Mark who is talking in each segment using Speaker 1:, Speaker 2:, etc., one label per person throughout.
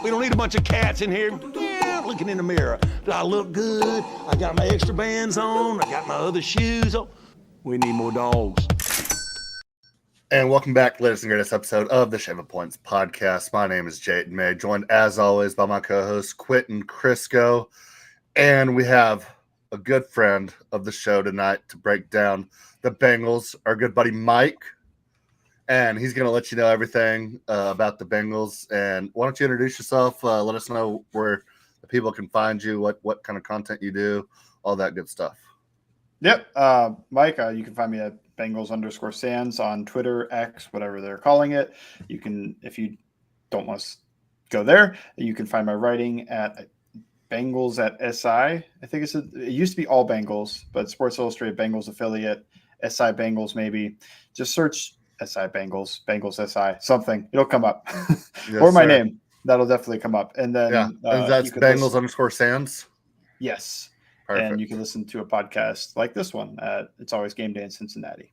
Speaker 1: We don't need a bunch of cats in here looking in the mirror. Do I look good? I got my extra bands on. I got my other shoes on. We need more dogs.
Speaker 2: And welcome back to the latest and greatest episode of the Shaving Points podcast. My name is Jayden May, joined as always by my co-host Quentin Crisco. And we have a good friend of the show tonight to break down the Bengals, our good buddy Mike. And he's going to let you know everything about the Bengals. And why don't you introduce yourself? Let us know where the people can find you, what kind of content you do, all that good stuff.
Speaker 3: Yep. Mike, you can find me at Bengals_Sands on Twitter, X, whatever they're calling it. You can, if you don't want to go there, you can find my writing at Bengals at SI. I think it used to be All Bengals, but Sports Illustrated Bengals affiliate, SI Bengals maybe. Just search SI Bengals, Bengals SI, something. It'll come up. Yes, or my name. That'll definitely come up. And then
Speaker 2: and that's Bengals_Sands?
Speaker 3: Yes.
Speaker 2: Perfect.
Speaker 3: And you can listen to a podcast like this one at It's Always Game Day in Cincinnati.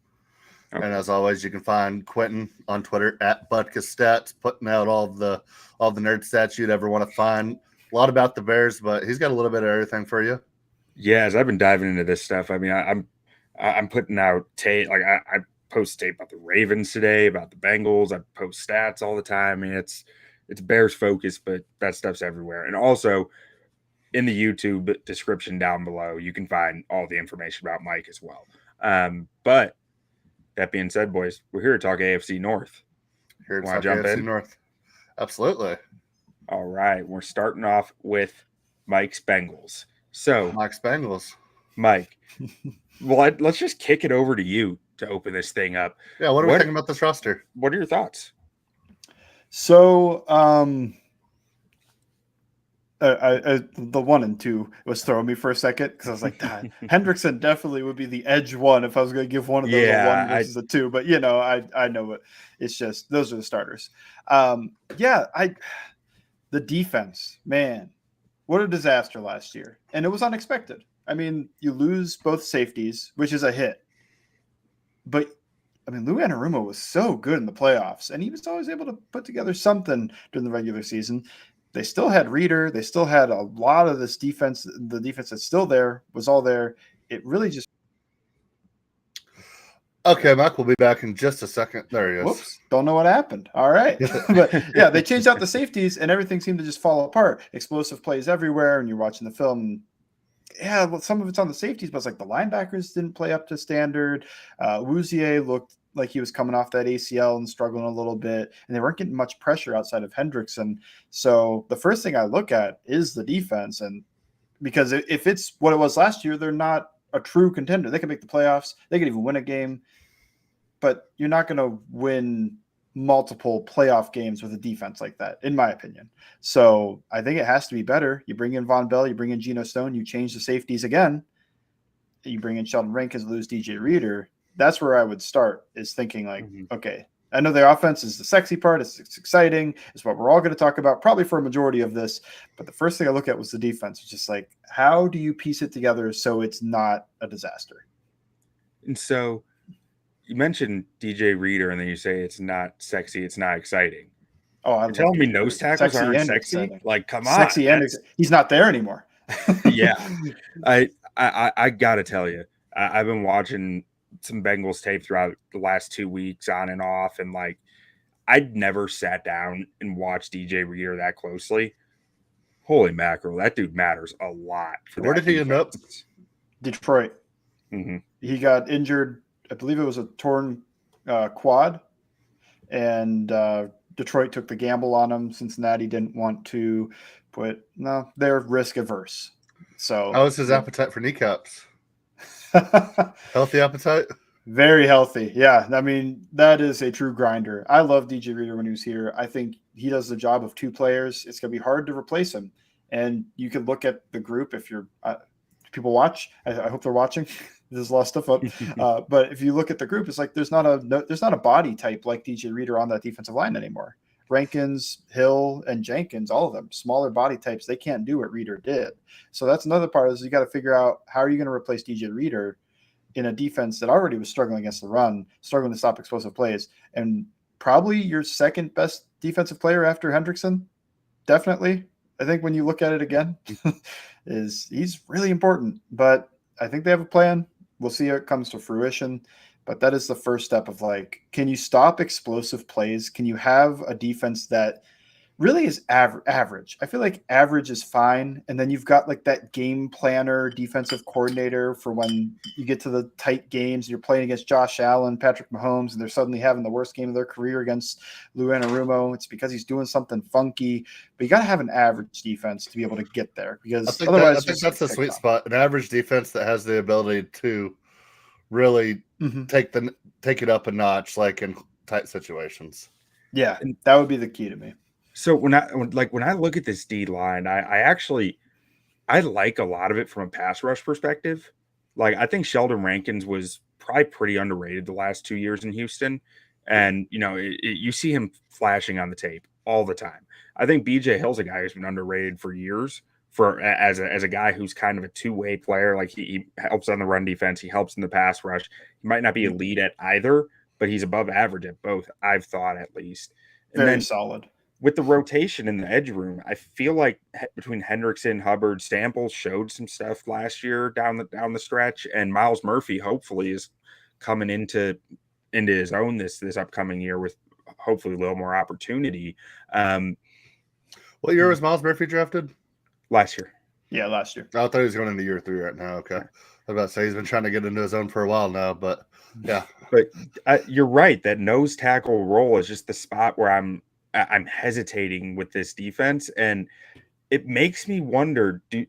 Speaker 2: Okay. And as always, you can find Quentin on Twitter at ButkaStats, putting out all the nerd stats you'd ever want to find. A lot about the Bears, but he's got a little bit of everything for you.
Speaker 4: Yeah, as I've been diving into this stuff, I mean, I'm putting out tape. Like I post tape about the Ravens today, about the Bengals. I post stats all the time. I mean, it's Bears focused, but that stuff's everywhere. And also in the YouTube description down below, you can find all the information about Mike as well. But that being said, boys, we're here to talk AFC North.
Speaker 2: Here to talk AFC North. Absolutely.
Speaker 4: All right. We're starting off with Mike's Bengals. So
Speaker 2: Mike's Bengals.
Speaker 4: Mike, well, let's just kick it over to you to open this thing up.
Speaker 2: Yeah, what are we thinking about this roster?
Speaker 4: What are your thoughts?
Speaker 3: So, the 1 and 2 was throwing me for a second because I was like, God, Hendrickson definitely would be the edge one if I was going to give one of those a 1 versus a 2. But I know it. It's just those are the starters. The defense, man, what a disaster last year, and it was unexpected. I mean, you lose both safeties, which is a hit. But, I mean, Lou Anarumo was so good in the playoffs, and he was always able to put together something during the regular season. They still had Reeder. They still had a lot of this defense. The defense that's still there was all there. It really just –
Speaker 2: Okay, Mike, we'll be back in just a second. There he is.
Speaker 3: Whoops, don't know what happened. All right. But, yeah, they changed out the safeties, and everything seemed to just fall apart. Explosive plays everywhere, and you're watching the film – yeah, well, some of it's on the safeties, but it's like the linebackers didn't play up to standard. Wouzier looked like he was coming off that ACL and struggling a little bit, and they weren't getting much pressure outside of Hendrickson. So the first thing I look at is the defense, and because if it's what it was last year, they're not a true contender. They could make the playoffs. They could even win a game, but you're not going to win multiple playoff games with a defense like that, in my opinion. So I think it has to be better. You bring in Von Bell, you bring in Geno Stone, you change the safeties again, you bring in Sheldon Rankins, lose DJ Reeder. That's where I would start, is thinking like, okay, I know the offense is the sexy part. It's exciting. It's what we're all going to talk about probably for a majority of this. But the first thing I look at was the defense. It's just like, how do you piece it together so it's not a disaster?
Speaker 4: And so you mentioned DJ Reeder, and then you say it's not sexy, it's not exciting.
Speaker 3: Oh,
Speaker 4: you're telling me nose tackles aren't sexy?
Speaker 3: Exciting.
Speaker 4: Like, come on.
Speaker 3: Sexy and he's not there anymore.
Speaker 4: Yeah. I got to tell you, I've been watching some Bengals tape throughout the last 2 weeks on and off, and like, I'd never sat down and watched DJ Reeder that closely. Holy mackerel, that dude matters a lot.
Speaker 2: Where did he end up?
Speaker 3: Detroit.
Speaker 4: Mm-hmm.
Speaker 3: He got injured. I believe it was a torn quad, and Detroit took the gamble on him. Cincinnati didn't want to they're risk averse. So
Speaker 2: how was his appetite for kneecaps? Healthy appetite?
Speaker 3: Very healthy. Yeah. I mean, that is a true grinder. I love DJ Reeder when he was here. I think he does the job of 2 players. It's going to be hard to replace him. And you can look at the group if you're people watch. I hope they're watching. There's a lot of stuff up. But if you look at the group, it's like there's not a body type like DJ Reeder on that defensive line anymore. Rankins, Hill, and Jenkins, all of them, smaller body types, they can't do what Reeder did. So that's another part is you got to figure out how are you going to replace DJ Reeder in a defense that already was struggling against the run, struggling to stop explosive plays, and probably your second best defensive player after Hendrickson definitely. I think when you look at it again, he's really important. But I think they have a plan. We'll see how it comes to fruition. But that is the first step of like, can you stop explosive plays? Can you have a defense that really is average? I feel like average is fine. And then you've got like that game planner, defensive coordinator for when you get to the tight games. You're playing against Josh Allen, Patrick Mahomes, and they're suddenly having the worst game of their career against Lou Anarumo. It's because he's doing something funky. But you got to have an average defense to be able to get there, because otherwise,
Speaker 2: I think that's the sweet spot. An average defense that has the ability to really take it up a notch, like in tight situations.
Speaker 3: Yeah, that would be the key to me.
Speaker 4: So when I look at this D line, I like a lot of it from a pass rush perspective. Like, I think Sheldon Rankins was probably pretty underrated the last 2 years in Houston. And, you see him flashing on the tape all the time. I think BJ Hill's a guy who's been underrated for years as a guy who's kind of a two-way player. Like, he helps on the run defense. He helps in the pass rush. He might not be elite at either, but he's above average at both, I've thought, at least. And
Speaker 3: Very
Speaker 4: then,
Speaker 3: solid.
Speaker 4: With the rotation in the edge room, I feel like between Hendrickson, Hubbard, Sample showed some stuff last year down the stretch, and Miles Murphy hopefully is coming into his own this upcoming year with hopefully a little more opportunity.
Speaker 2: What year was Miles Murphy drafted?
Speaker 4: Last year.
Speaker 3: Yeah, last year.
Speaker 2: I thought he was going into year 3 right now. Okay, I was about to say he's been trying to get into his own for a while now, but yeah.
Speaker 4: But you're right, that nose tackle role is just the spot where I'm hesitating with this defense, and it makes me wonder, do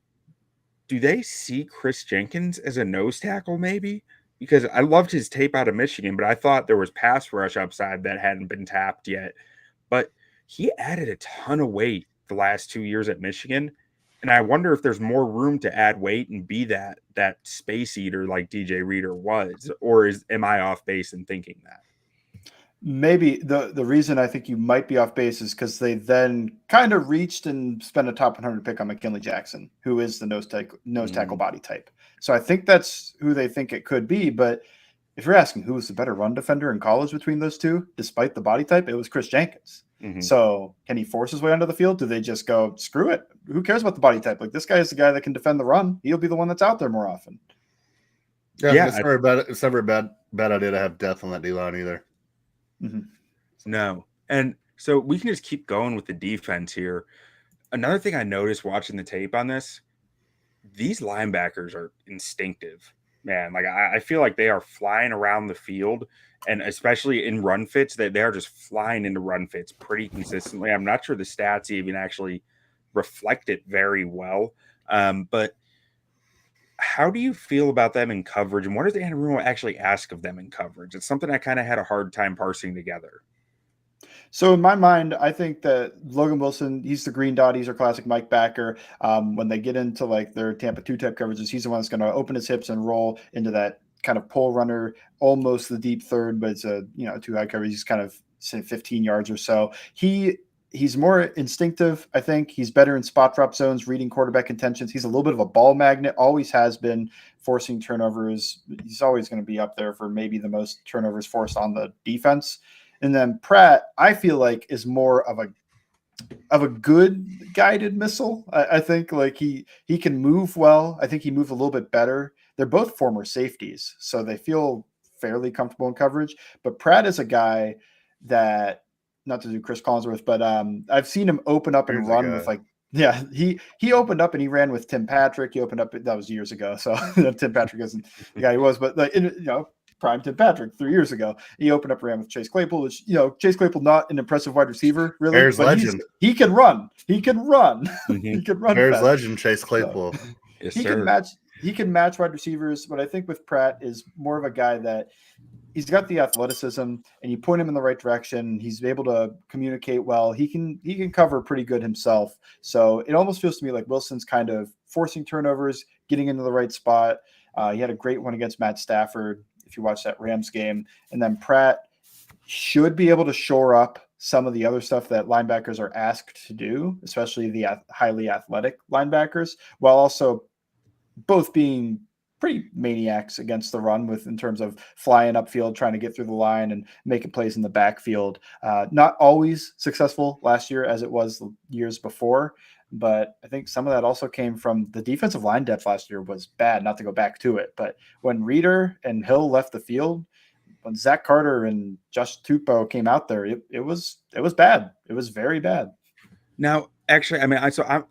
Speaker 4: they see Chris Jenkins as a nose tackle maybe? Because I loved his tape out of Michigan, but I thought there was pass rush upside that hadn't been tapped yet. But he added a ton of weight the last 2 years at Michigan, and I wonder if there's more room to add weight and be that space eater like DJ Reader was, or am I off base in thinking that?
Speaker 3: Maybe the reason I think you might be off base is because they then kind of reached and spent a top 100 pick on McKinley Jackson, who is the nose tackle body type. So I think that's who they think it could be. But if you're asking who was the better run defender in college between those two, despite the body type, it was Chris Jenkins. So can he force his way onto the field? Do they just go, screw it? Who cares about the body type? Like, this guy is the guy that can defend the run. He'll be the one that's out there more often.
Speaker 2: Yeah. It's never a bad idea to have depth on that D-line either.
Speaker 4: No. And so we can just keep going with the defense here. Another thing I noticed watching the tape on this, these linebackers are instinctive, man. Like, I feel like they are flying around the field, and especially in run fits, that they are just flying into run fits pretty consistently. I'm not sure the stats even actually reflect it very well. But how do you feel about them in coverage, and what does Anarumo actually ask of them in coverage? It's something I kind of had a hard time parsing together.
Speaker 3: So in my mind, I think that Logan Wilson, he's the green dot. He's our classic Mike backer. When they get into like their Tampa 2 type coverages, he's the one that's going to open his hips and roll into that kind of pull runner, almost the deep third, but it's a too high coverage. He's kind of say 15 yards or so. He's more instinctive. I think he's better in spot drop zones, reading quarterback intentions. He's a little bit of a ball magnet, always has been, forcing turnovers. He's always going to be up there for maybe the most turnovers forced on the defense. And then Pratt, I feel like, is more of a good guided missile. I think like he can move well. I think he moved a little bit better. They're both former safeties, so they feel fairly comfortable in coverage. But Pratt is a guy that, not to do Chris Collinsworth, but I've seen him open up and run with like, yeah, he opened up and he ran with Tim Patrick. He opened up, that was years ago. So Tim Patrick isn't the guy he was, but like, prime Tim Patrick 3 years ago. He opened up and ran with Chase Claypool, which, Chase Claypool, not an impressive wide receiver, really.
Speaker 2: Bears legend.
Speaker 3: He can run. He can run. He can run.
Speaker 2: Bears
Speaker 3: fast.
Speaker 2: Legend, Chase Claypool.
Speaker 3: So, yes, he can match wide receivers, but I think with Pratt is more of a guy that he's got the athleticism, and you point him in the right direction. He's able to communicate well. He can cover pretty good himself. So it almost feels to me like Wilson's kind of forcing turnovers, getting into the right spot. He had a great one against Matt Stafford, if you watch that Rams game. And then Pratt should be able to shore up some of the other stuff that linebackers are asked to do, especially the highly athletic linebackers, while also both being pretty maniacs against the run in terms of flying upfield, trying to get through the line and making plays in the backfield. Not always successful last year as it was the years before, but I think some of that also came from the defensive line depth last year was bad, not to go back to it. But when Reeder and Hill left the field, when Zach Carter and Josh Tupou came out there, it was bad. It was very bad.
Speaker 4: Now, actually, I mean,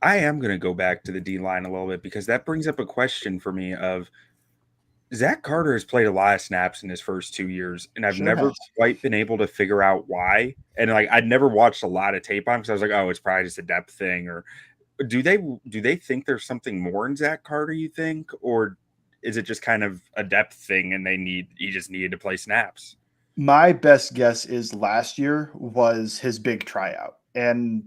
Speaker 4: I am going to go back to the D line a little bit because that brings up a question for me of Zach Carter has played a lot of snaps in his first 2 years, and I've never quite been able to figure out why. And like, I'd never watched a lot of tape on him because I was like, oh, it's probably just a depth thing. Or do they think there's something more in Zach Carter? You think, or is it just kind of a depth thing and he just needed to play snaps?
Speaker 3: My best guess is last year was his big tryout, and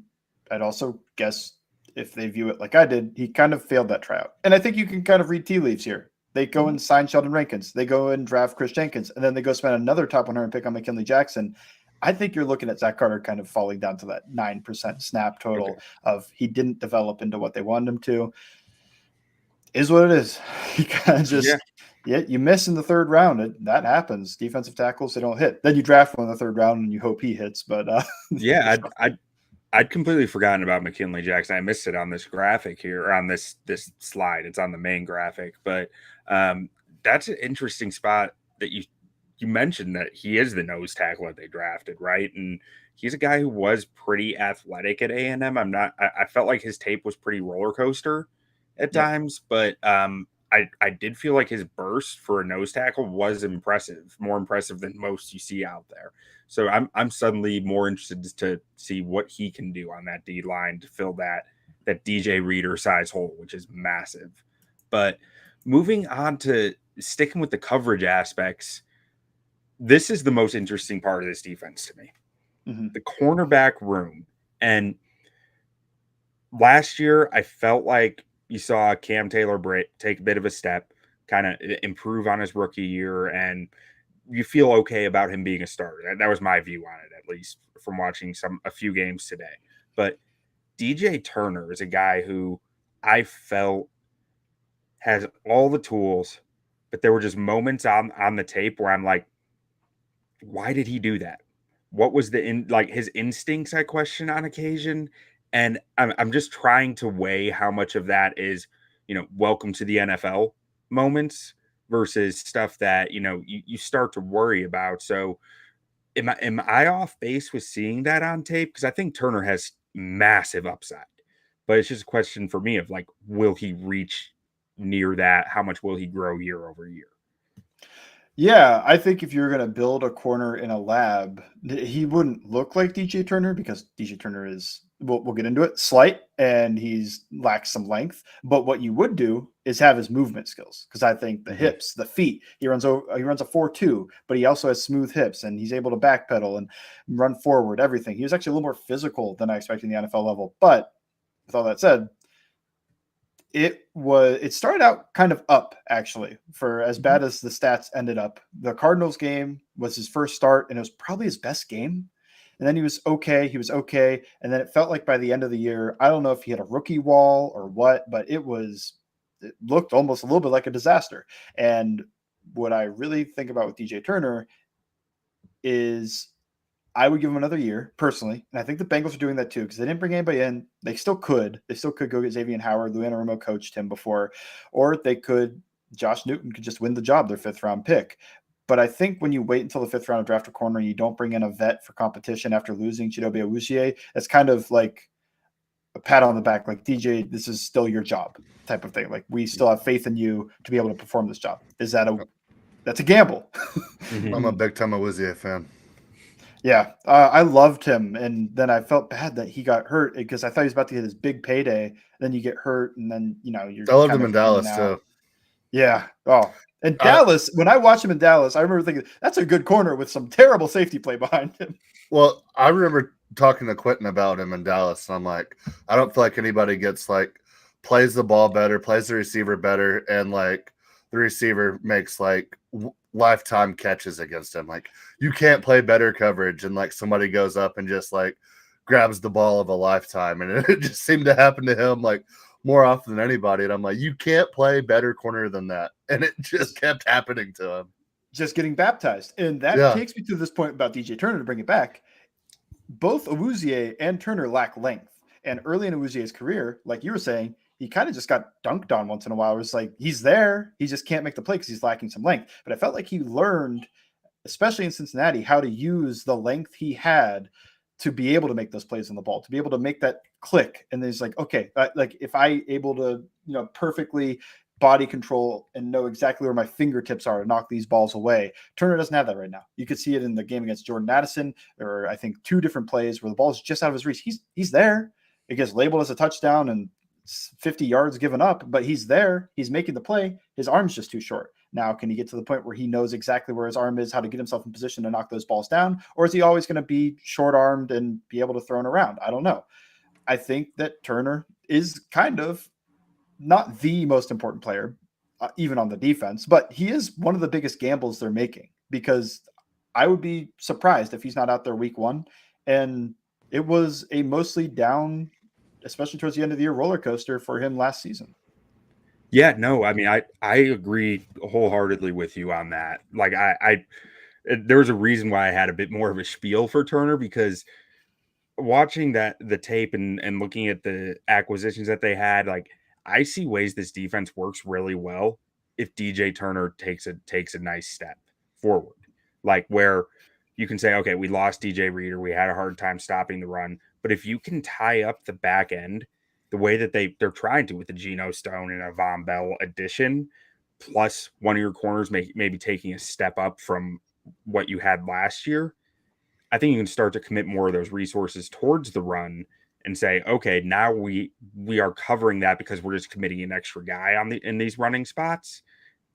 Speaker 3: I'd also guess if they view it like I did, he kind of failed that tryout. And I think you can kind of read tea leaves here. They go and sign Sheldon Rankins. They go and draft Chris Jenkins. And then they go spend another top 100 pick on McKinley Jackson. I think you're looking at Zach Carter kind of falling down to that 9% snap total of he didn't develop into what they wanted him to. Is what it is. You kind of just you miss in the third round. That happens. Defensive tackles, they don't hit. Then you draft one in the third round and you hope he hits. But
Speaker 4: I'd completely forgotten about McKinley Jackson. I missed it on this graphic here, or on this slide. It's on the main graphic, but that's an interesting spot that you mentioned that he is the nose tackle that they drafted, right? And he's a guy who was pretty athletic at A&M. I felt like his tape was pretty roller coaster at times, but I did feel like his burst for a nose tackle was impressive, more impressive than most you see out there. So I'm suddenly more interested to see what he can do on that D line to fill that DJ Reader size hole, which is massive. But moving on to sticking with the coverage aspects, this is the most interesting part of this defense to me. Mm-hmm. The cornerback room. And last year, I felt like you saw Cam Taylor take a bit of a step, kind of improve on his rookie year, and you feel okay about him being a starter. That was my view on it, at least from watching a few games today. But DJ Turner is a guy who I felt has all the tools, but there were just moments on the tape where I'm like, why did he do that? What was his instincts? I question on occasion. And I'm just trying to weigh how much of that is, welcome to the NFL moments versus stuff that, you start to worry about. So am I off base with seeing that on tape? Because I think Turner has massive upside, but it's just a question for me of like, will he reach near that? How much will he grow year over year?
Speaker 3: Yeah, I think if you're going to build a corner in a lab, he wouldn't look like DJ Turner because DJ Turner is, we'll get into it, slight, and he's lacks some length. But what you would do is have his movement skills, because I think the hips, the feet, he runs a 4.2, but he also has smooth hips, and he's able to backpedal and run forward, everything. He was actually a little more physical than I expected in the NFL level. But with all that said, it started out kind of up, actually, for as bad as the stats ended up. The Cardinals game was his first start, and it was probably his best game. And then he was okay. And then it felt like by the end of the year, I don't know if he had a rookie wall or what, but it looked almost a little bit like a disaster. And what I really think about with DJ Turner is I would give him another year personally. And I think the Bengals are doing that too, because they didn't bring anybody in. They still could go get Xavier Howard. Lou Anarumo coached him before, or Josh Newton could just win the job, their 5th round pick. But I think when you wait until the 5th round to draft a corner, you don't bring in a vet for competition after losing Chidobe Awuzie. It's kind of like a pat on the back, like, DJ, this is still your job type of thing. Like, we still have faith in you to be able to perform this job. That's a gamble.
Speaker 2: I'm a big time Awuzie fan.
Speaker 3: Yeah, I loved him, and then I felt bad that he got hurt because I thought he was about to get his big payday. Then you get hurt, and then
Speaker 2: I loved him in Dallas too.
Speaker 3: Yeah. Oh, and Dallas. When I watched him in Dallas, I remember thinking that's a good corner with some terrible safety play behind him.
Speaker 2: Well, I remember talking to Quentin about him in Dallas, and I'm like, I don't feel like anybody plays the ball better, plays the receiver better, and the receiver makes lifetime catches against him. Like, you can't play better coverage, and somebody goes up and just grabs the ball of a lifetime, and it just seemed to happen to him more often than anybody. And I'm like, you can't play better corner than that. and it just kept happening to him.
Speaker 3: Just getting baptized. And that takes me to this point about DJ Turner, to bring it back. Both Awuzie and Turner lack length. And early in Awuzie's career, like you were saying, he kind of just got dunked on once in a while. It was like, he's there, he just can't make the play because he's lacking some length. But I felt like he learned, especially in Cincinnati, how to use the length he had to be able to make those plays on the ball, to be able to make that click. And then he's like, okay, like if I able to, perfectly body control and know exactly where my fingertips are to knock these balls away. Turner doesn't have that right now. You could see it in the game against Jordan Addison, or I think 2 different plays where the ball is just out of his reach. He's there. It gets labeled as a touchdown and 50 yards given up, but he's there. He's making the play. His arm's just too short. Now, can he get to the point where he knows exactly where his arm is, how to get himself in position to knock those balls down? Or is he always going to be short-armed and be able to throw it around? I don't know. I think that Turner is kind of not the most important player, even on the defense, but he is one of the biggest gambles they're making, because I would be surprised if he's not out there week 1. And it was a mostly down, especially towards the end of the year, roller coaster for him last season.
Speaker 4: Yeah, no, I mean, I agree wholeheartedly with you on that. Like there was a reason why I had a bit more of a spiel for Turner, because watching the tape and looking at the acquisitions that they had, like, I see ways this defense works really well if DJ Turner takes a nice step forward, like where you can say, okay, we lost DJ Reader, we had a hard time stopping the run, but if you can tie up the back end the way that they're trying to with the Geno Stone and a Von Bell addition, plus one of your corners maybe taking a step up from what you had last year, I think you can start to commit more of those resources towards the run and say, okay, now we are covering that because we're just committing an extra guy in these running spots.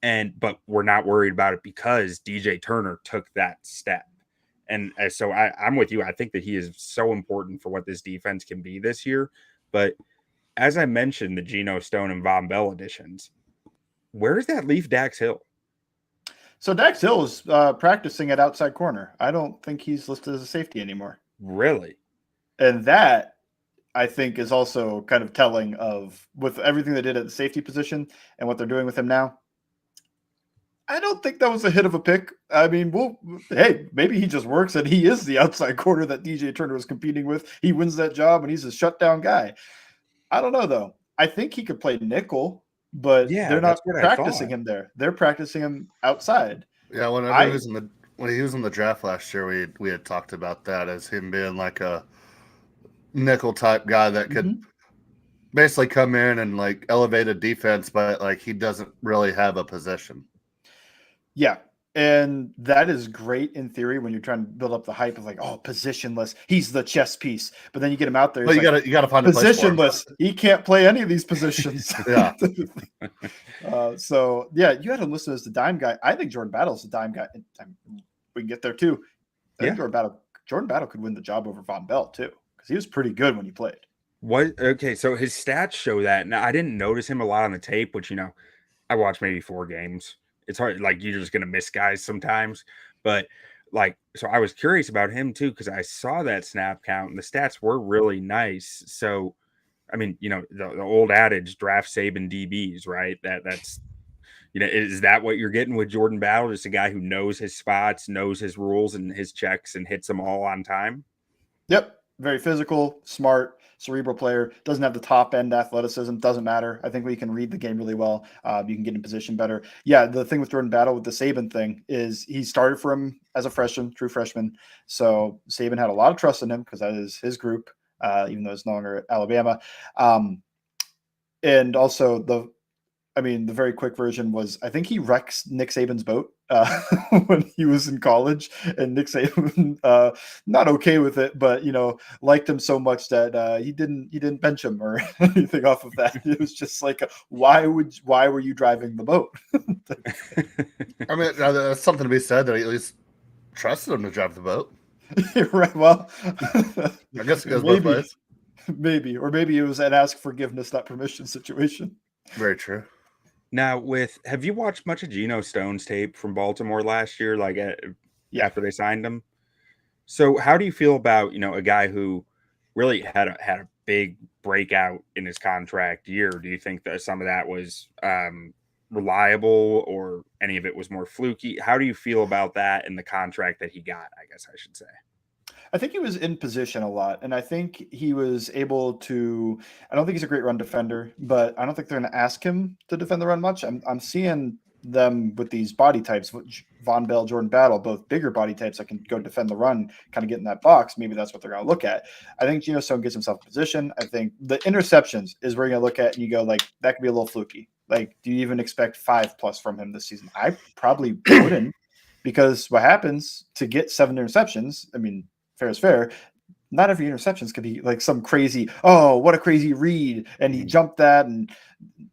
Speaker 4: But we're not worried about it because DJ Turner took that step. And so I'm with you. I think that he is so important for what this defense can be this year. But as I mentioned, the Geno Stone and Von Bell additions, where does that leave Dax Hill?
Speaker 3: So Dax Hill is practicing at outside corner. I don't think he's listed as a safety anymore.
Speaker 4: Really?
Speaker 3: And that, I think, is also kind of telling of, with everything they did at the safety position and what they're doing with him now. I don't think that was a hit of a pick. I mean, hey, maybe he just works and he is the outside corner that DJ Turner was competing with. He wins that job and he's a shutdown guy. I don't know, though. I think he could play nickel, but they're not practicing him there. They're practicing him outside.
Speaker 2: Yeah, when he was in the draft last year, we had talked about that as him being like a nickel type guy that could basically come in and like elevate a defense, but like he doesn't really have a position.
Speaker 3: Yeah. And that is great in theory when you're trying to build up the hype of like, oh, positionless. He's the chess piece. But then you get him out there.
Speaker 2: But you gotta find a place for him.
Speaker 3: Positionless. He can't play any of these positions.
Speaker 2: Yeah.
Speaker 3: So yeah, you had him listed as the dime guy. I think Jordan Battle's the dime guy. We can get there too. I think Jordan Battle could win the job over Von Bell too, because he was pretty good when he played.
Speaker 4: Okay, so his stats show that. Now I didn't notice him a lot on the tape, which I watched maybe 4 games. It's hard, like you're just gonna miss guys sometimes, but like, so I was curious about him too, because I saw that snap count and the stats were really nice. So, I mean, the old adage, draft Saban DBs, right? That's is that what you're getting with Jordan Battle? Just a guy who knows his spots, knows his rules and his checks, and hits them all on time.
Speaker 3: Yep, very physical, smart, cerebral player. Doesn't have the top end athleticism. Doesn't matter. I think we can read the game really well. You can get in position better. Yeah, the thing with Jordan Battle with the Saban thing is he started for him as a true freshman. So Saban had a lot of trust in him because that is his group, even though it's no longer at Alabama. And also the very quick version was, I think he wrecked Nick Saban's boat when he was in college, and Nick Saban not okay with it, but liked him so much that he didn't bench him or anything off of that. It was just like, why were you driving the boat?
Speaker 2: I mean, there's something to be said that he at least trusted him to drive the boat.
Speaker 3: Right. Well,
Speaker 2: I guess it goes both ways.
Speaker 3: Maybe, or maybe it was an ask forgiveness, not permission situation.
Speaker 2: Very true.
Speaker 4: Now, have you watched much of Geno Stone's tape from Baltimore last year, like after they signed him? So how do you feel about, a guy who really had a big breakout in his contract year? Do you think that some of that was reliable or any of it was more fluky? How do you feel about that and the contract that he got, I guess I should say?
Speaker 3: I think he was in position a lot, and I think he was able to. I don't think he's a great run defender, but I don't think they're going to ask him to defend the run much. I'm seeing them with these body types, Von Bell, Jordan Battle, both bigger body types that can go defend the run, kind of get in that box. Maybe that's what they're going to look at. I think Geno Stone gets himself in position. I think the interceptions is where you're going to look at and you go, like, that could be a little fluky. Like, do you even expect 5+ from him this season? I probably wouldn't, because what happens to get 7 interceptions, I mean, fair is fair. Not every interceptions could be like some crazy, oh, what a crazy read. And he jumped that, and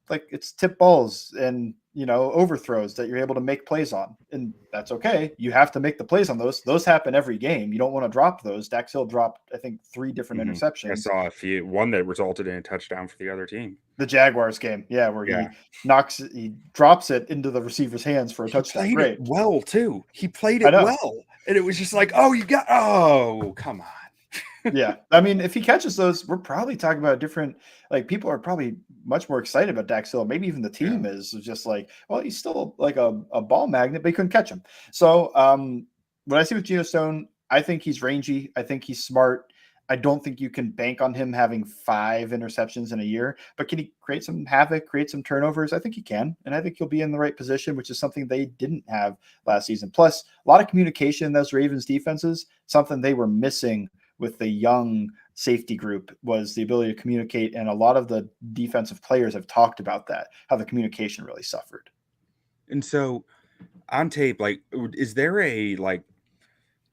Speaker 3: like, it's tip balls and, overthrows that you're able to make plays on. And that's okay. You have to make the plays on those. Those happen every game. You don't want to drop those. Dax Hill dropped, I think, 3 different interceptions.
Speaker 4: I saw a few, one that resulted in a touchdown for the other team.
Speaker 3: The Jaguars game. Yeah. Where he drops it into the receiver's hands for a touchdown.
Speaker 4: Played
Speaker 3: Great.
Speaker 4: it well too. He played it well. And it was just like, come on.
Speaker 3: Yeah. I mean, if he catches those, we're probably talking about a different, like, people are probably much more excited about Dax Hill. Maybe even the team is just like, well, he's still like a ball magnet, but he couldn't catch him. So what I see with Geno Stone, I think he's rangy. I think he's smart. I don't think you can bank on him having 5 interceptions in a year, but can he create some havoc, create some turnovers? I think he can. And I think he'll be in the right position, which is something they didn't have last season. Plus, a lot of communication in those Ravens defenses, something they were missing with the young safety group, was the ability to communicate. And a lot of the defensive players have talked about that, how the communication really suffered.
Speaker 4: And so on tape, like,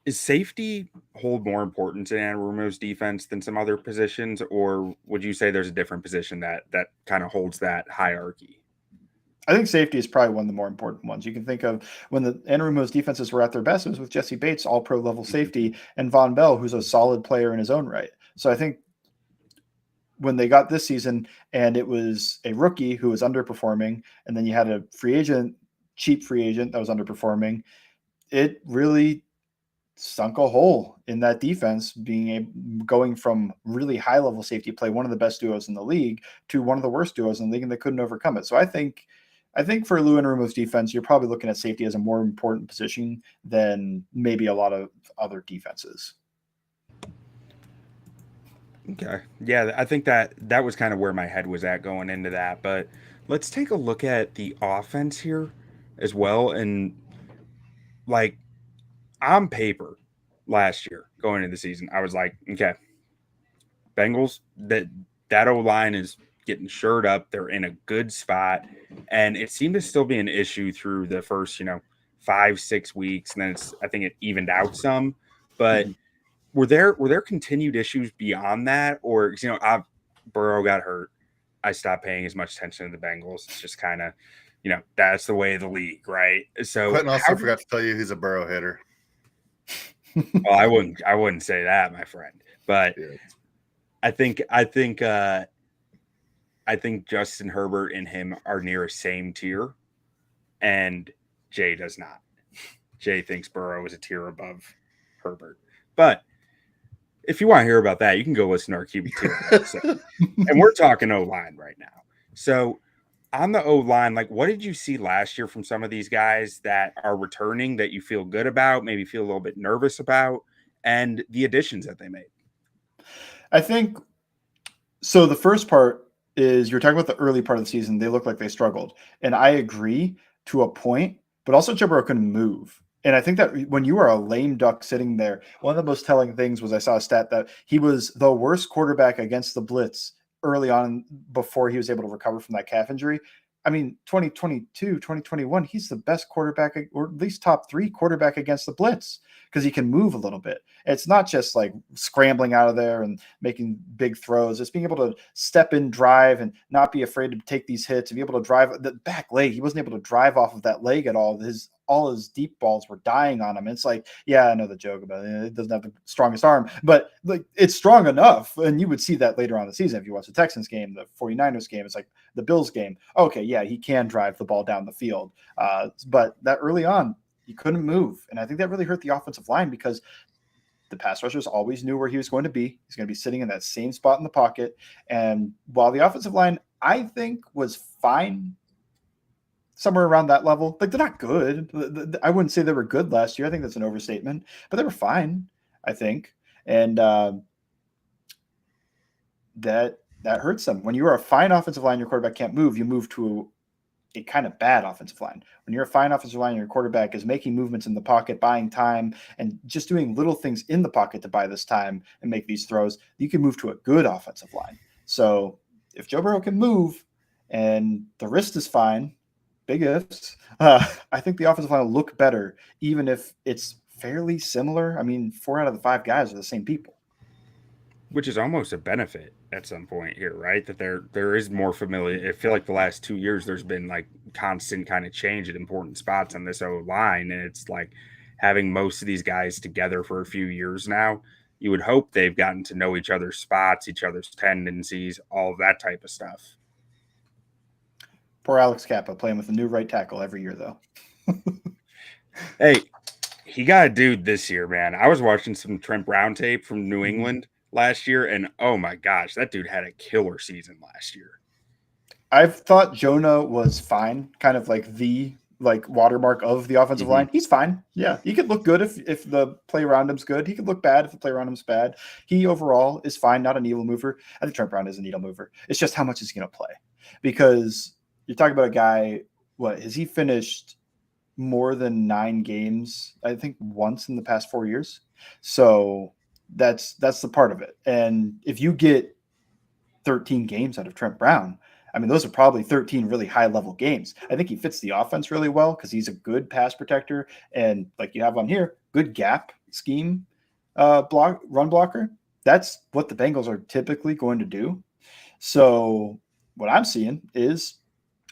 Speaker 4: is safety hold more importance in Anarumo's defense than some other positions? Or would you say there's a different position that kind of holds that hierarchy?
Speaker 3: I think safety is probably one of the more important ones. You can think of when the Anarumo's defenses were at their best, it was with Jesse Bates, all pro level safety, and Von Bell, who's a solid player in his own right. So I think when they got this season and it was a rookie who was underperforming, and then you had a cheap free agent that was underperforming, it really sunk a hole in that defense, going from really high level safety play, one of the best duos in the league, to one of the worst duos in the league, and they couldn't overcome it. So I think for Lou Anarumo's defense, you're probably looking at safety as a more important position than maybe a lot of other defenses.
Speaker 4: Okay. Yeah, I think that was kind of where my head was at going into that. But let's take a look at the offense here as well. And like, on paper last year going into the season, I was like, okay, Bengals, that O-line is getting shored up. They're in a good spot. And it seemed to still be an issue through the first, 5-6 weeks. And then I think it evened out some. But were there continued issues beyond that? Or, Burrow got hurt. I stopped paying as much attention to the Bengals. It's just kind of, that's the way of the league, right? So
Speaker 2: Quentin also forgot to tell you he's a Burrow hitter.
Speaker 4: Well, I wouldn't say that, my friend. But I think Justin Herbert and him are near a same tier, and Jay does not. Jay thinks Burrow is a tier above Herbert. But if you want to hear about that, you can go listen to our QB2 episode. And we're talking O-line right now. So on the O-line, like, what did you see last year from some of these guys that are returning that you feel good about, maybe feel a little bit nervous about, and the additions that they made?
Speaker 3: I think so. The first part is you're talking about the early part of the season. They look like they struggled. And I agree to a point, but also Joe Burrow couldn't move. And I think that when you are a lame duck sitting there, one of the most telling things was I saw a stat that he was the worst quarterback against the blitz early on before he was able to recover from that calf injury. I mean, 2022, 2021, he's the best quarterback, or at least top 3 quarterback against the blitz, because he can move a little bit. It's not just like scrambling out of there and making big throws. It's being able to step in, drive, and not be afraid to take these hits and be able to drive the back leg. He wasn't able to drive off of that leg at all. All his deep balls were dying on him. It's like, yeah, I know the joke about it. It doesn't have the strongest arm, but like, it's strong enough. And you would see that later on in the season. If you watch the Texans game, the 49ers game, it's like the Bills game. Okay. Yeah. He can drive the ball down the field. But that early on, he couldn't move. And I think that really hurt the offensive line, because the pass rushers always knew where he was going to be. He's going to be sitting in that same spot in the pocket. And while the offensive line, I think, was fine somewhere around that level. Like they're not good. I wouldn't say they were good last year. I think that's an overstatement, but they were fine, I think. And that hurts them. When you're a fine offensive line, your quarterback can't move. You move to a kind of bad offensive line. When you're a fine offensive line, your quarterback is making movements in the pocket, buying time, and just doing little things in the pocket to buy this time and make these throws. You can move to a good offensive line. So if Joe Burrow can move and the wrist is fine, big ifs, I think the offensive line will look better, even if it's fairly similar. I mean, 4 out of the 5 guys are the same people.
Speaker 4: Which is almost a benefit at some point here, right? That there is more familiar. I feel like the last 2 years there's been like constant kind of change at important spots on this O line, and it's like having most of these guys together for a few years now. You would hope they've gotten to know each other's spots, each other's tendencies, all of that type of stuff.
Speaker 3: Poor Alex Kappa playing with a new right tackle every year, though.
Speaker 4: Hey, he got a dude this year, man. I was watching some Trent Brown tape from New England last year, and oh my gosh, that dude had a killer season last year.
Speaker 3: I've thought Jonah was fine, kind of like the watermark of the offensive line. He's fine. Yeah, he could look good if the play around him's good. He could look bad if the play around him's bad. He overall is fine, not a needle mover. I think Trent Brown is a needle mover. It's just how much is he going to play? Because you're talking about a guy, what, has he finished more than 9 games, I think, once in the past 4 years? So that's the part of it. And if you get 13 games out of Trent Brown, I mean, those are probably 13 really high-level games. I think he fits the offense really well because he's a good pass protector. And like you have on here, good gap scheme run blocker. That's what the Bengals are typically going to do. So what I'm seeing is,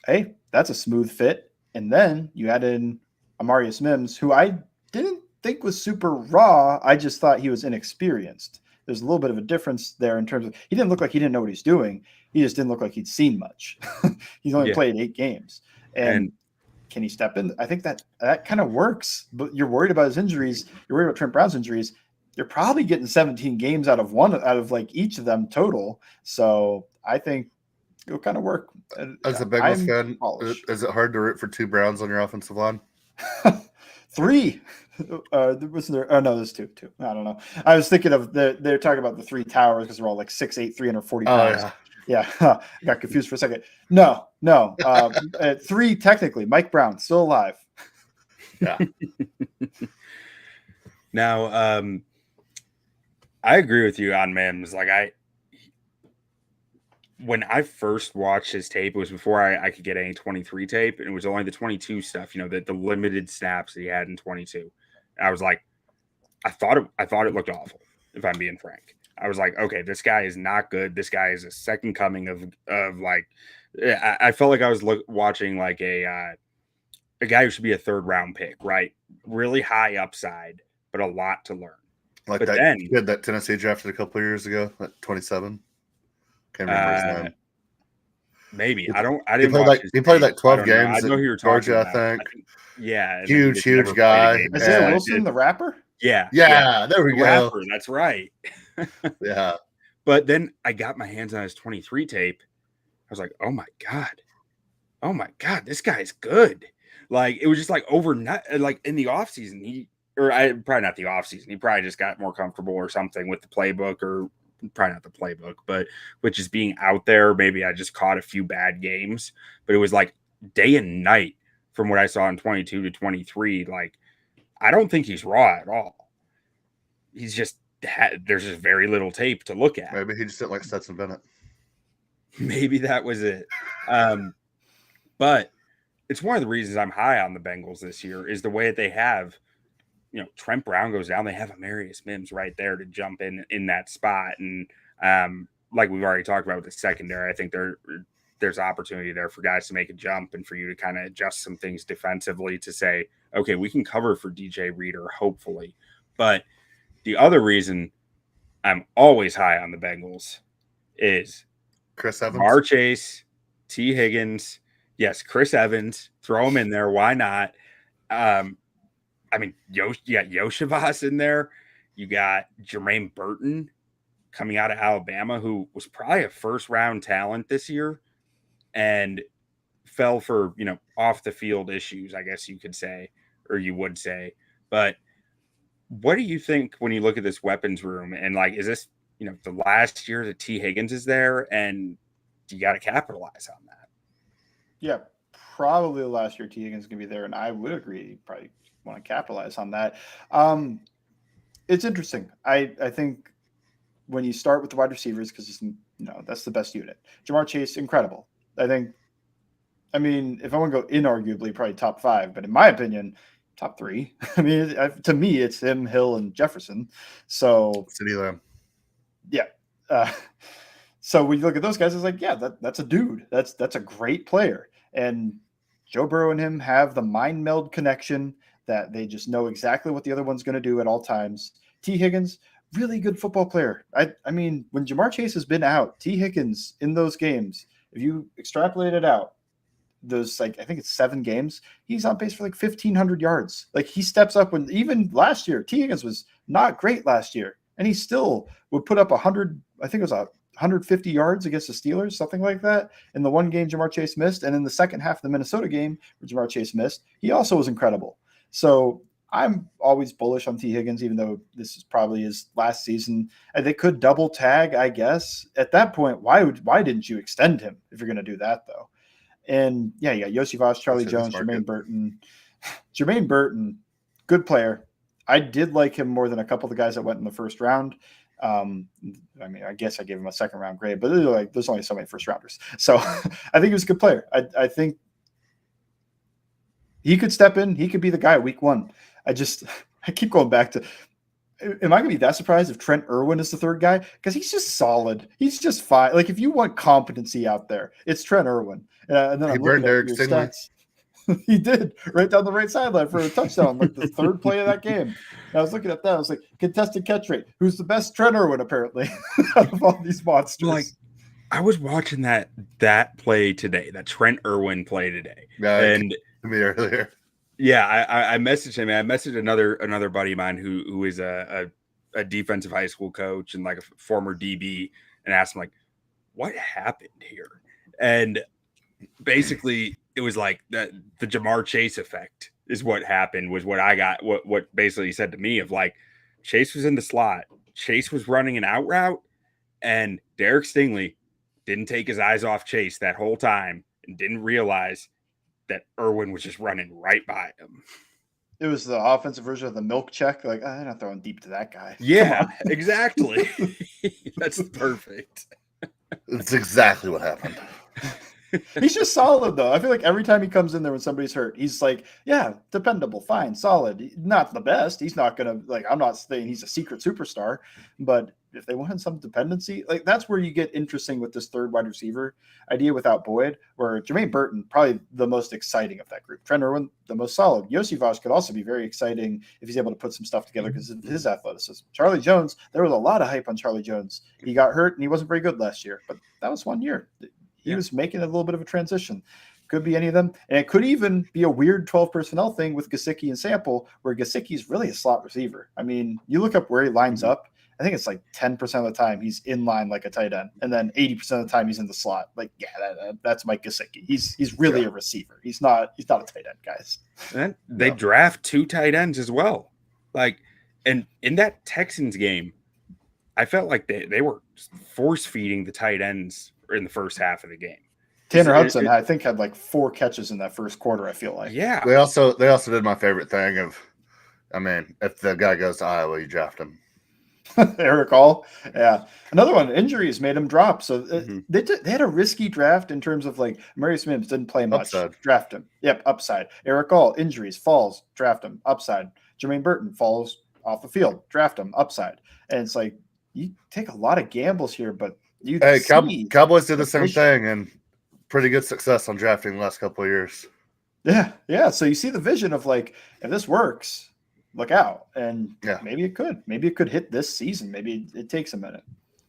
Speaker 3: hey, that's a smooth fit. And then you add in Amarius Mims, who I didn't think was super raw. I just thought he was inexperienced. There's a little bit of a difference there in terms of he didn't look like he didn't know what he's doing. He just didn't look like he'd seen much. He's only played 8 games. And can he step in? I think that kind of works. But you're worried about his injuries. You're worried about Trent Brown's injuries. You're probably getting 17 games out of like each of them total. So I think it'll kind of work.
Speaker 2: As a Bengals fan, is it hard to root for 2 Browns on your offensive line?
Speaker 3: 3. Was there? Oh no, there's 2. I don't know. I was thinking of they're talking about the 3 towers because they're all like 6'8", 340 pounds. Yeah. I got confused for a second. No. 3 technically. Mike Brown still alive.
Speaker 2: Yeah.
Speaker 4: Now, I agree with you on Mims. Like when I first watched his tape, it was before I could get any 23 tape, and it was only the 22 stuff. You know, the limited snaps that he had in 22. I was like, I thought it looked awful, if I'm being frank. I was like, okay, this guy is not good. This guy is a second coming of like, I felt like I was watching like a guy who should be a 3rd round pick, right? Really high upside, but a lot to learn.
Speaker 2: Like
Speaker 4: but
Speaker 2: that kid that Tennessee drafted a couple of years ago, at 27. Can't remember his name.
Speaker 4: Maybe I didn't watch
Speaker 2: he played like 12 games.
Speaker 4: I know who you're talking
Speaker 2: Georgia,
Speaker 4: about.
Speaker 2: I think.
Speaker 4: Yeah,
Speaker 2: huge guy.
Speaker 3: Isaiah Wilson, the rapper.
Speaker 4: Yeah,
Speaker 2: there we go.
Speaker 4: Rapper, that's right.
Speaker 2: Yeah.
Speaker 4: But then I got my hands on his 23 tape. I was like, oh my god, this guy's good. Like it was just like overnight, like in the offseason, probably not the offseason. He probably just got more comfortable or something with the playbook, or probably not the playbook, but with just being out there. Maybe I just caught a few bad games, but it was like day and night from what I saw in 22 to 23. Like, I don't think he's raw at all. He's just, there's just very little tape to look at.
Speaker 2: Maybe he just didn't like Stetson Bennett.
Speaker 4: Maybe that was it. But it's one of the reasons I'm high on the Bengals this year is the way that they have, you know, Trent Brown goes down. They have Amarius Mims right there to jump in that spot. And like we've already talked about with the secondary, I think there's opportunity there for guys to make a jump and for you to kind of adjust some things defensively to say, okay, we can cover for DJ Reader, hopefully. But the other reason I'm always high on the Bengals is
Speaker 2: Chris Evans,
Speaker 4: Jamar Chase, T. Higgins. Yes, Chris Evans. Throw him in there. Why not? I mean, you got Yoshivas in there. You got Jermaine Burton coming out of Alabama, who was probably a first-round talent this year and fell for, off the field issues, I guess you could say, or you would say. But what do you think when you look at this weapons room and like, is this, the last year that T. Higgins is there and you got to capitalize on that?
Speaker 3: Yeah, probably the last year T. Higgins is going to be there. And I would agree. You probably want to capitalize on that. It's interesting. I think when you start with the wide receivers, because that's the best unit. Jamar Chase, incredible. I mean, if I want to go inarguably, probably top 5, but in my opinion, top 3. I mean, to me, it's him, Hill, and Jefferson. So,
Speaker 2: CeeDee Lamb.
Speaker 3: Yeah. So when you look at those guys, it's like, yeah, that's a dude. That's a great player. And Joe Burrow and him have the mind meld connection that they just know exactly what the other one's going to do at all times. T. Higgins, really good football player. I mean, when Jamar Chase has been out, T. Higgins in those games, if you extrapolate it out, those I think it's 7 games, he's on pace for like 1,500 yards. Like he steps up when even last year, T. Higgins was not great last year, and he still would put up 100. I think it was 150 yards against the Steelers, something like that, in the one game Jamar Chase missed, and in the second half of the Minnesota game where Jamar Chase missed, he also was incredible. So I'm always bullish on T. Higgins, even though this is probably his last season. And they could double tag, I guess. At that point, why didn't you extend him if you're going to do that, though? And yeah, you got Yossi Voss, Charlie Jones, Jermaine Burton. Jermaine Burton, good player. I did like him more than a couple of the guys that went in the first round. I mean, I guess I gave him a second round grade, but there's only so many first rounders. So I think he was a good player. I think he could step in. He could be the guy week 1. I keep going back to, am I going to be that surprised if Trent Irwin is the third guy? Because he's just solid. He's just fine. Like if you want competency out there, it's Trent Irwin. And then
Speaker 2: He
Speaker 3: I'm
Speaker 2: burned
Speaker 3: looking
Speaker 2: Eric
Speaker 3: at your
Speaker 2: Stingley.
Speaker 3: stats. He did right down the right sideline for a touchdown, like the third play of that game. And I was looking at that. I was like, contested catch rate. Who's the best? Trent Irwin, apparently, out of all these monsters.
Speaker 4: Like, I was watching that play today, that Trent Irwin play today, and
Speaker 2: me earlier.
Speaker 4: Yeah, I messaged him. I messaged another buddy of mine who is a defensive high school coach and like a former DB, and asked him like, what happened here? And basically, it was like the Jamar Chase effect is what happened. Was what I got. What basically he said to me of like, Chase was in the slot, Chase was running an out route, and Derek Stingley didn't take his eyes off Chase that whole time and didn't realize that Irwin was just running right by him.
Speaker 3: It was the offensive version of the milk check. Like, they're not throwing deep to that guy.
Speaker 4: Yeah, exactly. That's perfect.
Speaker 2: That's exactly what happened.
Speaker 3: He's just solid, though. I feel like every time he comes in there when somebody's hurt, he's like, yeah, dependable, fine, solid. Not the best. He's not going to, like, I'm not saying he's a secret superstar, but if they wanted some dependency, like, that's where you get interesting with this third wide receiver idea without Boyd, where Jermaine Burton, probably the most exciting of that group. Trent Irwin, the most solid. Yossi Voss could also be very exciting if he's able to put some stuff together because of his athleticism. Charlie Jones, there was a lot of hype on Charlie Jones. He got hurt and he wasn't very good last year, but that was 1 year. He was making a little bit of a transition. Could be any of them. And it could even be a weird 12 personnel thing with Gesicki and Sample, where Gesicki is really a slot receiver. I mean, you look up where he lines up, I think it's like 10% of the time he's in line like a tight end. And then 80% of the time he's in the slot. Like, yeah, that's Mike Gesicki. He's really a receiver. He's not a tight end, guys.
Speaker 4: And they draft 2 tight ends as well. Like, and in that Texans game, I felt like they were force feeding the tight ends in the first half of the game.
Speaker 3: Tanner Hudson, I think, had like 4 catches in that first quarter, I feel like.
Speaker 4: Yeah.
Speaker 2: They also did my favorite thing of, I mean, if the guy goes to Iowa, you draft him.
Speaker 3: Eric Hall. Yeah. Another one, injuries made him drop. So they had a risky draft in terms of like Marius Mims didn't play much.
Speaker 2: Upside.
Speaker 3: Draft him. Yep. Upside. Eric Hall, injuries, falls, draft him. Upside. Jermaine Burton falls off the field, draft him. Upside. And it's like, you take a lot of gambles here, but you
Speaker 2: Cowboys did the same thing and pretty good success on drafting the last couple of years.
Speaker 3: Yeah. Yeah. So you see the vision of like, if this works, look out. And maybe it could hit this season. Maybe it takes a minute.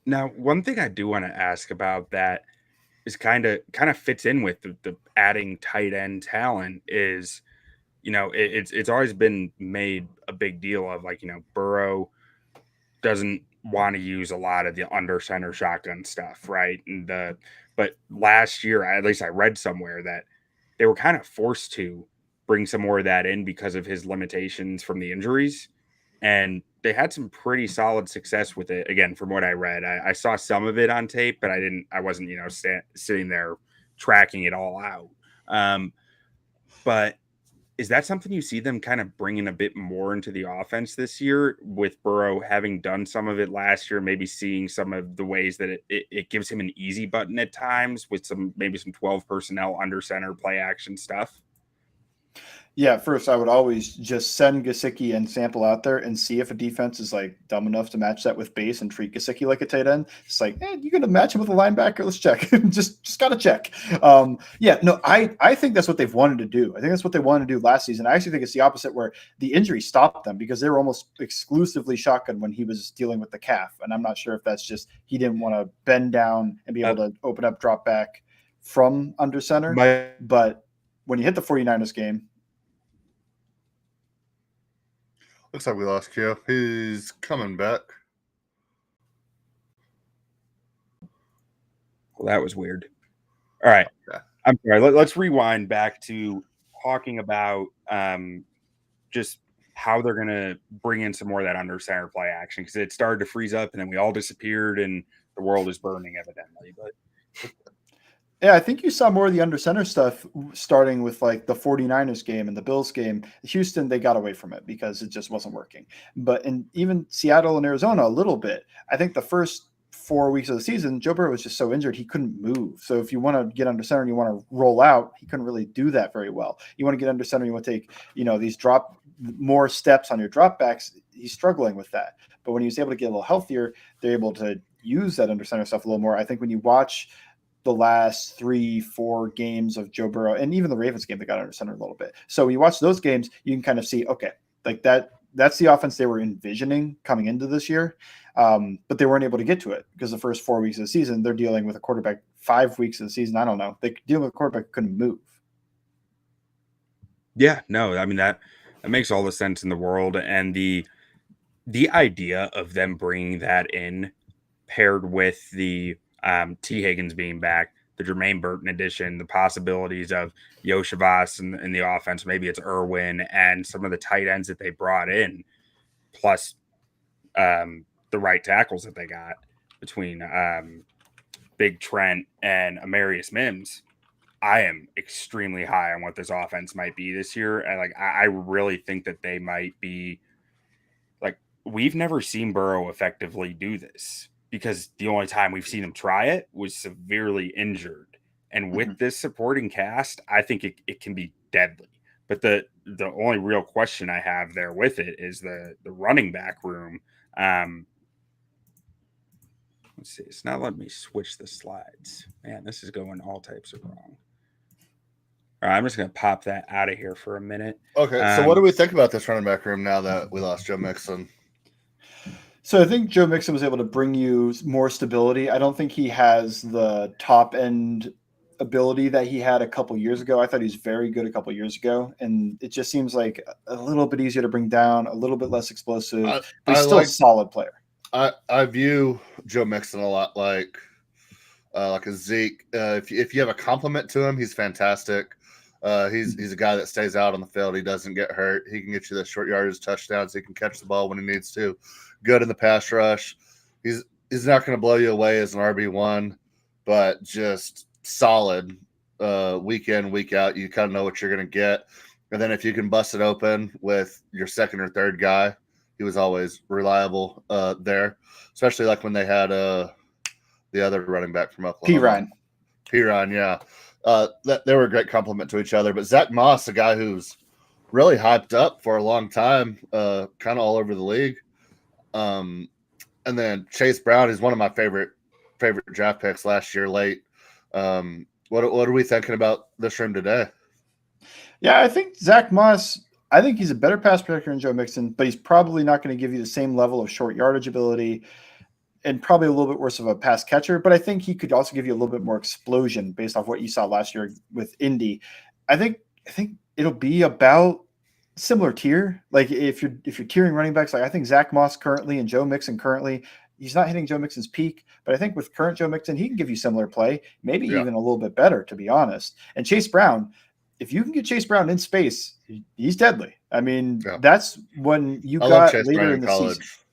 Speaker 4: Now, one thing I do want to ask about that is kind of fits in with the adding tight end talent is, it's always been made a big deal of like, Burrow doesn't want to use a lot of the under center shotgun stuff, right? But last year, at least I read somewhere that they were kind of forced to bring some more of that in because of his limitations from the injuries. And they had some pretty solid success with it. Again, from what I read, I saw some of it on tape, but I wasn't, sitting there tracking it all out. But is that something you see them kind of bringing a bit more into the offense this year, with Burrow having done some of it last year, maybe seeing some of the ways that it gives him an easy button at times with maybe some 12 personnel under center play action stuff?
Speaker 3: Yeah, first I would always just send Gesicki and Sample out there and see if a defense is like dumb enough to match that with base and treat Gesicki like a tight end. It's like, you're gonna match him with a linebacker. Let's check. just gotta check. I think that's what they've wanted to do. I think that's what they wanted to do last season. I actually think it's the opposite, where the injury stopped them because they were almost exclusively shotgun when he was dealing with the calf. And I'm not sure if that's just he didn't want to bend down and be able to open up drop back from under center. But when you hit the 49ers game,
Speaker 2: looks like we lost Q. He's coming back.
Speaker 4: Well, that was weird. All right.
Speaker 2: Okay.
Speaker 4: I'm sorry. Let's rewind back to talking about just how they're going to bring in some more of that under center play action, because it started to freeze up and then we all disappeared and the world is burning, evidently. But
Speaker 3: yeah, I think you saw more of the under center stuff starting with like the 49ers game and the Bills game. Houston, they got away from it because it just wasn't working. But in even Seattle and Arizona, a little bit. I think the first 4 weeks of the season, Joe Burrow was just so injured he couldn't move. So if you want to get under center and you want to roll out, he couldn't really do that very well. You want to get under center, you want to take, these drop more steps on your drop backs. He's struggling with that. But when he was able to get a little healthier, they're able to use that under center stuff a little more. I think when you watch the last 3-4 games of Joe Burrow, and even the Ravens game, they got under center a little bit. So when you watch those games, you can kind of see, okay, like that's the offense they were envisioning coming into this year. But they weren't able to get to it because the first 4 weeks of the season, they're dealing with a quarterback. 5 weeks of the season, I don't know. They dealing with a quarterback who couldn't move.
Speaker 4: yeah, no, I mean, that makes all the sense in the world. And the idea of them bringing that in paired with the T. Higgins being back, the Jermaine Burton addition, the possibilities of Yoshavas in the offense, maybe it's Irwin and some of the tight ends that they brought in, plus the right tackles that they got between Big Trent and Amarius Mims. I am extremely high on what this offense might be this year. And I really think that they might be we've never seen Burrow effectively do this, because the only time we've seen him try it was severely injured. And with this supporting cast, I think it can be deadly. But the only real question I have there with it is the running back room. Let's see. It's not letting me switch the slides. Man, this is going all types of wrong. All right, I'm just going to pop that out of here for a minute.
Speaker 2: Okay, so what do we think about this running back room now that we lost Joe Mixon?
Speaker 3: So I think Joe Mixon was able to bring you more stability. I don't think he has the top end ability that he had a couple years ago. I thought he was very good a couple years ago, and it just seems like a little bit easier to bring down, a little bit less explosive, but he's still a solid player.
Speaker 2: I view Joe Mixon a lot like a Zeke. If you have a compliment to him, he's fantastic. He's a guy that stays out on the field. He doesn't get hurt. He can get you the short yardage touchdowns. He can catch the ball when he needs to. Good in the pass rush. He's not going to blow you away as an RB1, but just solid week in, week out. You kind of know what you're going to get. And then if you can bust it open with your second or third guy, he was always reliable there, especially like when they had the other running back from Oklahoma. P-Ryan, yeah. They were a great compliment to each other. But Zach Moss, a guy who's really hyped up for a long time, kind of all over the league. And then Chase Brown is one of my favorite draft picks last year late. What are we thinking about this room today?
Speaker 3: Yeah, I think Zach Moss, I think he's a better pass protector than Joe Mixon, but he's probably not going to give you the same level of short yardage ability and probably a little bit worse of a pass catcher. But I think he could also give you a little bit more explosion based off what you saw last year with Indy. I think it'll be about similar tier. Like if you're tiering running backs, like I think Zach Moss currently and Joe Mixon currently, he's not hitting Joe Mixon's peak, but I think with current Joe Mixon, he can give you similar play, maybe even a little bit better, to be honest. And Chase Brown, if you can get Chase Brown in space, he's deadly. I mean,
Speaker 2: Yeah.
Speaker 3: that's when you
Speaker 2: I
Speaker 3: got
Speaker 2: love Chase
Speaker 3: later
Speaker 2: Brown
Speaker 3: in the
Speaker 2: college.
Speaker 3: season.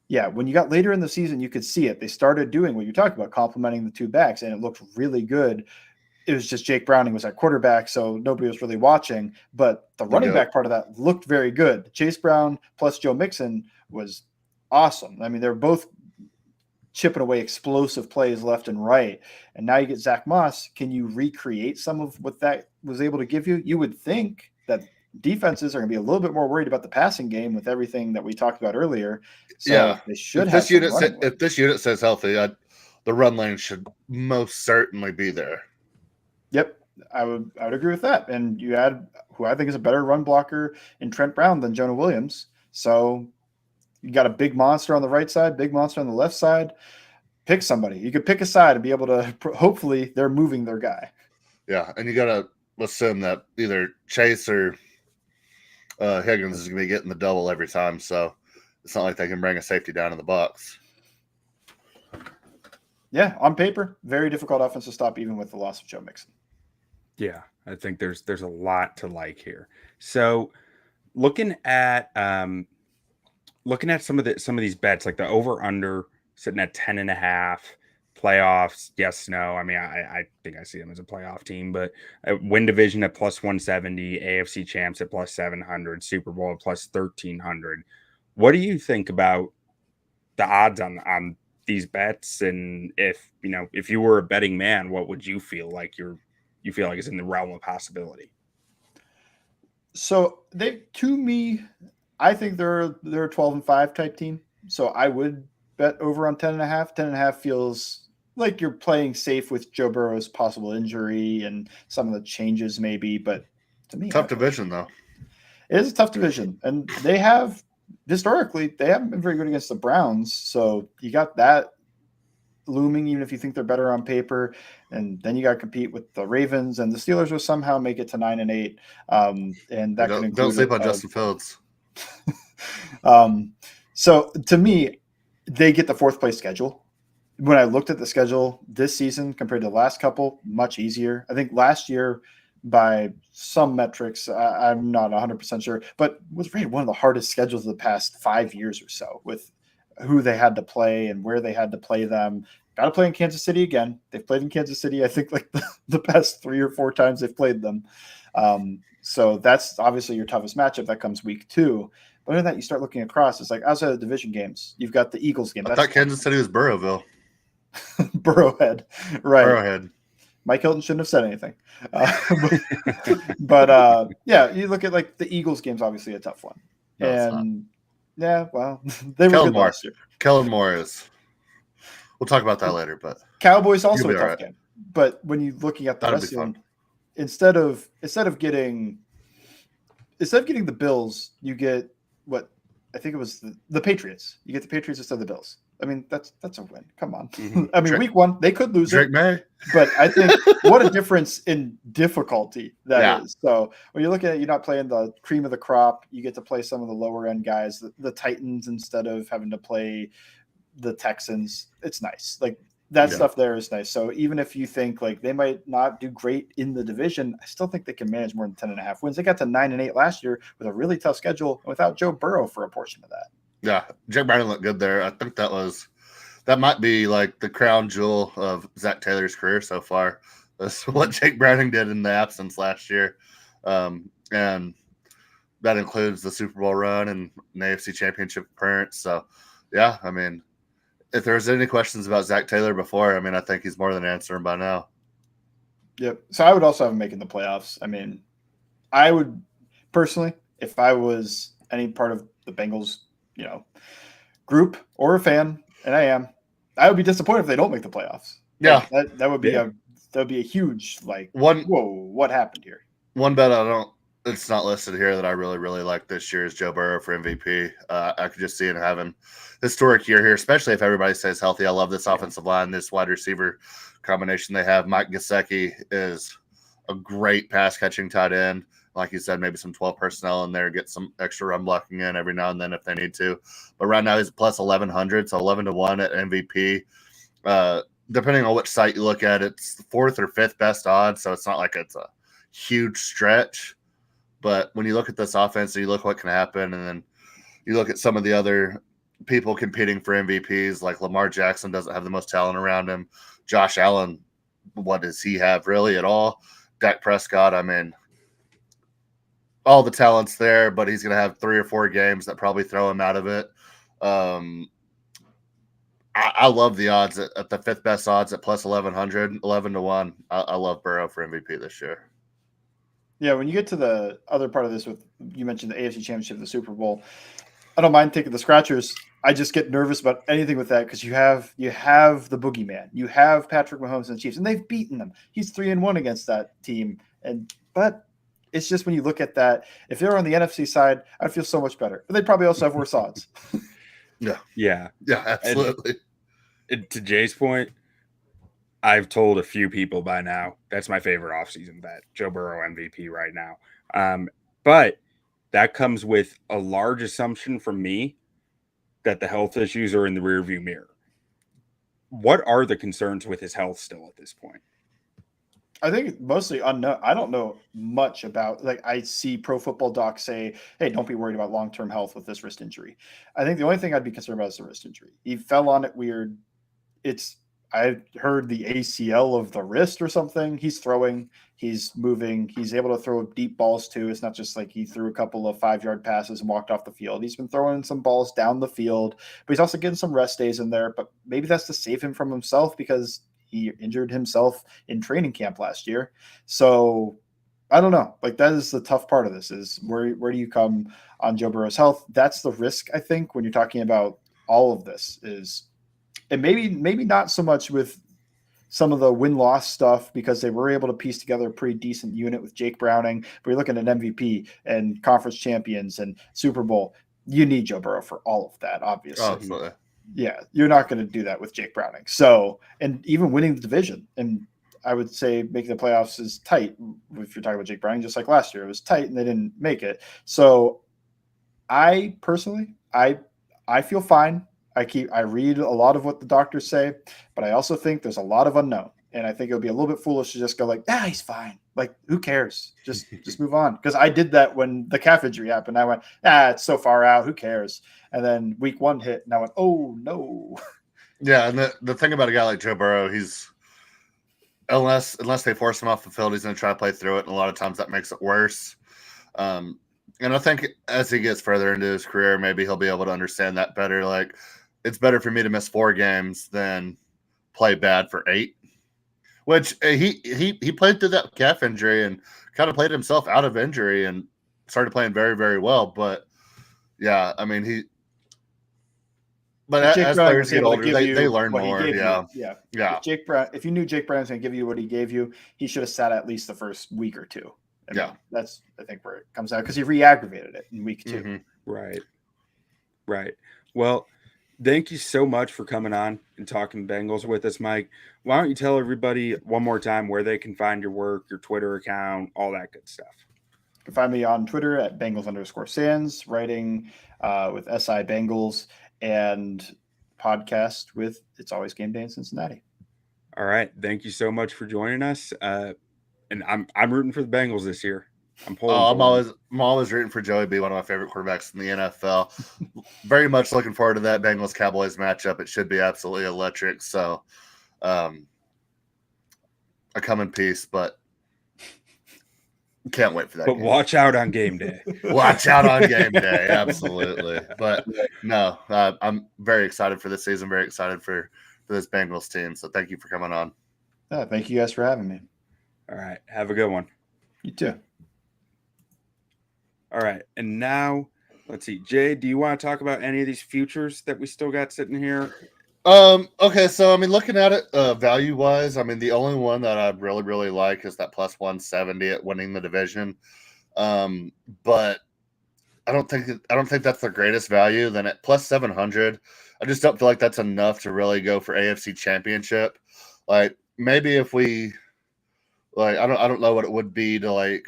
Speaker 3: Yeah, when you got later in the season, you could see it. They started doing what you talked about, complementing the two backs, and it looked really good. It was just Jake Browning was at quarterback, so nobody was really watching. But the running back part of that looked very good. Chase Brown plus Joe Mixon was awesome. I mean, they're both chipping away explosive plays left and right. And now you get Zach Moss. Can you recreate some of what that was able to give you? You would think that defenses are going to be a little bit more worried about the passing game with everything that we talked about earlier. So they should have some running.
Speaker 2: If this unit stays healthy, the run lane should most certainly be there.
Speaker 3: Yep, I would agree with that. And you add who I think is a better run blocker in Trent Brown than Jonah Williams. So you got a big monster on the right side, big monster on the left side. Pick somebody. You could pick a side and be able to – hopefully they're moving their guy.
Speaker 2: Yeah, and you got to assume that either Chase or Higgins is going to be getting the double every time, so it's not like they can bring a safety down in the box.
Speaker 3: Yeah, on paper, very difficult offense to stop even with the loss of Joe Mixon.
Speaker 4: Yeah, I think there's a lot to like here. So looking at some of these bets, like the over under sitting at 10.5, playoffs, yes, no. I mean, I think I see them as a playoff team, but win division at plus 170, AFC champs at plus 700, Super Bowl at plus 1300. What do you think about the odds on these bets? And if you were a betting man, what would you feel like you feel like is in the realm of possibility?
Speaker 3: So to me, I think they're a 12-5 type team. So I would bet over on 10.5. 10.5 feels like you're playing safe with Joe Burrow's possible injury and some of the changes maybe. But to me,
Speaker 2: tough division though.
Speaker 3: It is a tough division, and historically they haven't been very good against the Browns. So you got that looming, even if you think they're better on paper. And then you got to compete with the Ravens, and the Steelers will somehow make it to 9-8. And that
Speaker 2: don't sleep on Justin Fields.
Speaker 3: So to me, they get the fourth place schedule. When I looked at the schedule this season compared to the last couple, much easier. I think last year, by some metrics, I'm not 100% sure, but was rated one of the hardest schedules of the past 5 years or so, with who they had to play and where they had to play them. Got to play in Kansas City again. They've played in Kansas City, I think, like the past 3 or 4 times they've played them. So that's obviously your toughest matchup. That comes week 2. But other than that, you start looking across. It's like outside of the division games, you've got the Eagles game.
Speaker 2: I thought Kansas City was Burrowville.
Speaker 3: Burrowhead, right?
Speaker 2: Burrowhead.
Speaker 3: Mike Hilton shouldn't have said anything. But yeah, you look at like the Eagles game's obviously a tough one.
Speaker 2: No,
Speaker 3: and yeah, well, they were good last year.
Speaker 2: Kellen Moore is. We'll talk about that later, but
Speaker 3: Cowboys also a tough
Speaker 2: right.
Speaker 3: game. But when you're looking at the
Speaker 2: That'd
Speaker 3: rest
Speaker 2: be
Speaker 3: of them,
Speaker 2: fun.
Speaker 3: instead of getting the Bills, you get what I think it was the Patriots. You get the Patriots instead of the Bills. I mean, that's a win. Come on.
Speaker 4: Mm-hmm.
Speaker 3: I mean, week 1 they could lose
Speaker 2: Drake
Speaker 3: it,
Speaker 2: May.
Speaker 3: but I think what a difference in difficulty that is. So when you're looking at you're not playing the cream of the crop, you get to play some of the lower end guys, the Titans instead of having to play the Texans. It's nice. Like that stuff there is nice. So even if you think like they might not do great in the division, I still think they can manage more than 10.5 wins. They got to 9-8 last year with a really tough schedule without Joe Burrow for a portion of that.
Speaker 2: Yeah, Jake Browning looked good there. I think that might be like the crown jewel of Zach Taylor's career so far. That's what Jake Browning did in the absence last year. And that includes the Super Bowl run and an AFC Championship appearance. So, yeah, I mean, if there's any questions about Zach Taylor before, I mean, I think he's more than answering by now.
Speaker 3: Yep. So I would also have him making the playoffs. I mean, I would personally, if I was any part of the Bengals, group or a fan, and I would be disappointed if they don't make the playoffs.
Speaker 2: Yeah,
Speaker 3: like, that would be a huge whoa, what happened here?
Speaker 2: One bet it's not listed here that I really, really like this year is Joe Burrow for MVP. I could just see it having historic year here, especially if everybody stays healthy. I love this offensive line, this wide receiver combination they have. Mike Gesicki is a great pass catching tight end. Like you said, maybe some 12 personnel in there, get some extra run blocking in every now and then if they need to. But right now he's plus 1,100, so 11-1 at MVP. Depending on which site you look at, it's the 4th or 5th best odds, so it's not like it's a huge stretch. But when you look at this offense and you look what can happen, and then you look at some of the other people competing for MVPs, like Lamar Jackson doesn't have the most talent around him. Josh Allen, what does he have really at all? Dak Prescott, I mean, all the talent's there, but he's going to have 3 or 4 games that probably throw him out of it. I love the odds at the 5th best odds at plus 1,100, 11-1. I love Burrow for MVP this year.
Speaker 3: Yeah, when you get to the other part of this, with you mentioned the AFC Championship, the Super Bowl, I don't mind taking the scratchers. I just get nervous about anything with that because you have the boogeyman, you have Patrick Mahomes and the Chiefs, and they've beaten them. He's 3-1 against that team, but it's just when you look at that, if they're on the NFC side, I'd feel so much better. But they'd probably also have worse odds.
Speaker 2: Yeah, absolutely.
Speaker 4: And to Jay's point, I've told a few people by now that's my favorite offseason bet, Joe Burrow MVP right now. But that comes with a large assumption from me that the health issues are in the rearview mirror. What are the concerns with his health still at this point?
Speaker 3: I think mostly unknown. I don't know much about, like, I see Pro Football Doc say, hey, don't be worried about long-term health with this wrist injury. I think the only thing I'd be concerned about is the wrist injury. He fell on it weird. I heard the ACL of the wrist or something. He's throwing, he's moving, he's able to throw deep balls too. It's not just like he threw a couple of 5-yard passes and walked off the field. He's been throwing some balls down the field, but he's also getting some rest days in there. But maybe that's to save him from himself because he injured himself in training camp last year. So I don't know. Like, that is the tough part of this, is where do you come on Joe Burrow's health? That's the risk, I think, when you're talking about all of this is. And maybe not so much with some of the win-loss stuff because they were able to piece together a pretty decent unit with Jake Browning. But you're looking at MVP and conference champions and Super Bowl. You need Joe Burrow for all of that, obviously.
Speaker 2: Oh, absolutely.
Speaker 3: Yeah, you're not going to do that with Jake Browning. So, and even winning the division, and I would say making the playoffs is tight. If you're talking about Jake Browning, just like last year, it was tight and they didn't make it. So I personally, I feel fine. I read a lot of what the doctors say, but I also think there's a lot of unknown. And I think it would be a little bit foolish to just go like, he's fine. Like, who cares? Just move on. Because I did that when the calf injury happened. I went, it's so far out. Who cares? And then week 1 hit, and I went, oh, no.
Speaker 2: Yeah, and the thing about a guy like Joe Burrow, he's unless they force him off the field, he's going to try to play through it, and a lot of times that makes it worse. And I think as he gets further into his career, maybe he'll be able to understand that better. Like, it's better for me to miss 4 games than play bad for 8. Which he played through that calf injury and kind of played himself out of injury and started playing very, very well. But yeah, I mean as players get older, they learn more. Yeah.
Speaker 3: If you knew Jake Brown's going to give you what he gave you, he should have sat at least the first week or 2. That's, I think, where it comes out, because he re-aggravated it in week 2.
Speaker 4: Mm-hmm. Right. Well, thank you so much for coming on and talking Bengals with us, Mike. Why don't you tell everybody one more time where they can find your work, your Twitter account, all that good stuff?
Speaker 3: You can find me on Twitter at Bengals_Sands, writing with SI Bengals, and podcast with It's Always Game Day in Cincinnati.
Speaker 4: All right. Thank you so much for joining us. And I'm rooting for the Bengals this year. I'm always rooting for Joey B, one of my favorite quarterbacks in the NFL. Very much looking forward to that Bengals Cowboys matchup. It should be absolutely electric. So, I come in peace, but can't wait for that. But game. Watch out on game day.
Speaker 2: Watch out on game day, absolutely. But no, I'm very excited for this season. Very excited for this Bengals team. So thank you for coming on.
Speaker 3: Thank you guys for having me.
Speaker 4: All right, have a good one.
Speaker 3: You too.
Speaker 4: All right, and now let's see. Jay, do you want to talk about any of these futures that we still got sitting here?
Speaker 2: Okay, so I mean, looking at it value wise, I mean, the only one that I really, really like is that plus 170 at winning the division. But I don't think that's the greatest value. Then at plus 700, I just don't feel like that's enough to really go for AFC Championship. Like, maybe if we, like, I don't know what it would be to like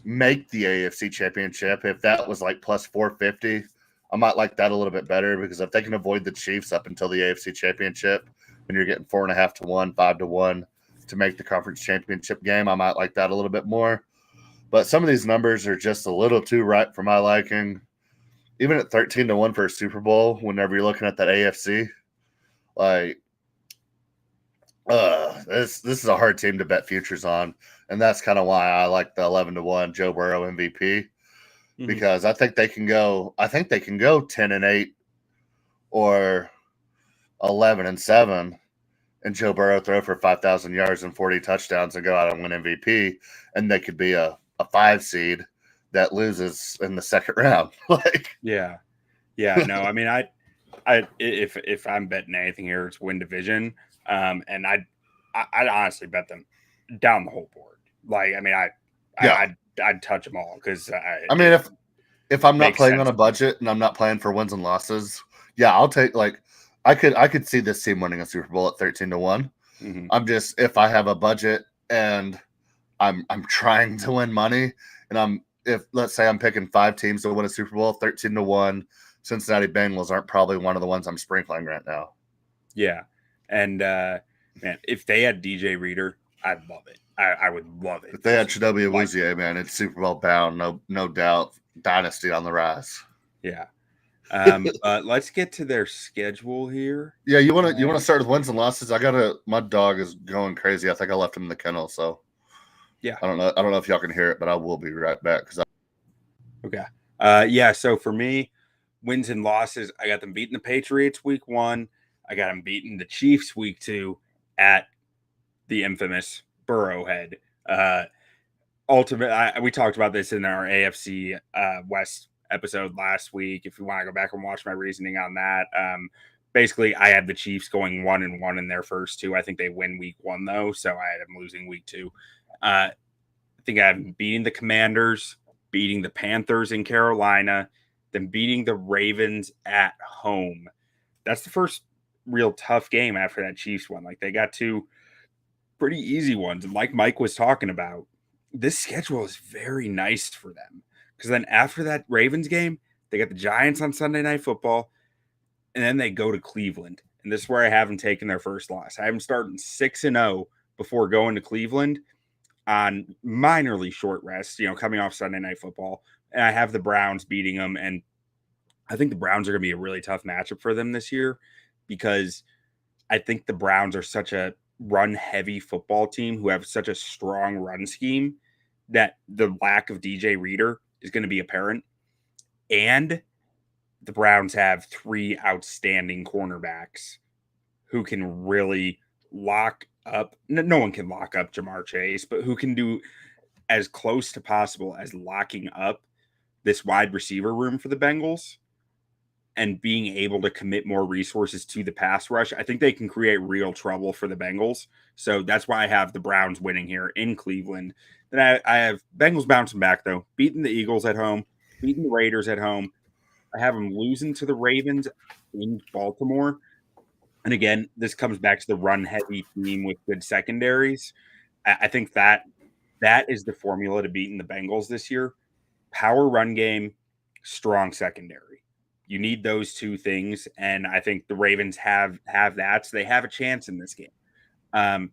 Speaker 2: make the AFC Championship. If that was like plus 450, I might like that a little bit better, because if they can avoid the Chiefs up until the AFC Championship, when you're getting 4.5 to 1, 5 to 1, to make the conference championship game. I might like that a little bit more. But some of these numbers are just a little too right for my liking. Even at 13-1 for a Super Bowl, whenever you're looking at that AFC, this is a hard team to bet futures on. And that's kind of why I like the 11-1 Joe Burrow MVP. Because I think they can go 10-8 or 11-7, and Joe Burrow throw for 5,000 yards and 40 touchdowns and go out and win MVP, and they could be a 5 seed that loses in the second round.
Speaker 4: No, I mean, I if I'm betting anything here, it's win division, and I'd honestly bet them down the whole board. I'd touch them all because
Speaker 2: I mean, if I'm not playing on a budget and I'm not playing for wins and losses, I'll take I could see this team winning a Super Bowl at 13-1. I'm just, if I have a budget and I'm trying to win money, and let's say I'm picking 5 teams to win a Super Bowl, 13-1, Cincinnati Bengals aren't probably one of the ones I'm sprinkling right now.
Speaker 4: Yeah, and man, if they had DJ Reader, I'd love it. I would love it.
Speaker 2: If they had Chidobe Awuzie, man, it's Super Bowl bound, no doubt. Dynasty on the rise.
Speaker 4: Yeah. Let's get to their schedule here.
Speaker 2: Yeah, you want to start with wins and losses? My dog is going crazy. I think I left him in the kennel, so
Speaker 4: yeah.
Speaker 2: I don't know if y'all can hear it, but I will be right back
Speaker 4: Okay. So for me, wins and losses, I got them beating the Patriots week 1. I got them beating the Chiefs week 2 at the infamous Burrowhead. We talked about this in our AFC West episode last week. If you want to go back and watch my reasoning on that, basically I had the Chiefs going 1-1 in their first 2. I think they win week 1 though, so I had them losing week 2. I think I have them beating the Commanders, beating the Panthers in Carolina, then beating the Ravens at home. That's the first real tough game after that Chiefs one. They got 2 pretty easy ones, and like Mike was talking about, this schedule is very nice for them because then after that Ravens game, they got the Giants on Sunday Night Football, and then they go to Cleveland. And this is where I have them taking their first loss. I have them starting 6-0 before going to Cleveland on minorly short rest, coming off Sunday Night Football. And I have the Browns beating them. And I think the Browns are going to be a really tough matchup for them this year because I think the Browns are such a run-heavy football team who have such a strong run scheme that the lack of DJ Reader is going to be apparent. And the Browns have 3 outstanding cornerbacks who can really lock up. No one can lock up Jamar Chase, but who can do as close to possible as locking up this wide receiver room for the Bengals and being able to commit more resources to the pass rush. I think they can create real trouble for the Bengals. So that's why I have the Browns winning here in Cleveland. Then I have Bengals bouncing back, though, beating the Eagles at home, beating the Raiders at home. I have them losing to the Ravens in Baltimore. And again, this comes back to the run-heavy team with good secondaries. I think that is the formula to beating the Bengals this year. Power run game, strong secondary. You need those 2 things, and I think the Ravens have that, so they have a chance in this game.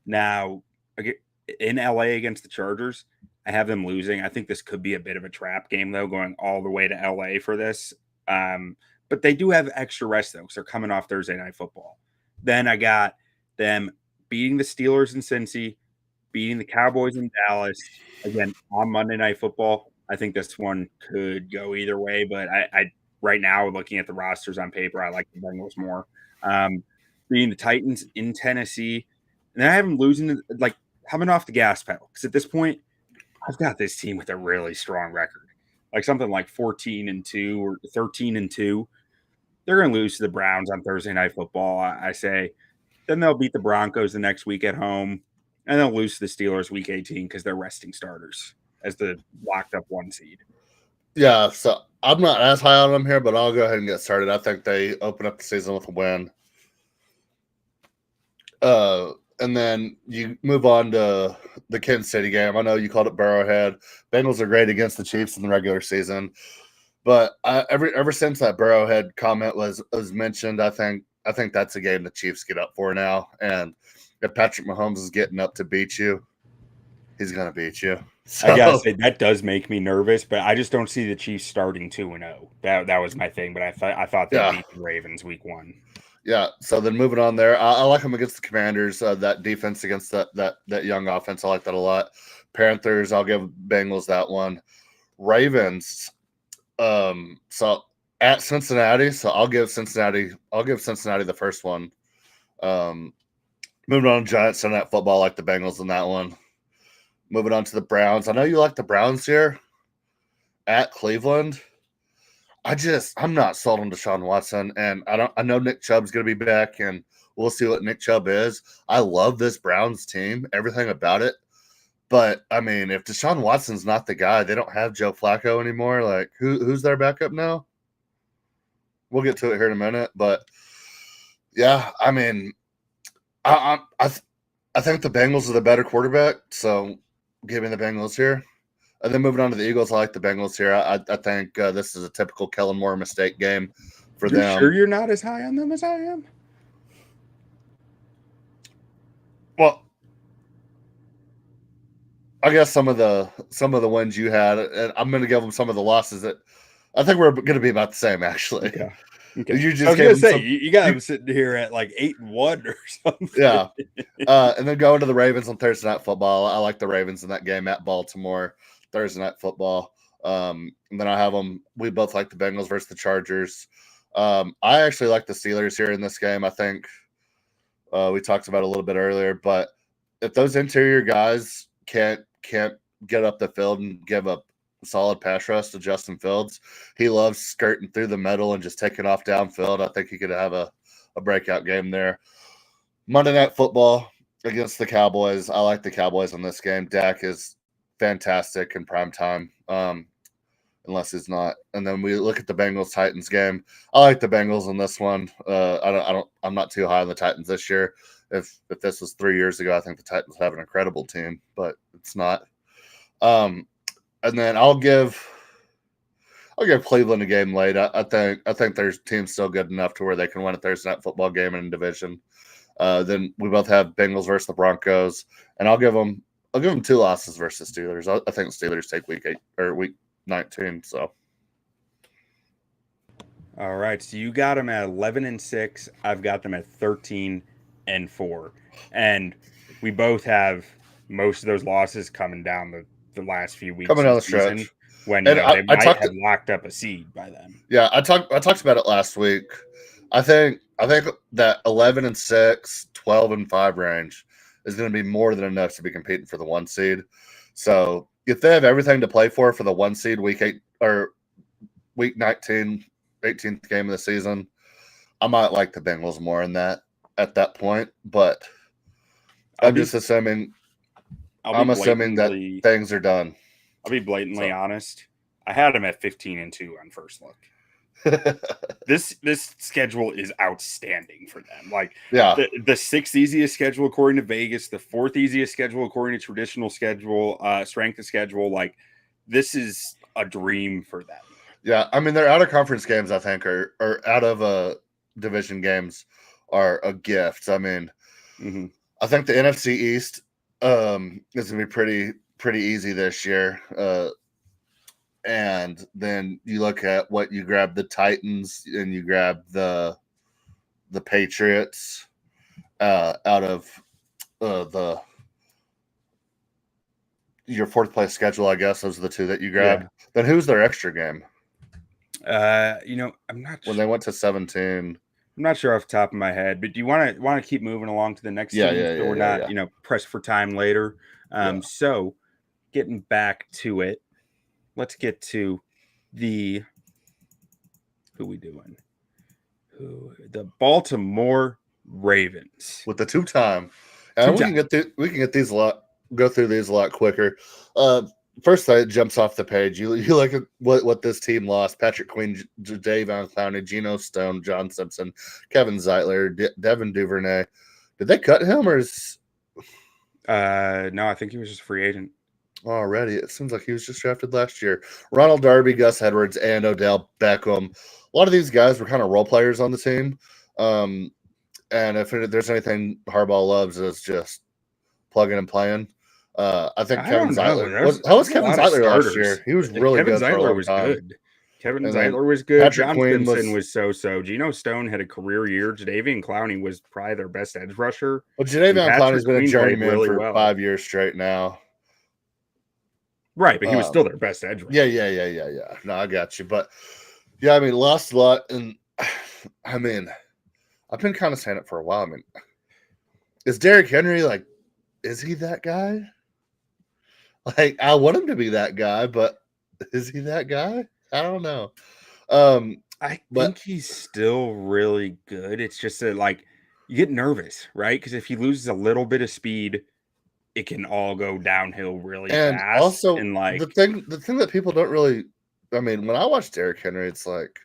Speaker 4: Now, in LA against the Chargers, I have them losing. I think this could be a bit of a trap game, though, going all the way to LA for this. But they do have extra rest, though, because they're coming off Thursday Night Football. Then I got them beating the Steelers in Cincy, beating the Cowboys in Dallas, again, on Monday Night Football. I think this one could go either way, but I right now, looking at the rosters on paper, I like the Bengals more. Beating the Titans in Tennessee. And then I have them losing, coming off the gas pedal. Because at this point, I've got this team with a really strong record. Something like 14-2 or 13-2. They're going to lose to the Browns on Thursday Night Football, I say. Then they'll beat the Broncos the next week at home. And they'll lose to the Steelers week 18 because they're resting starters as the locked up 1 seed.
Speaker 2: Yeah, so I'm not as high on them here, but I'll go ahead and get started. I think they open up the season with a win. And then you move on to the Kansas City game. I know you called it Burrowhead. Bengals are great against the Chiefs in the regular season. But ever since that Burrowhead comment was mentioned, I think that's a game the Chiefs get up for now. And if Patrick Mahomes is getting up to beat you, he's going to beat you. So,
Speaker 4: I gotta say that does make me nervous, but I just don't see the Chiefs starting 2-0. That was my thing, but I thought they'd beat the Ravens week 1.
Speaker 2: Yeah. So then moving on there, I like them against the Commanders. That defense against that young offense, I like that a lot. Panthers, I'll give Bengals that one. Ravens, so at Cincinnati, so I'll give Cincinnati the first one. Moving on to Giants, Sunday Night Football, I like the Bengals in that one. Moving on to the Browns. I know you like the Browns here at Cleveland. I'm not sold on Deshaun Watson, and I know Nick Chubb's going to be back, and we'll see what Nick Chubb is. I love this Browns team, everything about it. But I mean, if Deshaun Watson's not the guy, they don't have Joe Flacco anymore. Like, who's their backup now? We'll get to it here in a minute, but yeah, I mean, I think the Bengals are the better quarterback, so giving the Bengals here. And then moving on to the Eagles, I like the Bengals here. I think this is a typical Kellen Moore mistake game for them.
Speaker 4: You're sure you're not as high on them as I am?
Speaker 2: Well, I guess some of the wins you had, and I'm going to give them some of the losses that I think we're going to be about the same, actually.
Speaker 4: Yeah. Okay.
Speaker 2: You just
Speaker 4: I was going to say, you got them sitting here at like 8-1 or something.
Speaker 2: Yeah. And then going to the Ravens on Thursday Night Football. I like the Ravens in that game at Baltimore, Thursday Night Football. And then I have them. We both like the Bengals versus the Chargers. I actually like the Steelers here in this game. I think we talked about it a little bit earlier, but if those interior guys can't get up the field and give a solid pass rush to Justin Fields, he loves skirting through the middle and just taking off downfield. I think he could have a breakout game there. Monday Night Football against the Cowboys. I like the Cowboys in this game. Dak is fantastic in prime time, unless he's not. And then we look at the Bengals-Titans game. I like the Bengals in this one. I'm not too high on the Titans this year. If this was 3 years ago, I think the Titans have an incredible team, but it's not. And then I'll give Cleveland a game late. I think their team's still good enough to where they can win a Thursday Night Football game in a division. Then we both have Bengals versus the Broncos, and I'll give them 2 losses versus Steelers. I think the Steelers take week 8 or week 19. So,
Speaker 4: all right. So you got them at 11-6. I've got them at 13-4, and we both have most of those losses coming down the last few weeks
Speaker 2: coming down the stretch
Speaker 4: when they might have locked up a seed by then.
Speaker 2: Yeah, I talked about it last week. I think that 11-6, 12-5 range is going to be more than enough to be competing for the 1 seed. So if they have everything to play for the 1 seed week 8 or week 19, 18th game of the season, I might like the Bengals more in that at that point. But I'm assuming that things are done.
Speaker 4: I'll be blatantly honest. I had them at 15-2 on first look. This schedule is outstanding for them. Like,
Speaker 2: yeah,
Speaker 4: the 6th easiest schedule according to Vegas, the 4th easiest schedule according to traditional schedule, strength of schedule. Like, this is a dream for them.
Speaker 2: Yeah, I mean, their out of conference games, I think, are out of division games are a gift. I mean, I think the NFC East is going to be pretty easy this year. And then you look at what you grab the Titans and you grab the Patriots out of your 4th place schedule. I guess those are the 2 that you grabbed. Yeah. Then who's their extra game?
Speaker 4: I'm not
Speaker 2: when they went to 17.
Speaker 4: I'm not sure off the top of my head, but do you want to keep moving along to the next team so we're not pressed for time later? So getting back to it, let's get to the the Baltimore Ravens
Speaker 2: with the 2-time, and we can get these go through these a lot quicker. First thing that jumps off the page, you look at what this team lost: Patrick Queen, Jadeveon Clowney, Geno Stone, John Simpson, Kevin Zeitler, Devin Duvernay. Did they cut him or is?
Speaker 4: No, I think he was just a free agent.
Speaker 2: Already, it seems like he was just drafted last year. Ronald Darby, Gus Edwards, and Odell Beckham. A lot of these guys were kind of role players on the team. And And if there's anything Harbaugh loves, is just plugging and playing. I think Kevin Zeitler how was Kevin Zeitler last year? He was really
Speaker 4: Kevin
Speaker 2: good for a
Speaker 4: Zeitler
Speaker 2: long
Speaker 4: was
Speaker 2: time.
Speaker 4: good. Kevin
Speaker 2: And then
Speaker 4: Zeitler was good.
Speaker 2: Patrick
Speaker 4: John
Speaker 2: Queen
Speaker 4: Stinson was so-so. Geno Stone had a career year. Jadeveon Clowney was probably their best edge rusher.
Speaker 2: Well, Jadeveon Clowney's been a
Speaker 4: Queen
Speaker 2: journeyman
Speaker 4: really
Speaker 2: for
Speaker 4: well.
Speaker 2: 5 years straight now.
Speaker 4: Right, but he was still their best edge rusher.
Speaker 2: Yeah. No, I got you. But, yeah, I mean, lost a lot. And, I mean, I've been kind of saying it for a while. I mean, is Derrick Henry, like, is he that guy? Like, I want him to be that guy, but is he that guy? I don't know.
Speaker 4: I think he's still really good. It's just that, like, you get nervous, right? Because if he loses a little bit of speed, it can all go downhill really
Speaker 2: and
Speaker 4: fast.
Speaker 2: Also,
Speaker 4: and like
Speaker 2: the thing that people don't really, I mean, when I watch Derrick Henry, it's like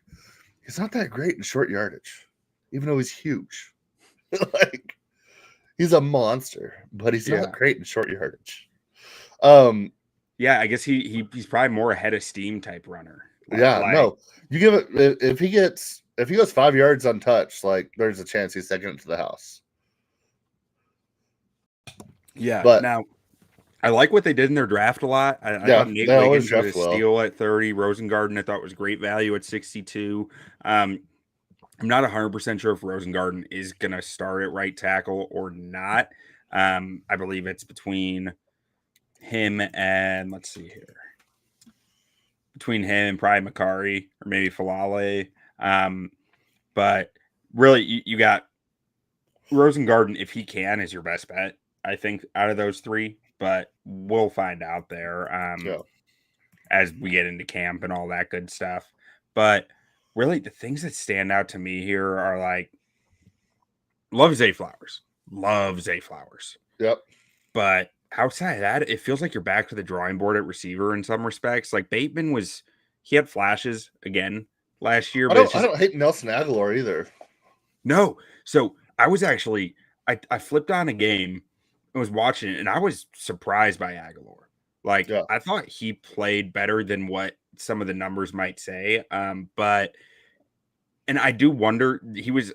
Speaker 2: he's not that great in short yardage, even though he's huge. Like, he's a monster, but he's not great in short yardage.
Speaker 4: Yeah, I guess he's probably more a head of steam type runner.
Speaker 2: No, you give it if he goes 5 yards untouched, like there's a chance he's taking it to the house.
Speaker 4: Yeah,
Speaker 2: but
Speaker 4: now I like what they did in their draft a lot. I thought Nate Wiggins was a steal at 30. Rosengarten I thought was great value at 62. I'm not 100% sure if Rosengarten is going to start at right tackle or not. I believe it's between him and let's see here. Between him and probably Makari or maybe Falale. But really, you got Rosengarten, if he can, is your best bet, I think, out of those three. But we'll find out there as we get into camp and all that good stuff. But really, the things that stand out to me here are like, love Zay Flowers.
Speaker 2: Yep.
Speaker 4: But outside of that, it feels like you're back to the drawing board at receiver in some respects. Like Bateman he had flashes again last year.
Speaker 2: I don't hate Nelson Aguilar either.
Speaker 4: No. So I was actually, I flipped on a game and was watching it, and I was surprised by Aguilar. Like, I thought he played better than what some of the numbers might say. And I do wonder,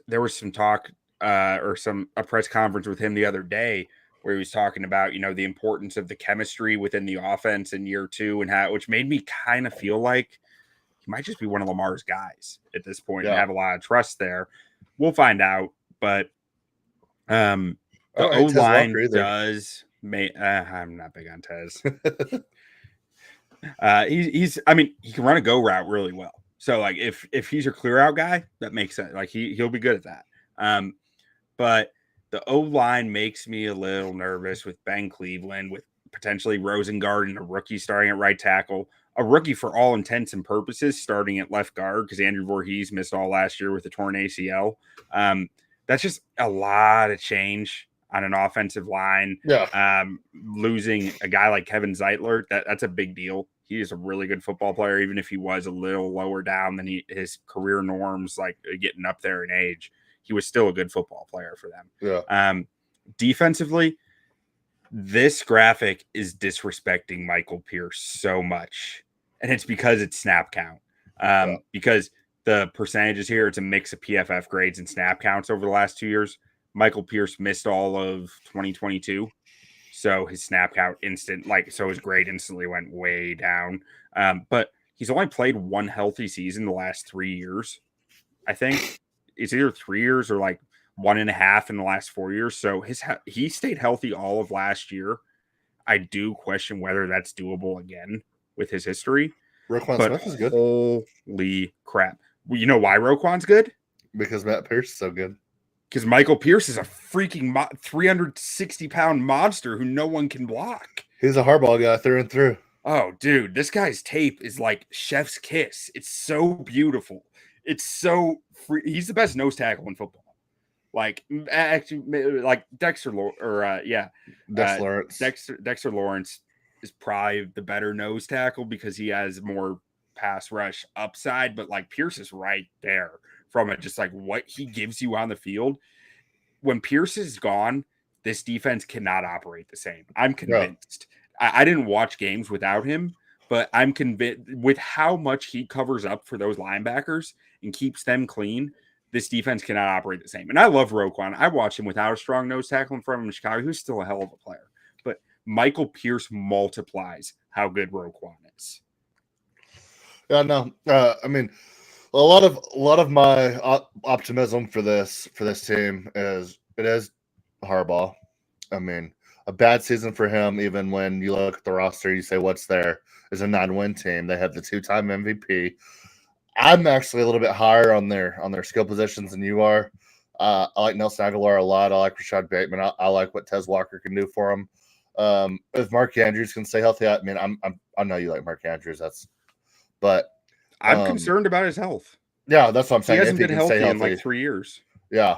Speaker 4: there was some talk or a press conference with him the other day where he was talking about, the importance of the chemistry within the offense in year two and which made me kind of feel like he might just be one of Lamar's guys at this point and have a lot of trust there. We'll find out, but the O-line does I'm not big on Tez. He can run a go route really well. So like if he's your clear out guy, that makes sense. Like he'll be good at that. But the O-line makes me a little nervous with Ben Cleveland, with potentially Rosengarten, a rookie starting at right tackle, a rookie for all intents and purposes starting at left guard because Andrew Voorhees missed all last year with a torn ACL. That's just a lot of change on an offensive line.
Speaker 2: Yeah.
Speaker 4: Losing a guy like Kevin Zeitler, that's a big deal. He is a really good football player, even if he was a little lower down than his career norms, like getting up there in age. He was still a good football player for them.
Speaker 2: Yeah.
Speaker 4: Defensively, this graphic is disrespecting Michael Pierce so much. And it's because it's snap count. Because the percentages here, it's a mix of PFF grades and snap counts over the last 2 years. Michael Pierce missed all of 2022. So his snap count his grade instantly went way down. But he's only played one healthy season the last 3 years, I think. It's either 3 years or like 1.5 in the last 4 years. So he stayed healthy all of last year. I do question whether that's doable again with his history.
Speaker 2: Roquan Smith is good.
Speaker 4: Holy crap. Well, you know why Roquan's good?
Speaker 2: Because Matt Pierce is so good.
Speaker 4: Because Michael Pierce is a freaking 360-pound monster who no one can block.
Speaker 2: He's a Harbaugh guy through and through.
Speaker 4: Oh, dude, this guy's tape is like chef's kiss. It's so beautiful. It's so free. He's the best nose tackle in football. Like, actually, like Dexter Lawrence. Dexter Lawrence is probably the better nose tackle because he has more pass rush upside. But like Pierce is right there from it, just like what he gives you on the field. When Pierce is gone, this defense cannot operate the same. I'm convinced. Yeah. I didn't watch games without him, but I'm convinced with how much he covers up for those linebackers and keeps them clean. this defense cannot operate the same. And I love Roquan. I watched him without a strong nose tackle in front of him in Chicago. Who's still a hell of a player. But Michael Pierce multiplies how good Roquan is.
Speaker 2: Yeah, no. I mean, a lot of my optimism for this team is Harbaugh. I mean, a bad season for him. Even when you look at the roster, you say what's there is a 9-win team. They have the 2-time MVP. I'm actually a little bit higher on their skill positions than you are. I like Nelson Aguilar a lot. I like Rashad Bateman. I like what Tez Walker can do for him. If Mark Andrews can stay healthy, I mean, I know you like Mark Andrews. But
Speaker 4: I'm concerned about his health.
Speaker 2: Yeah, that's what I'm saying.
Speaker 4: He hasn't been healthy in like 3 years.
Speaker 2: Yeah,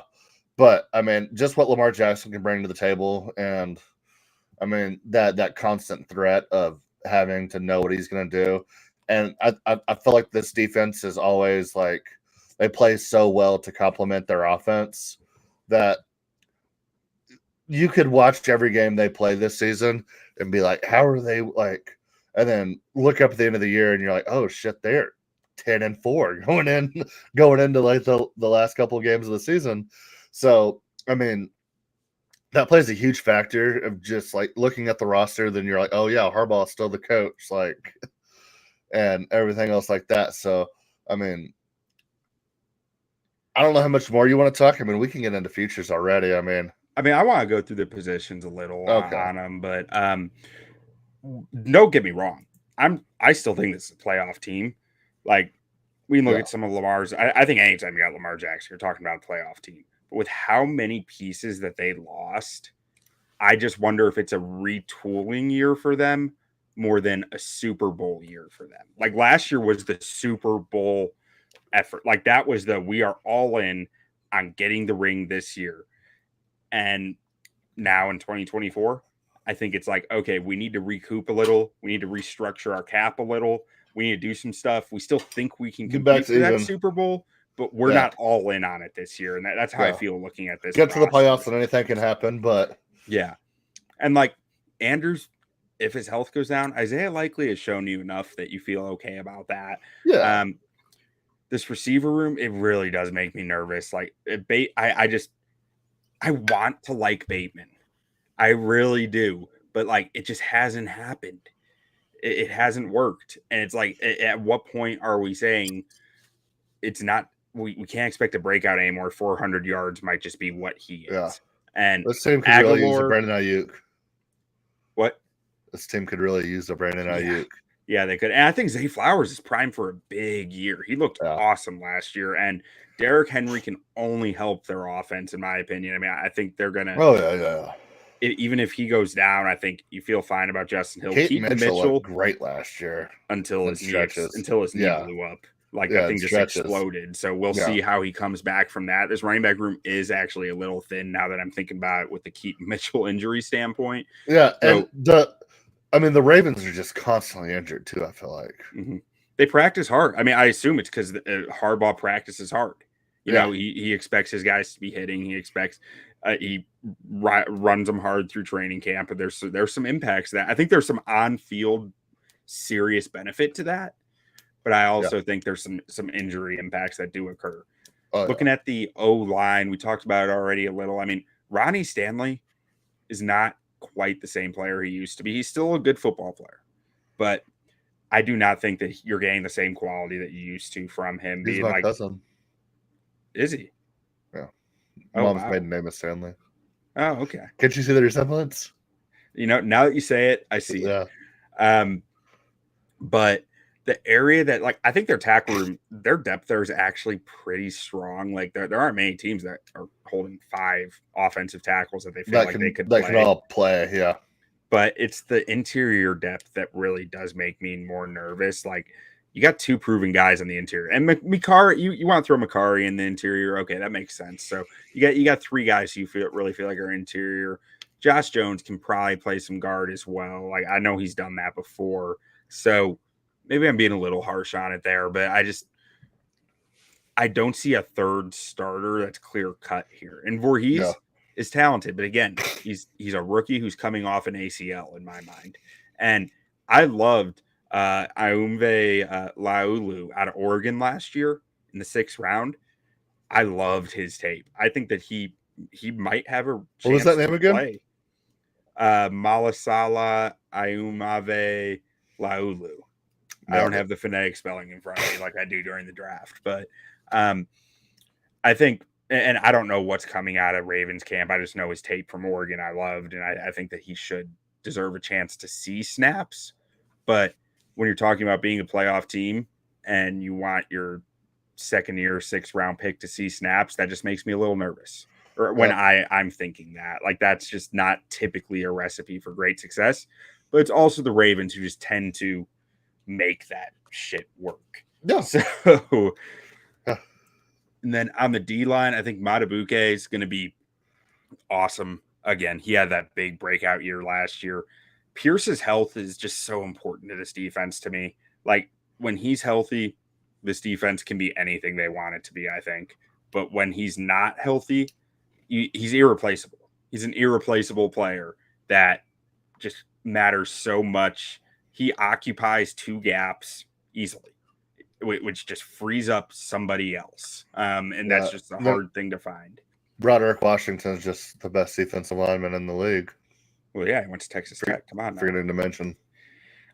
Speaker 2: but I mean, just what Lamar Jackson can bring to the table, and I mean that constant threat of having to know what he's going to do, and I feel like this defense is always like they play so well to complement their offense that you could watch every game they play this season and be like, how are they like? And then look up at the end of the year and you're like, oh shit, they're 10-4 going into like the last couple of games of the season. So I mean, that plays a huge factor of just like looking at the roster. Then you're like, oh yeah, Harbaugh's still the coach, like, and everything else like that. So I mean, I don't know how much more you want to talk. I mean, we can get into futures already. I mean,
Speaker 4: I want to go through the positions a little on them, but don't get me wrong. I still think this is a playoff team. Like, we can look at some of Lamar's. I think anytime you got Lamar Jackson, you're talking about a playoff team. But with how many pieces that they lost, I just wonder if it's a retooling year for them more than a Super Bowl year for them. Like, last year was the Super Bowl effort. Like, that was we are all in on getting the ring this year. And now in 2024, I think it's like, okay, we need to recoup a little. We need to restructure our cap a little. We need to do some stuff. We still think we can compete for that Super Bowl, but we're not all in on it this year. And that's how I feel looking at this.
Speaker 2: Get to the playoffs and anything can happen, but
Speaker 4: yeah. And like Andrews, if his health goes down, Isaiah Likely has shown you enough that you feel okay about that.
Speaker 2: Yeah.
Speaker 4: This receiver room, it really does make me nervous. Like, I want to like Bateman. I really do. But, like, it just hasn't happened. It hasn't worked. And it's like, at what point are we saying it's not – we can't expect a breakout anymore. 400 yards might just be what he is. Yeah. And
Speaker 2: this team could really use a Brandon Ayuk.
Speaker 4: What?
Speaker 2: This team could really use a Brandon Ayuk.
Speaker 4: Yeah, they could. And I think Zay Flowers is primed for a big year. He looked awesome last year. And Derrick Henry can only help their offense, in my opinion. I mean, I think they're going to –
Speaker 2: oh, yeah.
Speaker 4: Even if he goes down, I think you feel fine about Justin Hill.
Speaker 2: Keaton Mitchell looked great last year
Speaker 4: until his knee blew up. Like, that thing just exploded. So we'll see how he comes back from that. This running back room is actually a little thin now that I'm thinking about it with the Keaton Mitchell injury standpoint.
Speaker 2: Yeah, so, and the Ravens are just constantly injured too, I feel like.
Speaker 4: Mm-hmm. They practice hard. I mean, I assume it's because Harbaugh practices hard. You know, he expects his guys to be hitting. He expects he runs them hard through training camp. But there's some impacts that I think there's some on-field serious benefit to that. But I also think there's some injury impacts that do occur. Looking at the O-line, we talked about it already a little. I mean, Ronnie Stanley is not quite the same player he used to be. He's still a good football player. But I do not think that you're getting the same quality that you used to from him.
Speaker 2: He's my cousin.
Speaker 4: Is he?
Speaker 2: Yeah. Mom's maiden name is Stanley.
Speaker 4: Oh, okay.
Speaker 2: Can't you see the resemblance?
Speaker 4: You know, now that you say it, I see it. But the area that, like, I think their tackle room, their depth there is actually pretty strong. Like, there aren't many teams that are holding 5 offensive tackles that they feel like they could play.
Speaker 2: That can all play, yeah.
Speaker 4: But it's the interior depth that really does make me more nervous. Like, you got 2 proven guys on the interior, and Mikari. You want to throw Mikari in the interior? Okay, that makes sense. So you got 3 guys who really feel like are interior. Josh Jones can probably play some guard as well. Like, I know he's done that before. So maybe I'm being a little harsh on it there, but I don't see a third starter that's clear cut here. And Voorhees is talented, but again, he's a rookie who's coming off an ACL in my mind. And I loved Aumve Laulu out of Oregon last year in the 6th round. I loved his tape. I think that he might have a chance
Speaker 2: What was that name
Speaker 4: to
Speaker 2: again?
Speaker 4: play. Malasala Ayumave Laulu. I don't have the phonetic spelling in front of me like I do during the draft, but I think, and I don't know what's coming out of Ravens camp. I just know his tape from Oregon I loved, and I think that he should deserve a chance to see snaps. But when you're talking about being a playoff team and you want your second year, 6th round pick to see snaps, that just makes me a little nervous. Or when I'm thinking that, like, that's just not typically a recipe for great success. But it's also the Ravens who just tend to make that shit work.
Speaker 2: Yeah.
Speaker 4: So, and then on the D line, I think Matabuke is going to be awesome. Again, he had that big breakout year last year. Pierce's health is just so important to this defense to me. Like, when he's healthy, this defense can be anything they want it to be, I think. But when he's not healthy, he's irreplaceable. He's an irreplaceable player that just matters so much. He occupies 2 gaps easily, which just frees up somebody else. And that's just a hard thing to find.
Speaker 2: Broderick Washington is just the best defensive lineman in the league.
Speaker 4: Well, yeah, he went to Texas Tech. Come on now.
Speaker 2: Forgetting to mention.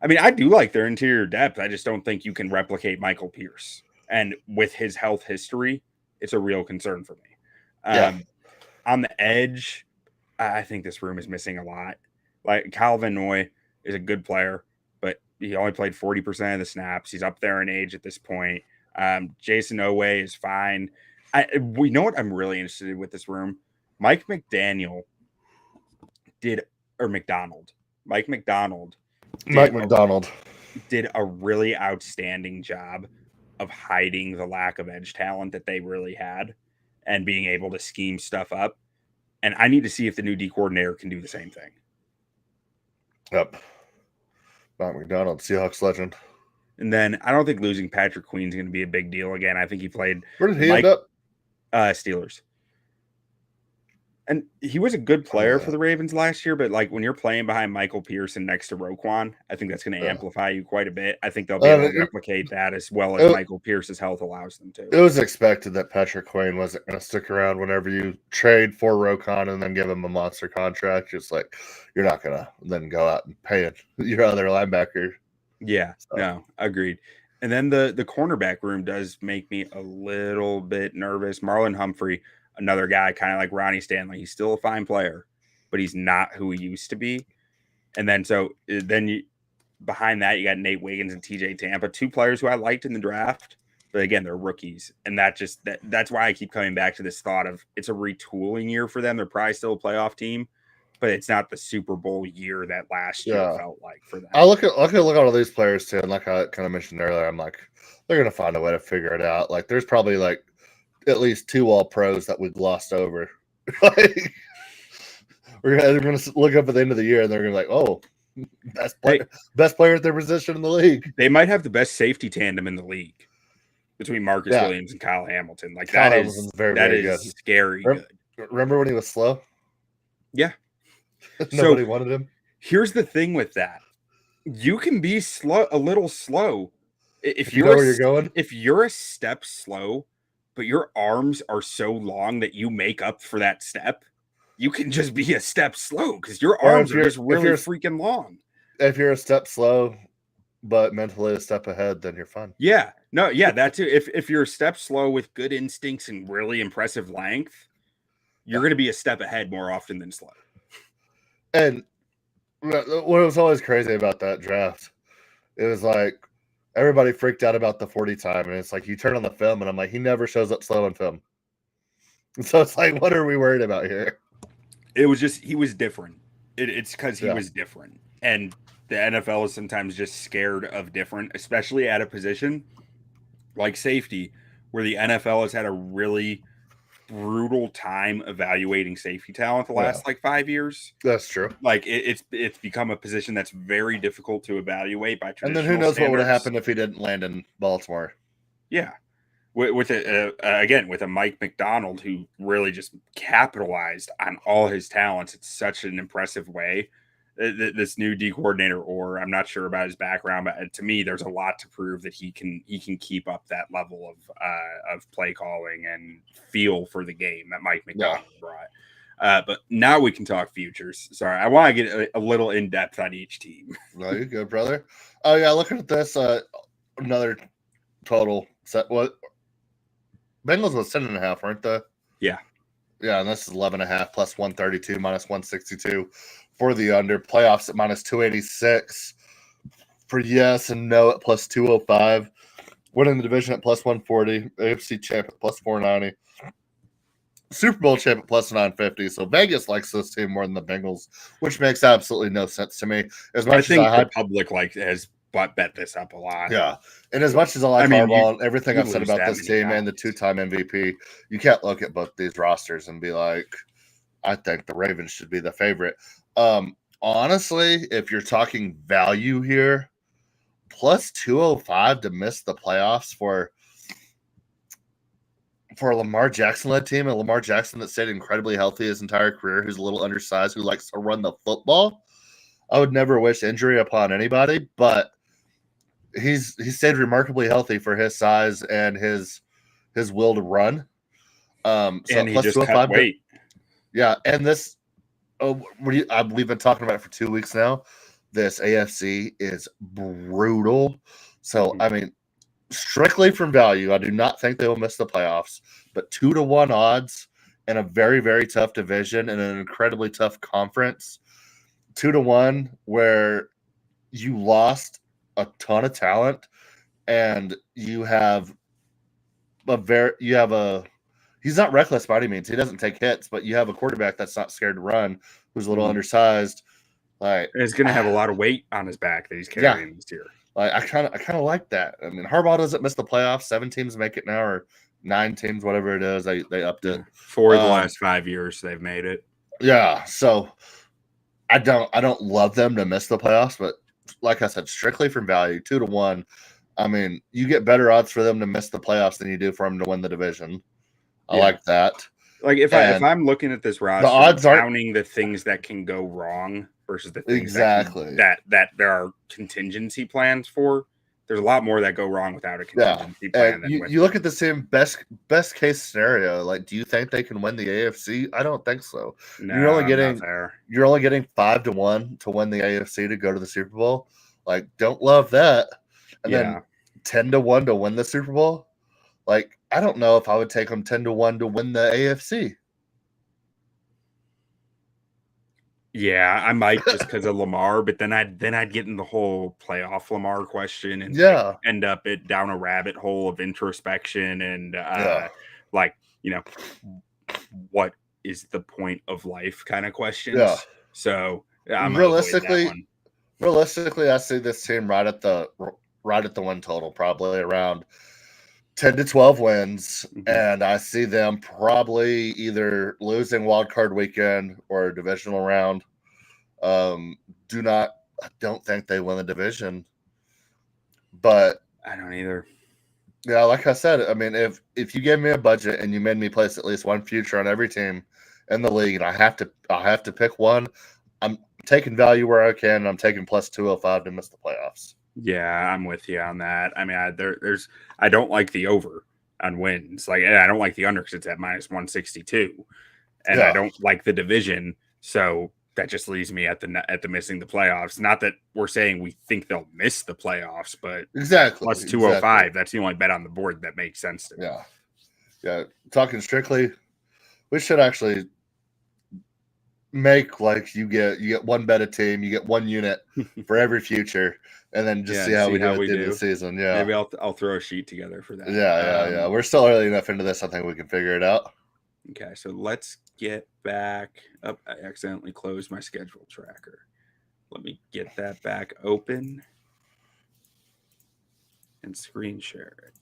Speaker 4: I mean, I do like their interior depth. I just don't think you can replicate Michael Pierce. And with his health history, it's a real concern for me. On the edge, I think this room is missing a lot. Like, Kyle Van Noy is a good player, but he only played 40% of the snaps. He's up there in age at this point. Jason Owe is fine. We know what I'm really interested in with this room. Mike McDonald did a really outstanding job of hiding the lack of edge talent that they really had and being able to scheme stuff up. And I need to see if the new D coordinator can do the same thing.
Speaker 2: Yep. Mike McDonald, Seahawks legend.
Speaker 4: And then I don't think losing Patrick Queen is going to be a big deal again. I think he played.
Speaker 2: Where did he end up?
Speaker 4: Steelers. And he was a good player for the Ravens last year, but like when you're playing behind Michael Pearson next to Roquan, I think that's going to amplify you quite a bit. I think they'll be able to replicate that as well as Michael Pierce's health allows them to.
Speaker 2: It was expected that Patrick Queen wasn't going to stick around whenever you trade for Roquan and then give him a monster contract. It's like you're not going to then go out and pay your other linebacker.
Speaker 4: Yeah, no, agreed. And then the cornerback room does make me a little bit nervous. Marlon Humphrey, another guy kind of like Ronnie Stanley. He's still a fine player, but he's not who he used to be. And then behind that, you got Nate Wiggins and TJ Tampa, 2 players who I liked in the draft, but again, they're rookies. And that's why I keep coming back to this thought of it's a retooling year for them. They're probably still a playoff team, but it's not the Super Bowl year that last year felt like for them.
Speaker 2: I look at all these players too, and like I kind of mentioned earlier, I'm like, they're gonna find a way to figure it out. Like, there's probably like at least 2 All-Pros that we glossed over. Like, we're gonna look up at the end of the year, and they're gonna be like, oh, best player at their position in the league.
Speaker 4: They might have the best safety tandem in the league between Marcus Williams and Kyle Hamilton. Like, that is good. Scary good.
Speaker 2: Remember when he was slow?
Speaker 4: Yeah.
Speaker 2: Nobody wanted him.
Speaker 4: Here's the thing with that. You can be a little slow.
Speaker 2: If you know where you're going.
Speaker 4: If you're a step slow, but your arms are so long that you make up for that step, you can just be a step slow because your arms are just really freaking long.
Speaker 2: If you're a step slow, but mentally a step ahead, then you're fine.
Speaker 4: Yeah. No, yeah, that too. If you're a step slow with good instincts and really impressive length, you're going to be a step ahead more often than slow.
Speaker 2: And what was always crazy about that draft, it was like everybody freaked out about the 40 time. And it's like you turn on the film and I'm like, he never shows up slow in film. And so it's like, what are we worried about here?
Speaker 4: It was just, he was different. It's because he was different. And the NFL is sometimes just scared of different, especially at a position like safety, where the NFL has had a really brutal time evaluating safety talent the last 5 years.
Speaker 2: That's true.
Speaker 4: Like it's become a position that's very difficult to evaluate by traditional.
Speaker 2: And then who knows what would have happened if he didn't land in Baltimore?
Speaker 4: Yeah, with a Mike McDonald who really just capitalized on all his talents in such an impressive way. this new D coordinator, or I'm not sure about his background, but to me, there's a lot to prove that he can keep up that level of play calling and feel for the game that Mike McDonald brought. But now we can talk futures. Sorry, I want to get a little in depth on each team.
Speaker 2: No, you're good, brother. Oh yeah, looking at this, another total set. What Bengals was 10.5, weren't they?
Speaker 4: Yeah.
Speaker 2: Yeah, and this is 11.5 plus 132 minus 162 for the under. Playoffs at minus 286 for yes and no at plus 205. Winning the division at plus 140. AFC champ at plus 490. Super Bowl champ at plus 950. So Vegas likes this team more than the Bengals, which makes absolutely no sense to me. As much
Speaker 4: I think
Speaker 2: as
Speaker 4: the public has bet this up a lot.
Speaker 2: Yeah, and as much as I like Harbaugh and everything I've said about this team and the two-time MVP, you can't look at both these rosters and be like, I think the Ravens should be the favorite. Honestly, if you're talking value here, plus 205 to miss the playoffs for a Lamar Jackson-led team, and Lamar Jackson that stayed incredibly healthy his entire career, who's a little undersized, who likes to run the football. I would never wish injury upon anybody, but he stayed remarkably healthy for his size and his will to run.
Speaker 4: And he just cut weight.
Speaker 2: Yeah, and this we've been talking about it for 2 weeks now. This AFC is brutal. So I mean, strictly from value, I do not think they will miss the playoffs. But 2-1 odds in a very, very tough division and an incredibly tough conference. 2-1 where you lost a ton of talent, and you have he's not reckless by any means. He doesn't take hits, but you have a quarterback that's not scared to run, who's a little undersized. Like,
Speaker 4: he's going to have a lot of weight on his back that he's carrying this year.
Speaker 2: Like, I kind of like that. I mean, Harbaugh doesn't miss the playoffs. 7 teams make it now, or 9 teams, whatever it is. They upped it.
Speaker 4: 4 of the last 5 years they've made it.
Speaker 2: Yeah, so I don't love them to miss the playoffs, but like I said, strictly from value, 2-1. I mean, you get better odds for them to miss the playoffs than you do for them to win the division. I like that.
Speaker 4: Like if I'm looking at this roster,
Speaker 2: the odds
Speaker 4: counting the things that can go wrong versus the things that there are contingency plans for. There's a lot more that go wrong without a contingency plan.
Speaker 2: You look at the same best case scenario. Like, do you think they can win the AFC? I don't think so.
Speaker 4: No,
Speaker 2: you're only getting 5-1 to win the AFC to go to the Super Bowl. Like, don't love that. And then 10-1 to win the Super Bowl. Like, I don't know if I would take them 10-1 to win the AFC.
Speaker 4: Yeah, I might just because of Lamar, but then I'd get in the whole playoff Lamar question and end up down a rabbit hole of introspection and what is the point of life kind of questions. Yeah. So I'm
Speaker 2: realistically, I see this team right at the win total, probably around 10 to 12 wins, and I see them probably either losing wild card weekend or a divisional round. I don't think they win the division, but
Speaker 4: I don't either.
Speaker 2: Yeah, like I said, I mean, if you gave me a budget and you made me place at least one future on every team in the league, and I have to pick one, I'm taking value where I can. And I'm taking plus 205 to miss the playoffs.
Speaker 4: Yeah, I'm with you on that. I mean, I don't like the over on wins. Like, I don't like the under because it's at minus 162, and I don't like the division. So that just leaves me at the missing the playoffs. Not that we're saying we think they'll miss the playoffs, but plus 205. That's the only bet on the board that makes sense to me.
Speaker 2: Yeah. Talking strictly, we should actually make like you get one bet a team, you get one unit for every future. And then just see how we do at the end of the season. Yeah.
Speaker 4: Maybe I'll throw a sheet together for that.
Speaker 2: Yeah. We're still early enough into this. I think we can figure it out.
Speaker 4: Okay, so let's get back up. I accidentally closed my schedule tracker. Let me get that back open and screen share it.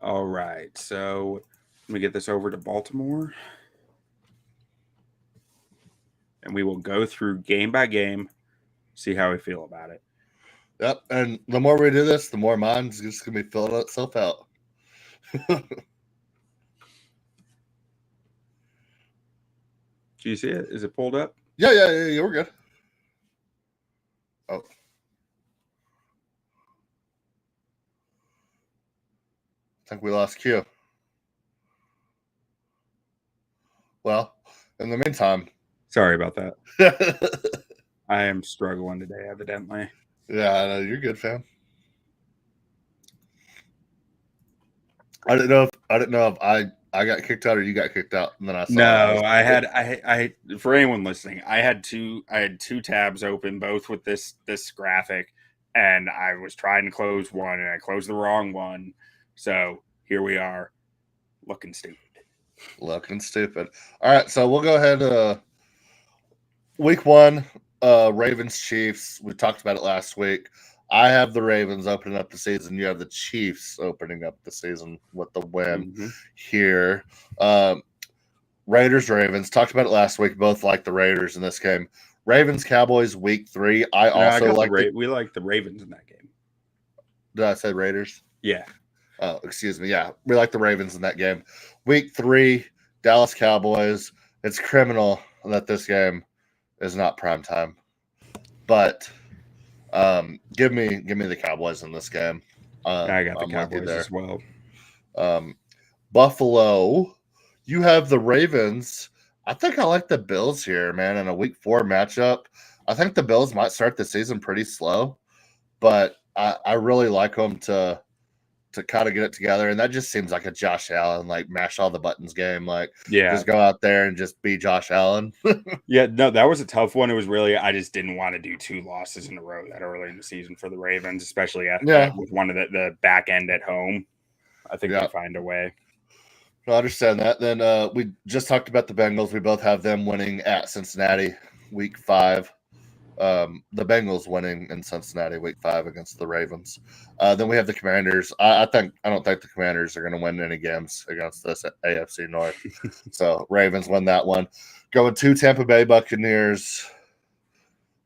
Speaker 4: All right, so let me get this over to Baltimore. And we will go through game by game, see how we feel about it.
Speaker 2: Yep, and the more we do this, the more mine's just going to be filling itself out.
Speaker 4: Do you see it? Is it pulled up?
Speaker 2: Yeah, we're good. Oh. I think we lost Q. Well, in the meantime.
Speaker 4: Sorry about that. I am struggling today, evidently.
Speaker 2: Yeah, no, you're good, fam. I didn't know if I got kicked out or you got kicked out, and then I saw.
Speaker 4: No, I for anyone listening, I had two tabs open, both with this graphic, and I was trying to close one, and I closed the wrong one. So here we are, looking stupid.
Speaker 2: Looking stupid. All right, so we'll go ahead. Week 1, Ravens Chiefs. We talked about it last week. I have the Ravens opening up the season. You have the Chiefs opening up the season with the win here. Raiders, Ravens. Talked about it last week. Both like the Raiders in this game. Ravens, Cowboys, week 3. I like
Speaker 4: we like the Ravens in that game.
Speaker 2: Did I say Raiders?
Speaker 4: Yeah.
Speaker 2: Oh, excuse me. Yeah, we like the Ravens in that game. Week 3, Dallas Cowboys. It's criminal that this game is not prime time, but give me the Cowboys in this game.
Speaker 4: I got the Cowboys as well.
Speaker 2: Buffalo, you have the Ravens. I think I like the Bills here, man, in a week 4 matchup. I think the Bills might start the season pretty slow, but I really like them to kind of get it together. And that just seems like a Josh Allen, like mash all the buttons game. Like, just go out there and just be Josh Allen.
Speaker 4: Yeah, no, that was a tough one. It was really, I just didn't want to do 2 losses in a row that early in the season for the Ravens, especially with one of the back end at home. I think they'll find a way.
Speaker 2: I understand that. Then we just talked about the Bengals. We both have them winning at Cincinnati week 5. The Bengals winning in Cincinnati week 5 against the Ravens. Then we have the Commanders. I don't think the Commanders are going to win any games against this AFC North. So Ravens win that one. Going to Tampa Bay Buccaneers.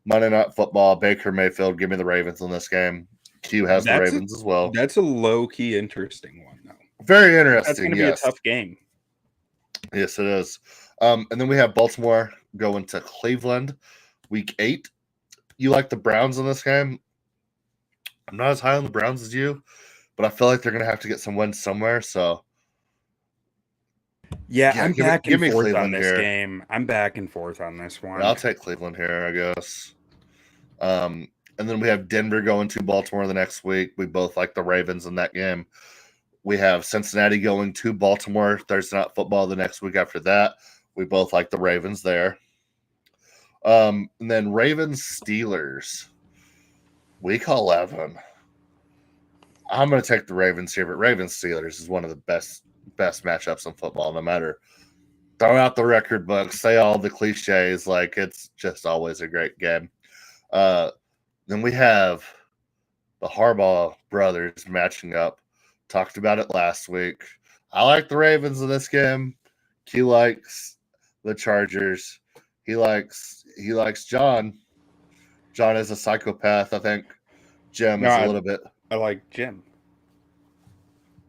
Speaker 2: Monday Night Football. Baker Mayfield. Give me the Ravens in this game. Q has the Ravens as well.
Speaker 4: That's a low key interesting one, though.
Speaker 2: Very interesting.
Speaker 4: That's going to be a tough game.
Speaker 2: Yes, it is. And then we have Baltimore going to Cleveland week 8. You like the Browns in this game? I'm not as high on the Browns as you, but I feel like they're going to have to get some wins somewhere. So,
Speaker 4: I'm back and forth on this game. I'm back and forth on this one.
Speaker 2: I'll take Cleveland here, I guess. And then we have Denver going to Baltimore the next week. We both like the Ravens in that game. We have Cincinnati going to Baltimore Thursday Night Football the next week after that. We both like the Ravens there. And then Ravens Steelers week 11. I'm going to take the Ravens here, but Ravens Steelers is one of the best matchups in football. No matter, throw out the record books, say all the cliches, like it's just always a great game. Then we have the Harbaugh brothers matching up. Talked about it last week. I like the Ravens in this game. Q likes the Chargers. He likes John. John is a psychopath. I think Jim is a little bit.
Speaker 4: I like Jim.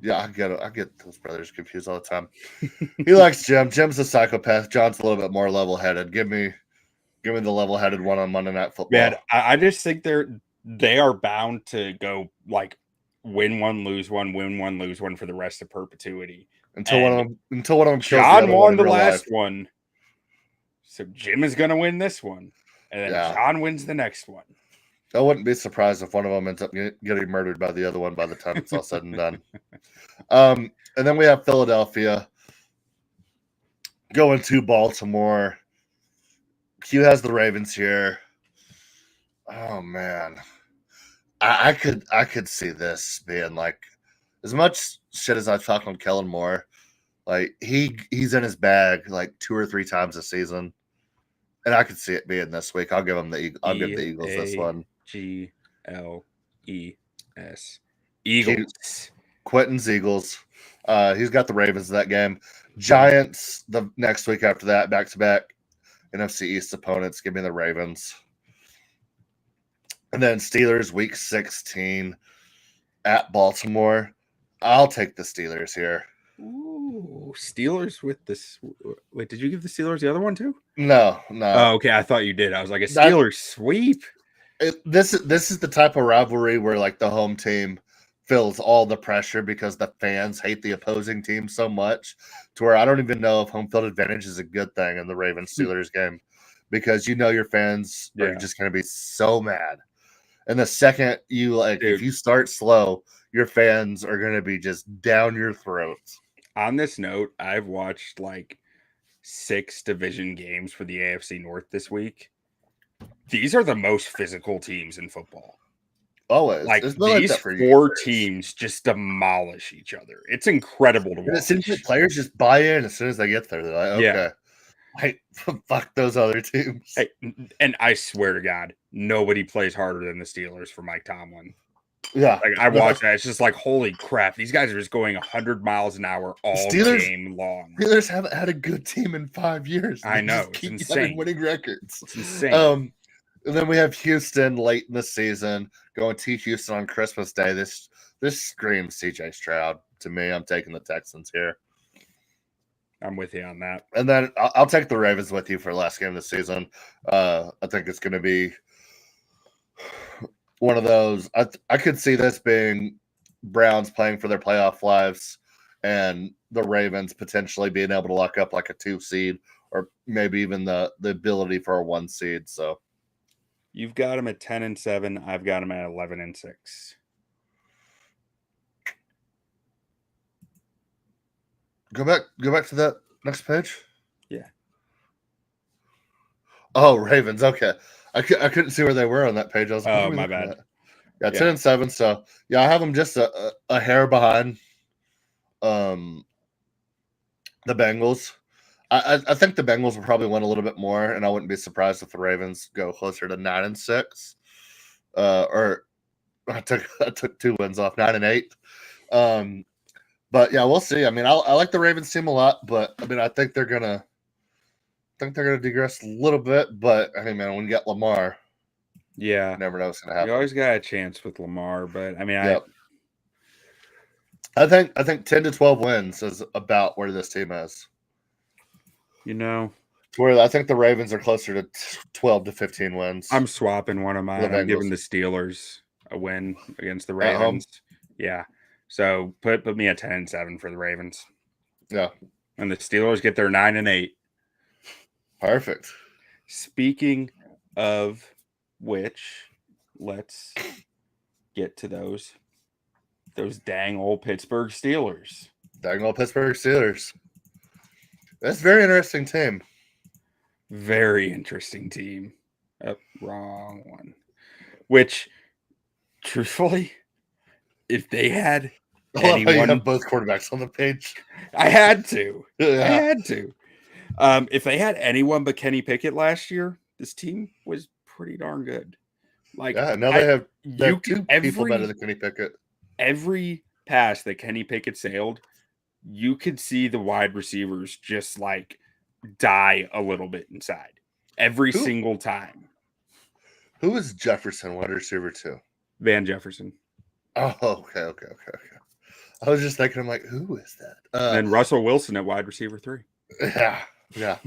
Speaker 2: Yeah, I get those brothers confused all the time. He likes Jim. Jim's a psychopath. John's a little bit more level-headed. Give me the level-headed one on Monday Night Football.
Speaker 4: Man, I just think they are bound to go like win one, lose one, win one, lose one for the rest of perpetuity.
Speaker 2: Until one of them kills
Speaker 4: John won the last one. So Jim is going to win this one, and then John wins the next one.
Speaker 2: I wouldn't be surprised if one of them ends up getting murdered by the other one by the time it's all said and done. And then we have Philadelphia going to Baltimore. Q has the Ravens here. Oh man, I could see this being like as much shit as I talk on Kellen Moore. Like he's in his bag like 2 or 3 times a season. And I could see it being this week. I'll give the Eagles this one.
Speaker 4: GLES. Eagles.
Speaker 2: Quentin's Eagles. He's got the Ravens in that game. Giants the next week after that, back to back NFC East opponents. Give me the Ravens. And then Steelers week 16 at Baltimore. I'll take the Steelers here.
Speaker 4: Ooh, Steelers with this. Wait, did you give the Steelers the other one too?
Speaker 2: No.
Speaker 4: Oh, okay. I thought you did. I was like, a Steelers sweep.
Speaker 2: This is the type of rivalry where like the home team feels all the pressure because the fans hate the opposing team so much to where I don't even know if home field advantage is a good thing in the Ravens Steelers game because your fans are just going to be so mad. And the second if you start slow, your fans are going to be just down your throats.
Speaker 4: On this note, I've watched like 6 division games for the AFC North this week. These are the most physical teams in football.
Speaker 2: Always.
Speaker 4: Like these 4 teams just demolish each other. It's incredible to watch.
Speaker 2: And it seems like players just buy in as soon as they get there. They're like, okay. Fuck those other teams.
Speaker 4: Hey, and I swear to God, nobody plays harder than the Steelers for Mike Tomlin.
Speaker 2: Yeah.
Speaker 4: Like I watch that. It's just like, holy crap. These guys are just going 100 miles an hour all game long.
Speaker 2: Steelers haven't had a good team in 5 years.
Speaker 4: I know. It's insane.
Speaker 2: Winning records.
Speaker 4: It's insane.
Speaker 2: And then we have Houston late in the season going to Houston on Christmas Day. This screams CJ Stroud to me. I'm taking the Texans here.
Speaker 4: I'm with you on that.
Speaker 2: And then I'll take the Ravens with you for last game of the season. I think it's going to be one of those. I could see this being Browns playing for their playoff lives and the Ravens potentially being able to lock up like a 2 seed or maybe even the ability for a 1 seed. So
Speaker 4: you've got them at 10-7. I've got them at 11-6.
Speaker 2: Go back to that next page.
Speaker 4: Yeah.
Speaker 2: Oh, Ravens. Okay. I couldn't see where they were on that page. I was like,
Speaker 4: oh, my bad.
Speaker 2: Yeah, 10-7. So yeah, I have them just a hair behind the Bengals. I think the Bengals will probably win a little bit more, and I wouldn't be surprised if the Ravens go closer to 9-6. Or I took 2 wins off, 9-8. But yeah, we'll see. I mean, I like the Ravens team a lot, but I mean, I think they're gonna digress a little bit. But I mean, man, when you get Lamar, you never know what's gonna happen.
Speaker 4: You always got a chance with Lamar, but I mean,
Speaker 2: I think 10-12 wins is about where this team is. Where I think the Ravens are closer to 12-15 wins.
Speaker 4: I'm swapping one of mine. I'm giving the Steelers a win against the Ravens. Yeah. So put me at 10-7 for the Ravens.
Speaker 2: Yeah.
Speaker 4: And the Steelers get their 9-8.
Speaker 2: Perfect.
Speaker 4: Speaking of which, let's get to those dang old Pittsburgh Steelers.
Speaker 2: Dang old Pittsburgh Steelers. That's a very interesting team.
Speaker 4: Very interesting team. Wrong one. Which, truthfully, if they had anyone,
Speaker 2: you have both quarterbacks on the page.
Speaker 4: I had to.
Speaker 2: Yeah.
Speaker 4: I had to. If they had anyone but Kenny Pickett last year, this team was pretty darn good. Like,
Speaker 2: now they have 2 people better than Kenny Pickett.
Speaker 4: Every pass that Kenny Pickett sailed, you could see the wide receivers just like die a little bit inside every single time.
Speaker 2: Who is Jefferson, wide receiver 2?
Speaker 4: Van Jefferson.
Speaker 2: Oh, okay. I was just thinking, I'm like, who is that?
Speaker 4: And Russell Wilson at wide receiver 3.
Speaker 2: Yeah.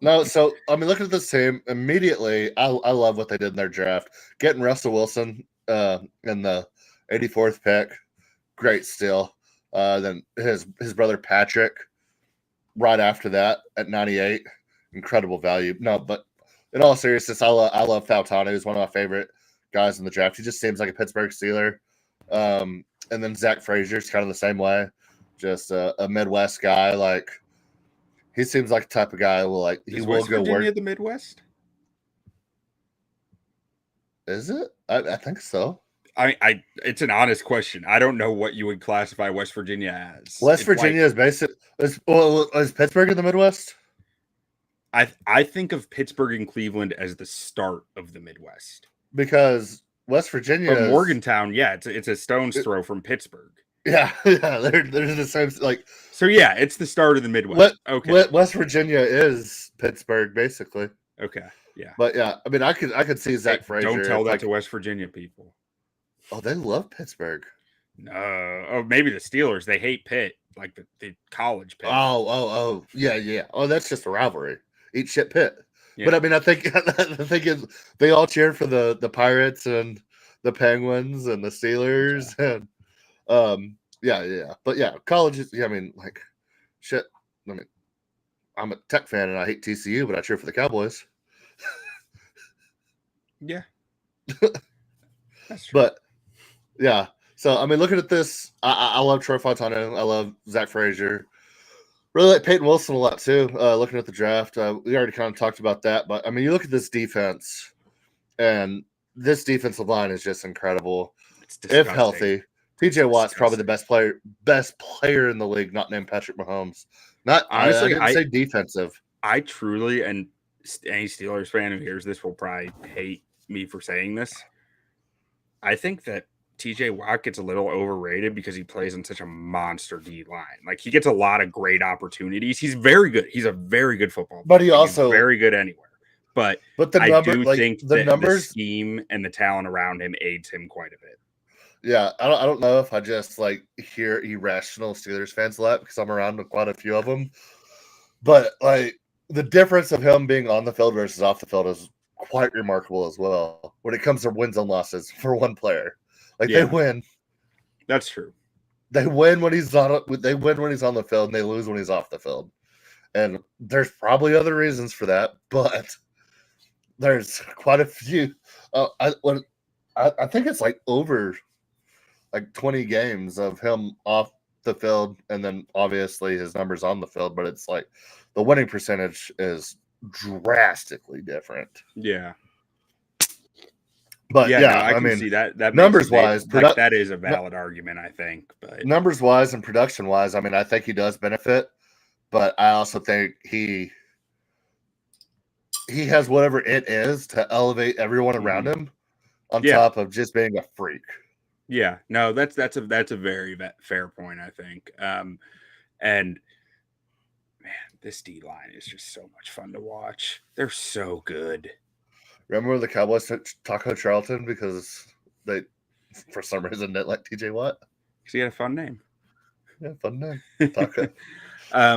Speaker 2: No, so I mean, looking at this team immediately, I love what they did in their draft. Getting Russell Wilson in the 84th pick, great steal. Then his brother Patrick, right after that at 98, incredible value. No, but in all seriousness, I love Fautanu. He's one of my favorite guys in the draft. He just seems like a Pittsburgh Steeler. And then Zach Frazier's kind of the same way, just a Midwest guy. Like, he seems like the type of guy who will
Speaker 4: West
Speaker 2: go
Speaker 4: Virginia
Speaker 2: work.
Speaker 4: The Midwest?
Speaker 2: Is it? I think so.
Speaker 4: It's an honest question. I don't know what you would classify West Virginia as.
Speaker 2: West Virginia is basic. Is Pittsburgh in the Midwest?
Speaker 4: I think of Pittsburgh and Cleveland as the start of the Midwest.
Speaker 2: Because West Virginia
Speaker 4: from Morgantown, it's a stone's throw from Pittsburgh.
Speaker 2: Yeah, they're the same. Like,
Speaker 4: so, yeah, it's the start of the Midwest.
Speaker 2: West Virginia is Pittsburgh, basically.
Speaker 4: Okay, yeah,
Speaker 2: but yeah, I mean, I could see Zach Frazier.
Speaker 4: Don't tell that to West Virginia people.
Speaker 2: Oh, they love Pittsburgh.
Speaker 4: No, oh, maybe the Steelers. They hate Pitt, like the college Pitt.
Speaker 2: Oh, yeah. Oh, that's just a rivalry. Eat shit Pitt.
Speaker 4: Yeah.
Speaker 2: But I mean, I think the thing is, they all cheer for the Pirates and the Penguins and the Steelers and yeah. But yeah, colleges. Yeah, I mean, like shit. I mean, I'm a Tech fan and I hate TCU, but I cheer for the Cowboys.
Speaker 4: Yeah, that's true.
Speaker 2: But yeah, so I mean, looking at this, I love Troy Fontana. I love Zach Frazier. Really like Peyton Wilson a lot too. Looking at the draft, we already kind of talked about that, but I mean, you look at this defense, and this defensive line is just incredible. If healthy, TJ Watt's probably the best player in the league, not named Patrick Mahomes. Not honestly, I didn't say defensive.
Speaker 4: I truly, and any Steelers fan who hears this will probably hate me for saying this. I think that TJ Watt gets a little overrated because he plays in such a monster D line. Like he gets a lot of great opportunities. He's very good. He's a very good football player.
Speaker 2: But he also
Speaker 4: he's very good anywhere. But I do think that the scheme and the talent around him aids him quite a bit.
Speaker 2: Yeah, I don't know if I just like hear irrational Steelers fans a lot because I'm around quite a few of them. But like the difference of him being on the field versus off the field is quite remarkable as well when it comes to wins and losses for one player. Like they win.
Speaker 4: That's true.
Speaker 2: They win when he's on. They win when he's on the field, and they lose when he's off the field. And there's probably other reasons for that, but there's quite a few. I think it's like over like 20 games of him off the field, and then obviously his numbers on the field. But it's like the winning percentage is drastically different.
Speaker 4: Yeah.
Speaker 2: But yeah,
Speaker 4: no, I can see that. That
Speaker 2: numbers wise,
Speaker 4: like that is a valid argument, I think. But
Speaker 2: numbers wise and production wise, I mean, I think he does benefit, but I also think he has whatever it is to elevate everyone around him, on top of just being a freak.
Speaker 4: Yeah, no, that's a very fair point, I think. And man, this D line is just so much fun to watch. They're so good.
Speaker 2: Remember the Cowboys took Taco Charlton because they, for some reason, didn't like TJ Watt?
Speaker 4: Because he had a fun name.
Speaker 2: Yeah, fun name. Taco.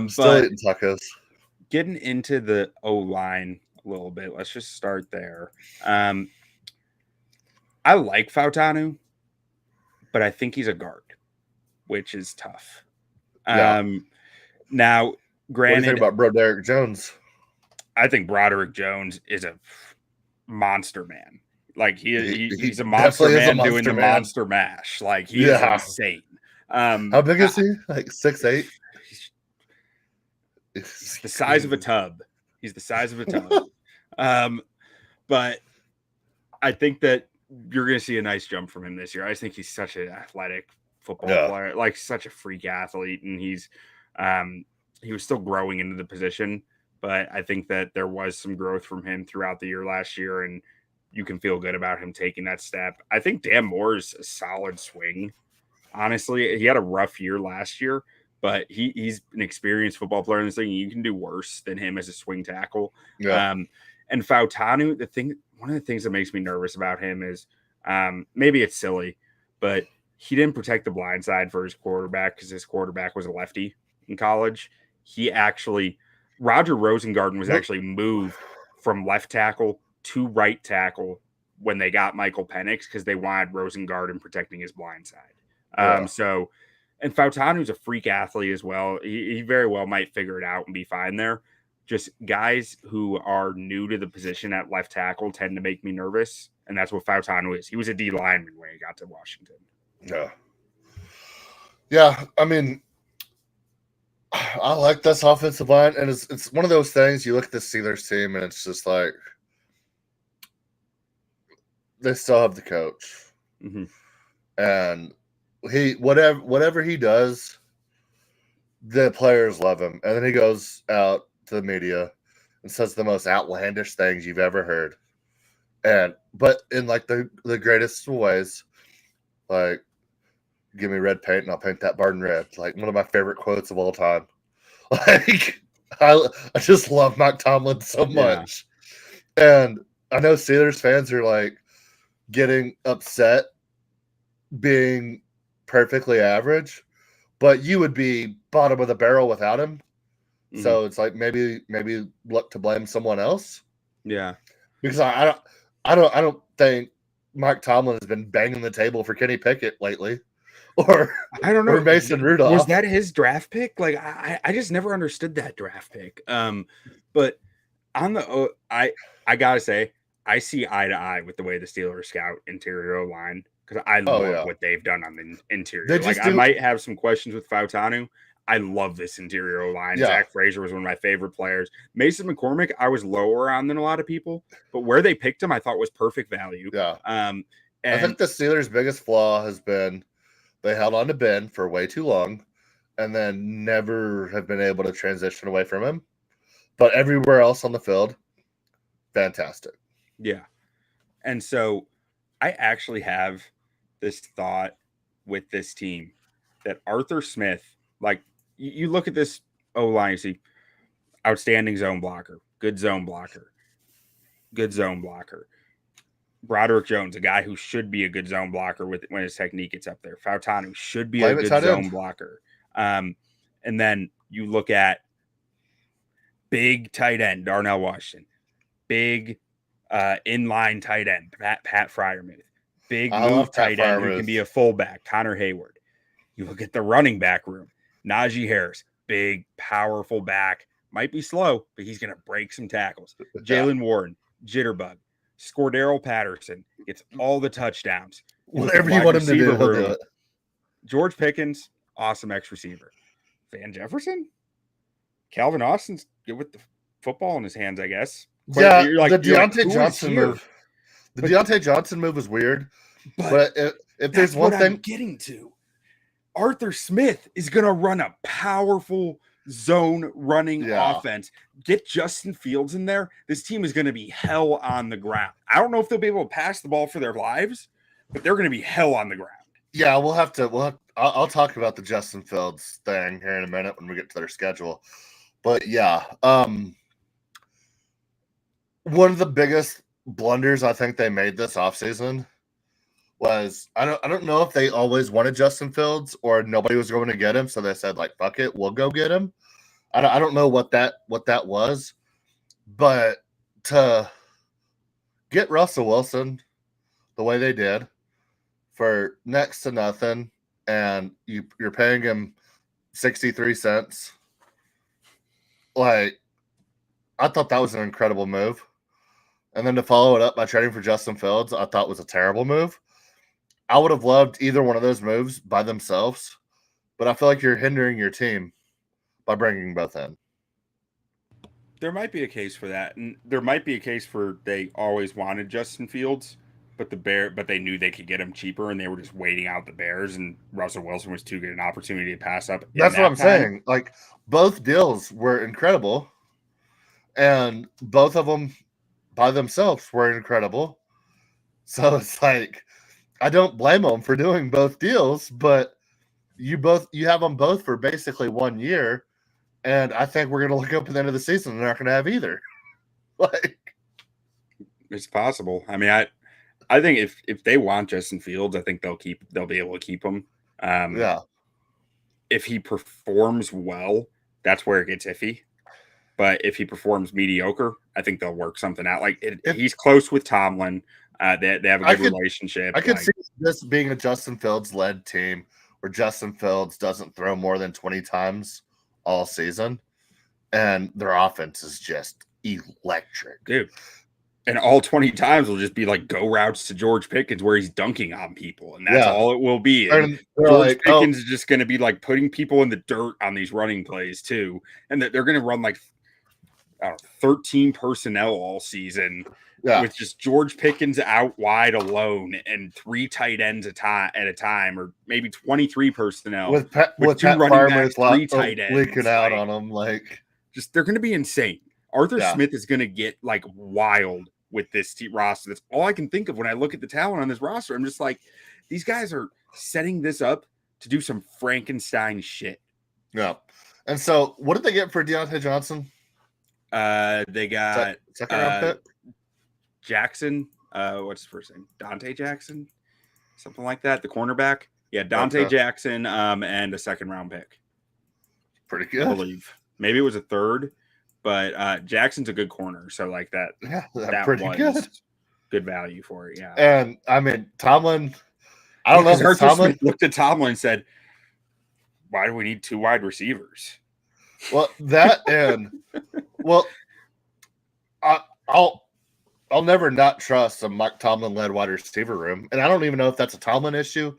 Speaker 4: Still
Speaker 2: eating tacos.
Speaker 4: Getting into the O-line a little bit, let's just start there. I like Fautanu, but I think he's a guard, which is tough. Now, granted,
Speaker 2: what do you think about Broderick Jones?
Speaker 4: I think Broderick Jones is a monster man. Like he's a monster man doing the monster mash. Like he is insane.
Speaker 2: How big is he? Like 6'8"?
Speaker 4: He's the size of a tub. He's the size of a tub. But I think that you're going to see a nice jump from him this year. I just think he's such an athletic football player, like such a freak athlete, and he was still growing into the position. But I think that there was some growth from him throughout the year last year, and you can feel good about him taking that step. I think Dan Moore's a solid swing. Honestly, he had a rough year last year, but he's an experienced football player in this thing. You can do worse than him as a swing tackle.
Speaker 2: Yeah.
Speaker 4: And Fautanu, one of the things that makes me nervous about him is maybe it's silly, but he didn't protect the blind side for his quarterback because his quarterback was a lefty in college. Roger Rosengarten was actually moved from left tackle to right tackle when they got Michael Penix because they wanted Rosengarten protecting his blind side. And Fautanu's a freak athlete as well. He very well might figure it out and be fine there. Just guys who are new to the position at left tackle tend to make me nervous, and that's what Fautanu is. He was a D lineman when he got to Washington.
Speaker 2: Yeah. I mean, I like this offensive line, and it's one of those things. You look at the Steelers team, and it's just like they still have the coach, and whatever he does, the players love him, and then he goes out to the media and says the most outlandish things you've ever heard, but in like the greatest ways, like, give me red paint and I'll paint that barn red. Like one of my favorite quotes of all time. Like I just love Mike Tomlin so much. And I know Steelers fans are like getting upset being perfectly average, but you would be bottom of the barrel without him.
Speaker 4: Mhm.
Speaker 2: So it's like maybe look to blame someone else.
Speaker 4: Yeah.
Speaker 2: Because I don't think Mike Tomlin has been banging the table for Kenny Pickett lately, or
Speaker 4: I don't know.
Speaker 2: or Mason Rudolph.
Speaker 4: Was that his draft pick? Like I just never understood that draft pick. But on the I gotta say I see eye to eye with the way the Steelers scout interior line because I love what they've done on the interior. I might have some questions with Fautanu. I love this interior line. Yeah. Zach Frazier was one of my favorite players. Mason McCormick, I was lower on than a lot of people, but where they picked him, I thought was perfect value.
Speaker 2: Yeah.
Speaker 4: And
Speaker 2: I think the Steelers' biggest flaw has been they held on to Ben for way too long and then never have been able to transition away from him. But everywhere else on the field, fantastic.
Speaker 4: Yeah. And so I actually have this thought with this team that Arthur Smith, like, you look at this O-line, you see outstanding zone blocker, good zone blocker. Broderick Jones, a guy who should be a good zone blocker when his technique gets up there. Fautanu should be a good zone blocker. And then you look at big tight end, Darnell Washington, big inline tight end, Pat Freiermuth, big move tight end who can be a fullback, Connor Hayward. You look at the running back room, Najee Harris, big, powerful back, might be slow, but he's going to break some tackles. Jalen Warren, jitterbug. Scordero Patterson gets all the touchdowns.
Speaker 2: Whatever you want him to do, he'll do it.
Speaker 4: George Pickens, awesome X receiver. Van Jefferson, Calvin Austin's good with the football in his hands, I guess.
Speaker 2: Yeah, the Deontay Johnson move. The Deontay Johnson move was weird. But if there's one thing
Speaker 4: I'm getting to, Arthur Smith is going to run a powerful zone running offense. Get Justin Fields in there. This team is going to be hell on the ground. I don't know if they'll be able to pass the ball for their lives, but they're going to be hell on the ground.
Speaker 2: Yeah, I'll talk about the Justin Fields thing here in a minute when we get to their schedule. But yeah, one of the biggest blunders I think they made this offseason was I don't know if they always wanted Justin Fields or nobody was going to get him, so they said like fuck it, we'll go get him. I don't know what that was, but to get Russell Wilson the way they did for next to nothing, and you're paying him 63 cents, like I thought that was an incredible move. And then to follow it up by trading for Justin Fields, I thought was a terrible move. I would have loved either one of those moves by themselves, but I feel like you're hindering your team by bringing both in.
Speaker 4: There might be a case for that, and there might be a case for they always wanted Justin Fields, but they knew they could get him cheaper, and they were just waiting out the Bears, and Russell Wilson was too good an opportunity to pass up.
Speaker 2: That's what I'm saying. Like both deals were incredible, and both of them by themselves were incredible. So it's like I don't blame them for doing both deals, but you have them both for basically 1 year, and I think we're going to look up at the end of the season and they're not going to have either. Like
Speaker 4: it's possible. I mean, I think if they want Justin Fields, I think they'll be able to keep him.
Speaker 2: Yeah.
Speaker 4: If he performs well, that's where it gets iffy. But if he performs mediocre, I think they'll work something out. Like he's close with Tomlin. They have a good relationship.
Speaker 2: I could see this being a Justin Fields led team where Justin Fields doesn't throw more than 20 times all season, and their offense is just electric,
Speaker 4: dude. And all 20 times will just be like go routes to George Pickens where he's dunking on people, and that's all it will be. And George Pickens is just going to be like putting people in the dirt on these running plays too, and that they're going to run like 13 personnel all season. Yeah. With just George Pickens out wide alone and 3 tight ends at a time, or maybe 23 personnel
Speaker 2: with Pat
Speaker 4: running backs, 3 tight ends
Speaker 2: leaking out on them. Like
Speaker 4: just they're going to be insane. Arthur Smith is going to get like wild with this roster. That's all I can think of when I look at the talent on this roster. I'm just like, these guys are setting this up to do some Frankenstein shit.
Speaker 2: Yeah. And so, what did they get for Deontay Johnson?
Speaker 4: They got
Speaker 2: second round pick.
Speaker 4: Jackson, what's his first name? Dante Jackson, something like that. The cornerback. Yeah, Dante
Speaker 2: Okay.
Speaker 4: Jackson and a second-round pick,
Speaker 2: Pretty
Speaker 4: I
Speaker 2: good.
Speaker 4: believe. Maybe it was a third, but Jackson's a good corner, so like that
Speaker 2: Yeah,
Speaker 4: that
Speaker 2: pretty good.
Speaker 4: was good value for it. Yeah.
Speaker 2: And I mean, Tomlin, I don't know if it's
Speaker 4: Arthur
Speaker 2: Tomlin.
Speaker 4: Smith looked at Tomlin and said, "Why do we need 2 wide receivers?"
Speaker 2: Well, that and I'll never not trust a Mike Tomlin led wide receiver room, and I don't even know if that's a Tomlin issue.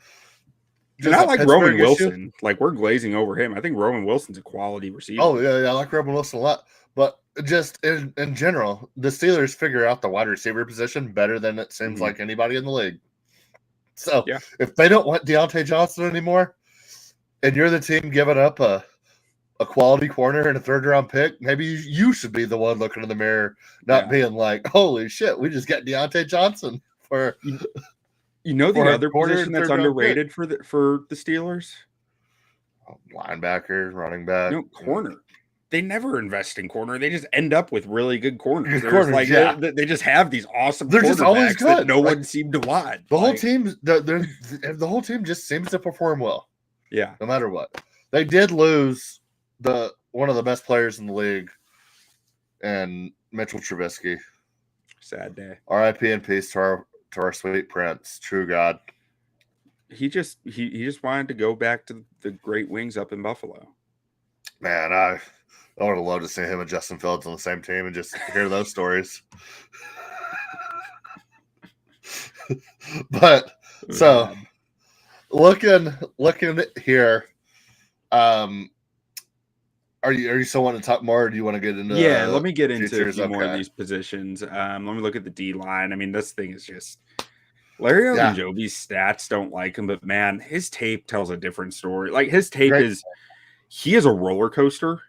Speaker 4: And I
Speaker 2: a
Speaker 4: like
Speaker 2: Pittsburgh
Speaker 4: Roman
Speaker 2: issue.
Speaker 4: Wilson. Like, we're glazing over him. I think Roman Wilson's a quality receiver.
Speaker 2: Oh yeah, I like Roman Wilson a lot, but just in general, the Steelers figure out the wide receiver position better than it seems like anybody in the league. So
Speaker 4: Yeah.
Speaker 2: if they don't want Deontay Johnson anymore, and you're the team giving up a quality corner and a 3rd-round pick, maybe you should be the one looking in the mirror, not being like, "Holy shit, we just got Deontay Johnson for."
Speaker 4: You know
Speaker 2: for
Speaker 4: the
Speaker 2: a
Speaker 4: other
Speaker 2: corner
Speaker 4: position
Speaker 2: and
Speaker 4: that's
Speaker 2: 3rd-round
Speaker 4: underrated for the Steelers?
Speaker 2: Linebacker, running back,
Speaker 4: Corner. They never invest in corner. They just end up with really good corners.
Speaker 2: Good corners, yeah.
Speaker 4: They just have these awesome
Speaker 2: They're just always
Speaker 4: quarterbacks that
Speaker 2: good.
Speaker 4: no
Speaker 2: Like,
Speaker 4: one seemed to want.
Speaker 2: The whole team, the whole team just seems to perform well.
Speaker 4: Yeah,
Speaker 2: no matter what. They did lose one of the best players in the league, and Mitchell Trubisky.
Speaker 4: sad day.
Speaker 2: R.I.P. and peace to our sweet prince, true God.
Speaker 4: He just wanted to go back to the great wings up in Buffalo.
Speaker 2: Man, I would have loved to see him and Justin Fields on the same team and just hear those stories. But so looking here, are you still wanting to talk more, or do you want to get into?
Speaker 4: Yeah, let me get into
Speaker 2: futures?
Speaker 4: a few more of these positions. Let me look at the D line. I mean, this thing is just Larry Ogunjobi's stats don't like him, but man, his tape tells a different story. Like his tape he is a roller coaster,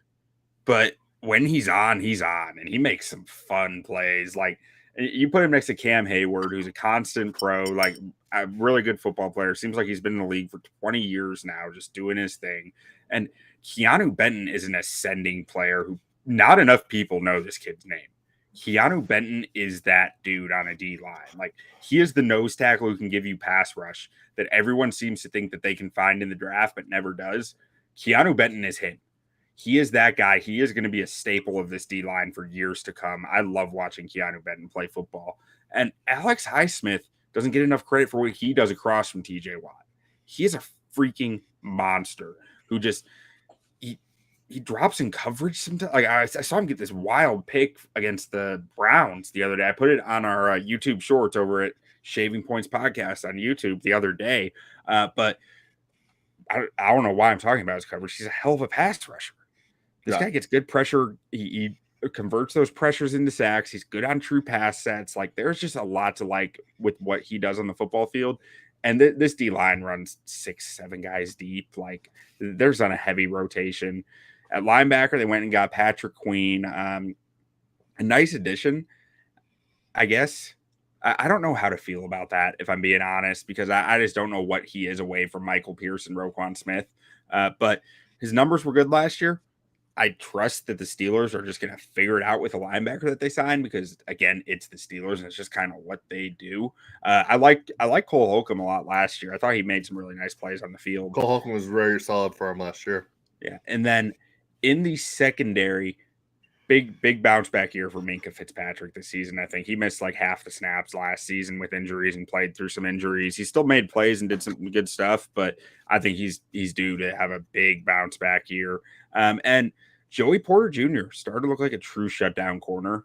Speaker 4: but when he's on, and he makes some fun plays. Like you put him next to Cam Hayward, who's a constant pro, like a really good football player. Seems like he's been in the league for 20 years now, just doing his thing. And Keanu Benton is an ascending player who not enough people know this kid's name. Keanu Benton is that dude on a D line. Like he is the nose tackle who can give you pass rush that everyone seems to think that they can find in the draft, but never does. Keanu Benton is him. He is that guy. He is going to be a staple of this D line for years to come. I love watching Keanu Benton play football. And Alex Highsmith doesn't get enough credit for what he does across from TJ Watt. He is a freaking monster who just he drops in coverage sometimes. Like I saw him get this wild pick against the Browns the other day. I put it on our YouTube shorts over at Shaving Points Podcast on YouTube the other day. But I don't know why I'm talking about his coverage. He's a hell of a pass rusher. This guy gets good pressure. He converts those pressures into sacks. He's good on true pass sets. Like there's just a lot to like with what he does on the football field. And this D line runs 6-7 guys deep. Like there's on a heavy rotation. At linebacker, they went and got Patrick Queen. A nice addition, I guess. I don't know how to feel about that, if I'm being honest, because I just don't know what he is away from Michael Pierce and Roquan Smith. But his numbers were good last year. I trust that the Steelers are just going to figure it out with a linebacker that they signed because, again, it's the Steelers and it's just kind of what they do. I like Cole Holcomb a lot last year. I thought he made some really nice plays on the field.
Speaker 2: Cole Holcomb was very solid for him last year.
Speaker 4: Yeah, and then in the secondary, big bounce back year for Minkah Fitzpatrick this season. I think he missed like half the snaps last season with injuries and played through some injuries. He still made plays and did some good stuff, but I think he's due to have a big bounce back year. And Joey Porter Jr. started to look like a true shutdown corner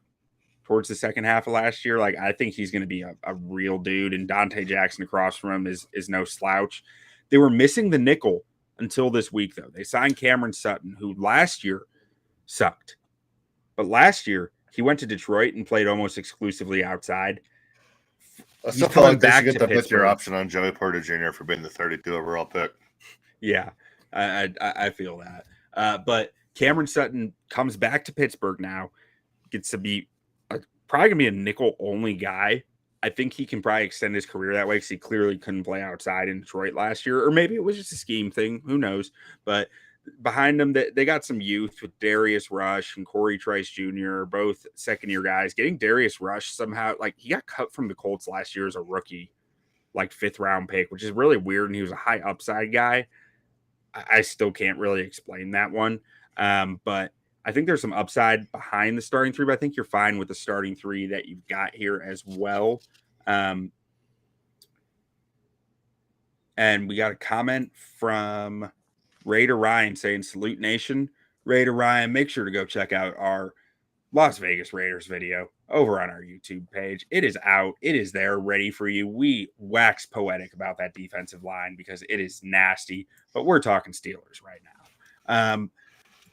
Speaker 4: towards the second half of last year. Like I think he's going to be a real dude, and Dante Jackson across from him is no slouch. They were missing the nickel until this week, though. They signed Cameron Sutton, who last year sucked. But last year, he went to Detroit and played almost exclusively outside.
Speaker 2: I still feel like they should get the fifth-year option on Joey Porter Jr. for being the 32 overall pick.
Speaker 4: Yeah, I feel that. But Cameron Sutton comes back to Pittsburgh now, gets to be probably going to be a nickel-only guy. I think he can probably extend his career that way because he clearly couldn't play outside in Detroit last year. Or maybe it was just a scheme thing. Who knows? But behind them, they got some youth with Darius Rush and Corey Trice Jr., both second-year guys. Getting Darius Rush somehow, like he got cut from the Colts last year as a rookie. like 5th round pick, which is really weird. And he was a high upside guy. I still can't really explain that one. But I think there's some upside behind the starting 3, but I think you're fine with the starting 3 that you've got here as well. And we got a comment from Raider Ryan saying, "Salute Nation." Raider Ryan, make sure to go check out our Las Vegas Raiders video over on our YouTube page. It is out. It is there ready for you. We wax poetic about that defensive line because it is nasty, but we're talking Steelers right now.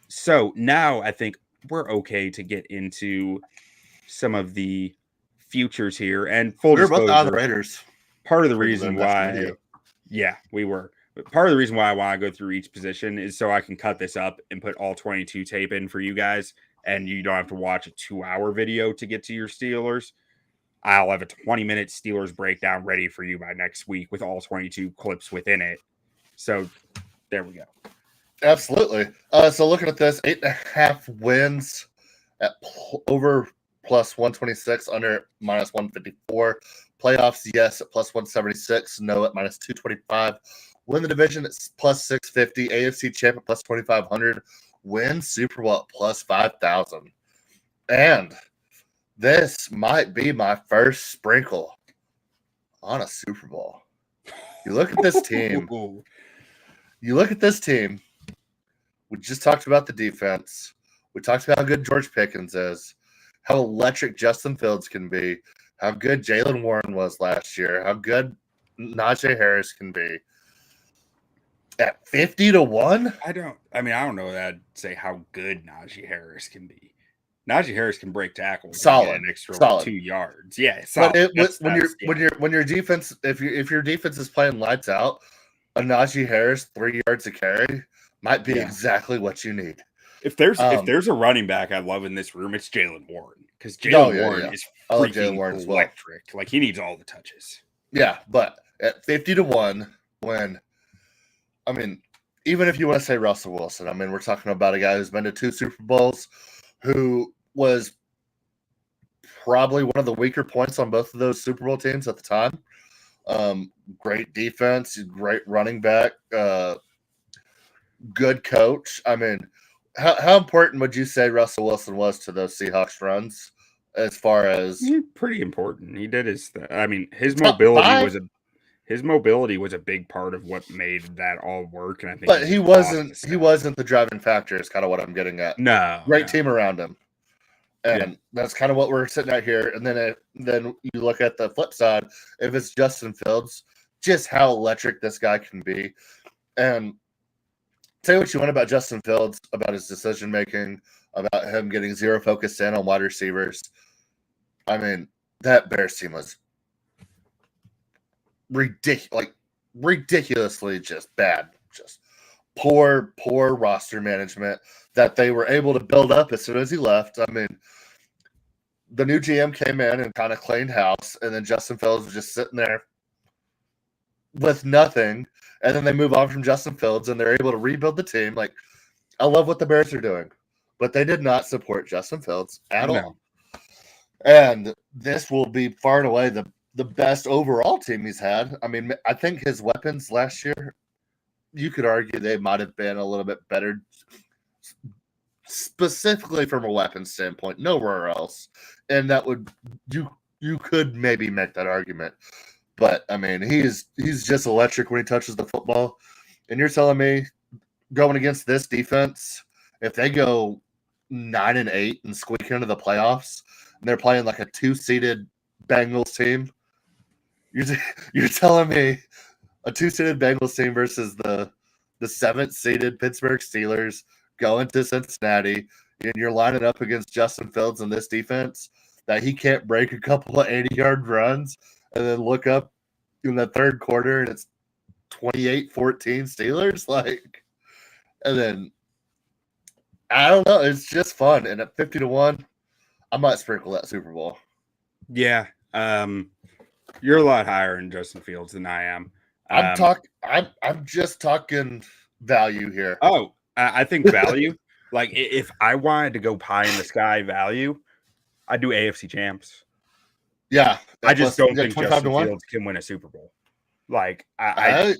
Speaker 4: So now I think we're okay to get into some of the futures here. And full
Speaker 2: We're both
Speaker 4: disclosure,
Speaker 2: out of the Raiders.
Speaker 4: part of the reason why, yeah, we were. But part of the reason why I want to go through each position is so I can cut this up and put all 22 tape in for you guys. And you don't have to watch a 2-hour video to get to your Steelers. I'll have a 20-minute Steelers breakdown ready for you by next week with all 22 clips within it. So there we go.
Speaker 2: Absolutely. So looking at this, 8.5 wins at over plus 126, under minus 154. Playoffs, yes, at plus 176. No, at minus 225. Win the division, it's plus 650. AFC champ at plus 2,500. Win Super Bowl at plus 5,000. And this might be my first sprinkle on a Super Bowl. You look at this team. You look at this team. We just talked about the defense. We talked about how good George Pickens is, how electric Justin Fields can be, how good Jalen Warren was last year, how good Najee Harris can be. At 50-1?
Speaker 4: I don't know that I'd say how good Najee Harris can be. Najee Harris can break tackles.
Speaker 2: Solid.
Speaker 4: And get an extra
Speaker 2: Solid.
Speaker 4: 2 yards. Yeah, solid.
Speaker 2: But when your defense, if your defense is playing lights out, a Najee Harris 3 yards a carry might be exactly what you need.
Speaker 4: If there's a running back I love in this room, it's Jalen Warren, because Jalen Warren is freaking electric. Well. Like, he needs all the touches.
Speaker 2: Yeah, but at 50-1, even if you want to say Russell Wilson, we're talking about a guy who's been to 2 Super Bowls, who was probably one of the weaker points on both of those Super Bowl teams at the time. Great defense, great running back, good coach. How important would you say Russell Wilson was to those Seahawks runs? As far as
Speaker 4: pretty important, he did his his mobility was a big part of what made that all work. And I think,
Speaker 2: but he wasn't the driving factor. Is kind of what I'm getting at.
Speaker 4: No,
Speaker 2: great team around him, and that's kind of what we're sitting at here. And then you look at the flip side. If it's Justin Fields, just how electric this guy can be, and say what you want about Justin Fields, about his decision making, about him getting zero focused in on wide receivers. That Bears team was ridiculously just bad, just poor roster management that they were able to build up as soon as he left. The new GM came in and kind of cleaned house, and then Justin Fields was just sitting there with nothing. And then they move on from Justin Fields, and they're able to rebuild the team. Like, I love what the Bears are doing, but they did not support Justin Fields at all. And this will be far and away the best overall team he's had. I think his weapons last year, you could argue they might have been a little bit better, specifically from a weapons standpoint, nowhere else. And that would you could maybe make that argument. But he's just electric when he touches the football. And you're telling me, going against this defense, if they go 9-8 and squeak into the playoffs, and they're playing like a 2-seeded Bengals team, you're telling me a 2-seeded Bengals team versus the 7th-seeded Pittsburgh Steelers going to Cincinnati, and you're lining up against Justin Fields in this defense, that he can't break a couple of 80-yard runs, and then look up in the third quarter and it's 28-14 Steelers? And then I don't know. It's just fun. And at 50-1, I might sprinkle that Super Bowl.
Speaker 4: Yeah. You're a lot higher in Justin Fields than I am.
Speaker 2: I'm just talking value here.
Speaker 4: Oh, I think value. Like, if I wanted to go pie in the sky value, I'd do AFC champs.
Speaker 2: Yeah.
Speaker 4: I just don't think Justin Fields can win a Super Bowl. Like
Speaker 2: I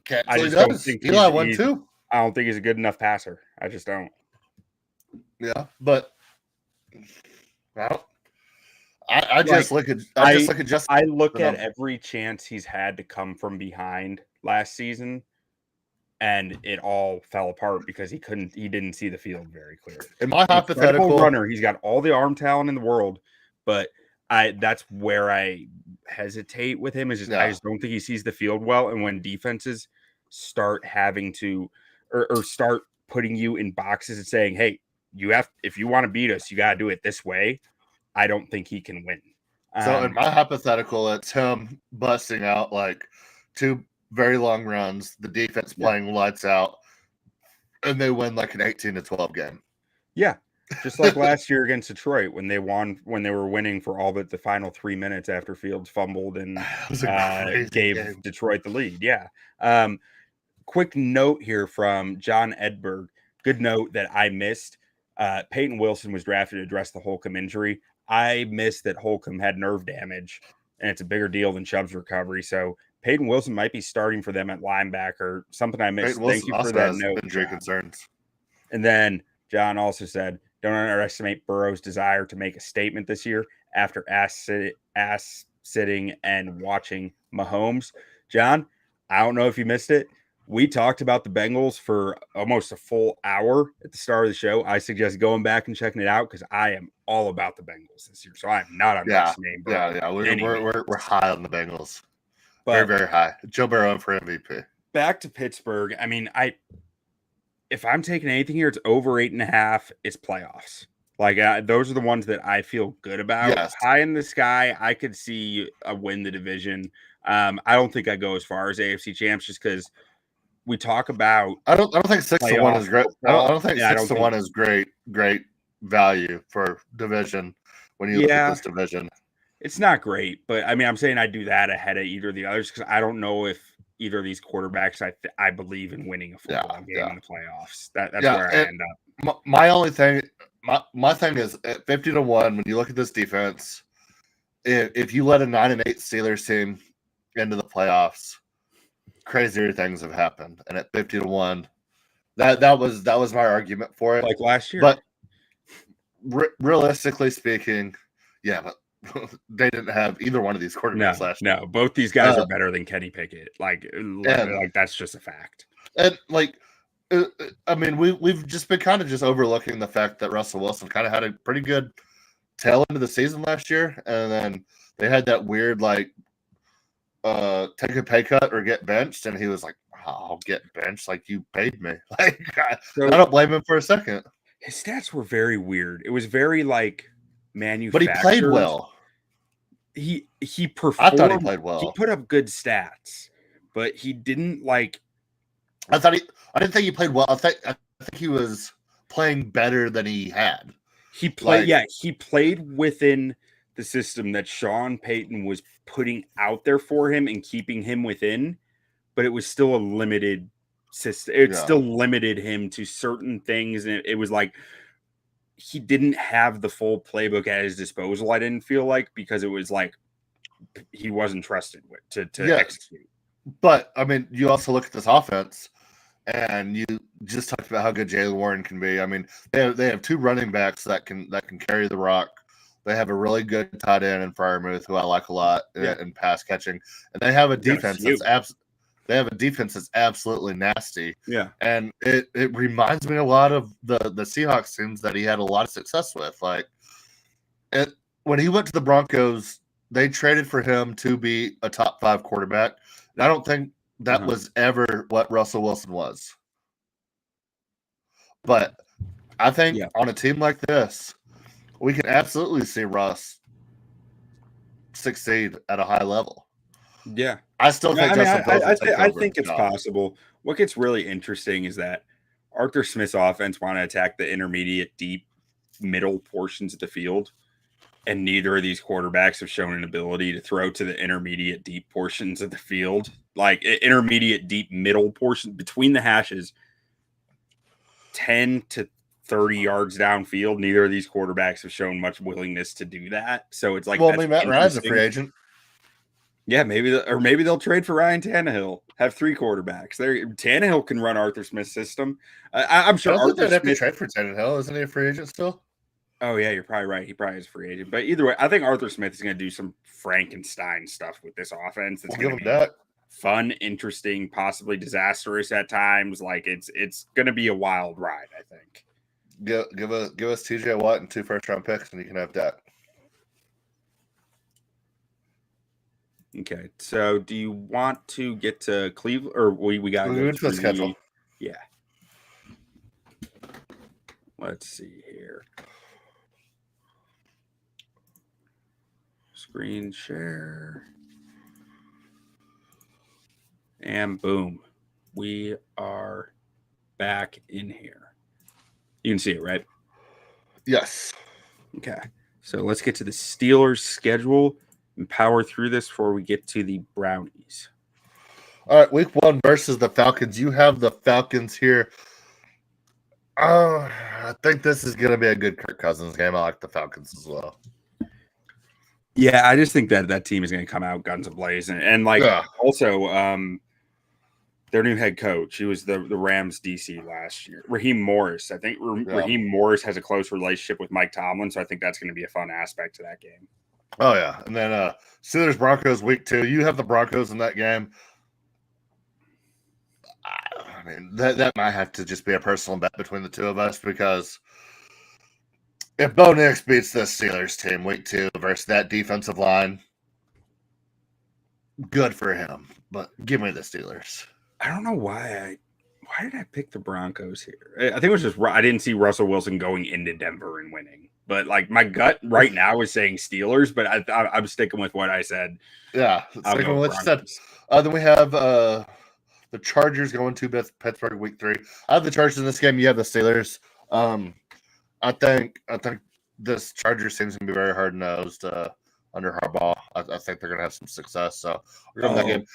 Speaker 2: can't
Speaker 4: I
Speaker 2: say
Speaker 4: just don't
Speaker 2: does.
Speaker 4: think
Speaker 2: Eli won
Speaker 4: he's
Speaker 2: too.
Speaker 4: I don't think he's a good enough passer. I just don't.
Speaker 2: Yeah, but I just look at Justin.
Speaker 4: I look at every chance he's had to come from behind last season, and it all fell apart because he didn't see the field very clearly.
Speaker 2: In my hypothetical
Speaker 4: runner, he's got all the arm talent in the world, but that's where I hesitate with him. I just don't think he sees the field well. And when defenses start having to or start putting you in boxes and saying, "Hey, if you want to beat us, you got to do it this way," I don't think he can win.
Speaker 2: So in my hypothetical, it's him busting out like 2 very long runs, the defense playing lights out, and they win like an 18-12 game.
Speaker 4: Yeah. Just like last year against Detroit when they were winning for all but the final 3 minutes after Fields fumbled and gave game. Detroit the lead. Yeah. Quick note here from John Edberg. Good note that I missed. Peyton Wilson was drafted to address the Holcomb injury. I missed that Holcomb had nerve damage, and it's a bigger deal than Chubb's recovery. So Peyton Wilson might be starting for them at linebacker. Something I missed. Thank you for that note.
Speaker 2: Injury concerns.
Speaker 4: And then John also said, don't underestimate Burrow's desire to make a statement this year after ass sitting and watching Mahomes. John, I don't know if you missed it. We talked about the Bengals for almost a full hour at the start of the show. I suggest going back and checking it out because I am all about the Bengals this year. So I am not underestimating Burrow.
Speaker 2: Yeah. We're high on the Bengals.
Speaker 4: But
Speaker 2: very, very high. Joe Burrow for MVP.
Speaker 4: Back to Pittsburgh. I mean, if I'm taking anything here, it's over 8.5. It's playoffs. Like those are the ones that I feel good about.
Speaker 2: Yes.
Speaker 4: High in the sky, I could see a win the division. I don't think I go as far as AFC champs just because we talk about.
Speaker 2: I don't think 6-1 is great. I don't think 6-1 is great value for division when you look at this division.
Speaker 4: It's not great, but I mean, I'm saying I do that ahead of either of the others because I don't know if either of these quarterbacks. I believe in winning a football game in the playoffs. That's where I end up.
Speaker 2: My only thing, my thing is at 50-1. When you look at this defense, if you let a 9-8 Steelers team into the playoffs, crazier things have happened. And at 50-1, that was my argument for it.
Speaker 4: Like last year,
Speaker 2: but realistically speaking, yeah, but they didn't have either one of these quarterbacks last year.
Speaker 4: No, both these guys are better than Kenny Pickett. Like that's just a fact.
Speaker 2: And I mean, we've just been kind of just overlooking the fact that Russell Wilson kind of had a pretty good tail end of the season last year, and then they had that weird take a pay cut or get benched, and he was like, "I'll get benched, like you paid me." Like I don't blame him for a second.
Speaker 4: His stats were very weird. It was very manufactured.
Speaker 2: But he played well.
Speaker 4: He performed.
Speaker 2: I thought he played well.
Speaker 4: He put up good stats, but he didn't I didn't think he played well. I think he was playing better than he had. He played. He played within the system that Sean Payton was putting out there for him and keeping him within, but it was still a limited system. It still limited him to certain things, and it was he didn't have the full playbook at his disposal. I didn't feel because it was he wasn't trusted with to execute.
Speaker 2: But I mean, you also look at this offense, and you just talked about how good Jaylen Warren can be. I mean, they have 2 running backs that can carry the rock. They have a really good tight end in Freiermuth, who I like a lot in pass catching, and they have a defense that's absolutely nasty.
Speaker 4: Yeah,
Speaker 2: and it reminds me a lot of the Seahawks teams that he had a lot of success with. When he went to the Broncos, they traded for him to be a top 5 quarterback. And I don't think that was ever what Russell Wilson was. But I think on a team like this, we can absolutely see Russ succeed at a high level.
Speaker 4: Yeah.
Speaker 2: I still think
Speaker 4: I think it's possible. What gets really interesting is that Arthur Smith's offense want to attack the intermediate, deep, middle portions of the field, and neither of these quarterbacks have shown an ability to throw to the intermediate, deep portions of the field. Intermediate, deep, middle portion between the hashes, 10 to 30 yards downfield. Neither of these quarterbacks have shown much willingness to do that. So it's
Speaker 2: Matt Ryan's a free agent.
Speaker 4: Yeah, maybe they'll trade for Ryan Tannehill. Have 3 quarterbacks. Tannehill can run Arthur Smith's system. I'm
Speaker 2: I
Speaker 4: sure
Speaker 2: don't think
Speaker 4: Arthur
Speaker 2: they'd have to
Speaker 4: Smith.
Speaker 2: trade for Tannehill. Isn't he a free agent still?
Speaker 4: Oh yeah, you're probably right. He probably is a free agent. But either way, I think Arthur Smith is going to do some Frankenstein stuff with this offense. It's
Speaker 2: We'll
Speaker 4: going
Speaker 2: give
Speaker 4: to
Speaker 2: him
Speaker 4: be
Speaker 2: that.
Speaker 4: fun, interesting, possibly disastrous at times. Like it's going to be a wild ride, I think.
Speaker 2: Give us TJ Watt and 2 first-round picks, and you can have that.
Speaker 4: Okay, so do you want to get to Cleveland, or we got to go
Speaker 2: Who's the
Speaker 4: through
Speaker 2: schedule?
Speaker 4: Yeah. Let's see here. Screen share. And boom, we are back in here. You can see it, right?
Speaker 2: Yes.
Speaker 4: Okay. So let's get to the Steelers schedule and power through this before we get to the Brownies.
Speaker 2: All right, week 1 versus the Falcons. You have the Falcons here. I think this is going to be a good Kirk Cousins game. I like the Falcons as well.
Speaker 4: Yeah, I just think that team is going to come out guns a-blazing. And also, their new head coach, he was the Rams DC last year, Raheem Morris. I think Raheem Morris has a close relationship with Mike Tomlin, so I think that's going to be a fun aspect to that game.
Speaker 2: Oh, yeah. And then Steelers Broncos week 2. You have the Broncos in that game. I mean, that might have to just be a personal bet between the two of us, because if Bo Nix beats this Steelers team week 2 versus that defensive line, good for him. But give me the Steelers.
Speaker 4: I don't know why did I pick the Broncos here? I think it was just I didn't see Russell Wilson going into Denver and winning. But like my gut right now is saying Steelers, but I'm sticking with what I said.
Speaker 2: Yeah, sticking with what you said. Then we have the Chargers going to Pittsburgh week 3. I have the Chargers in this game. You have the Steelers. I think this Chargers team's gonna be very hard nosed under Harbaugh. I think they're gonna have some success. So we're going that game.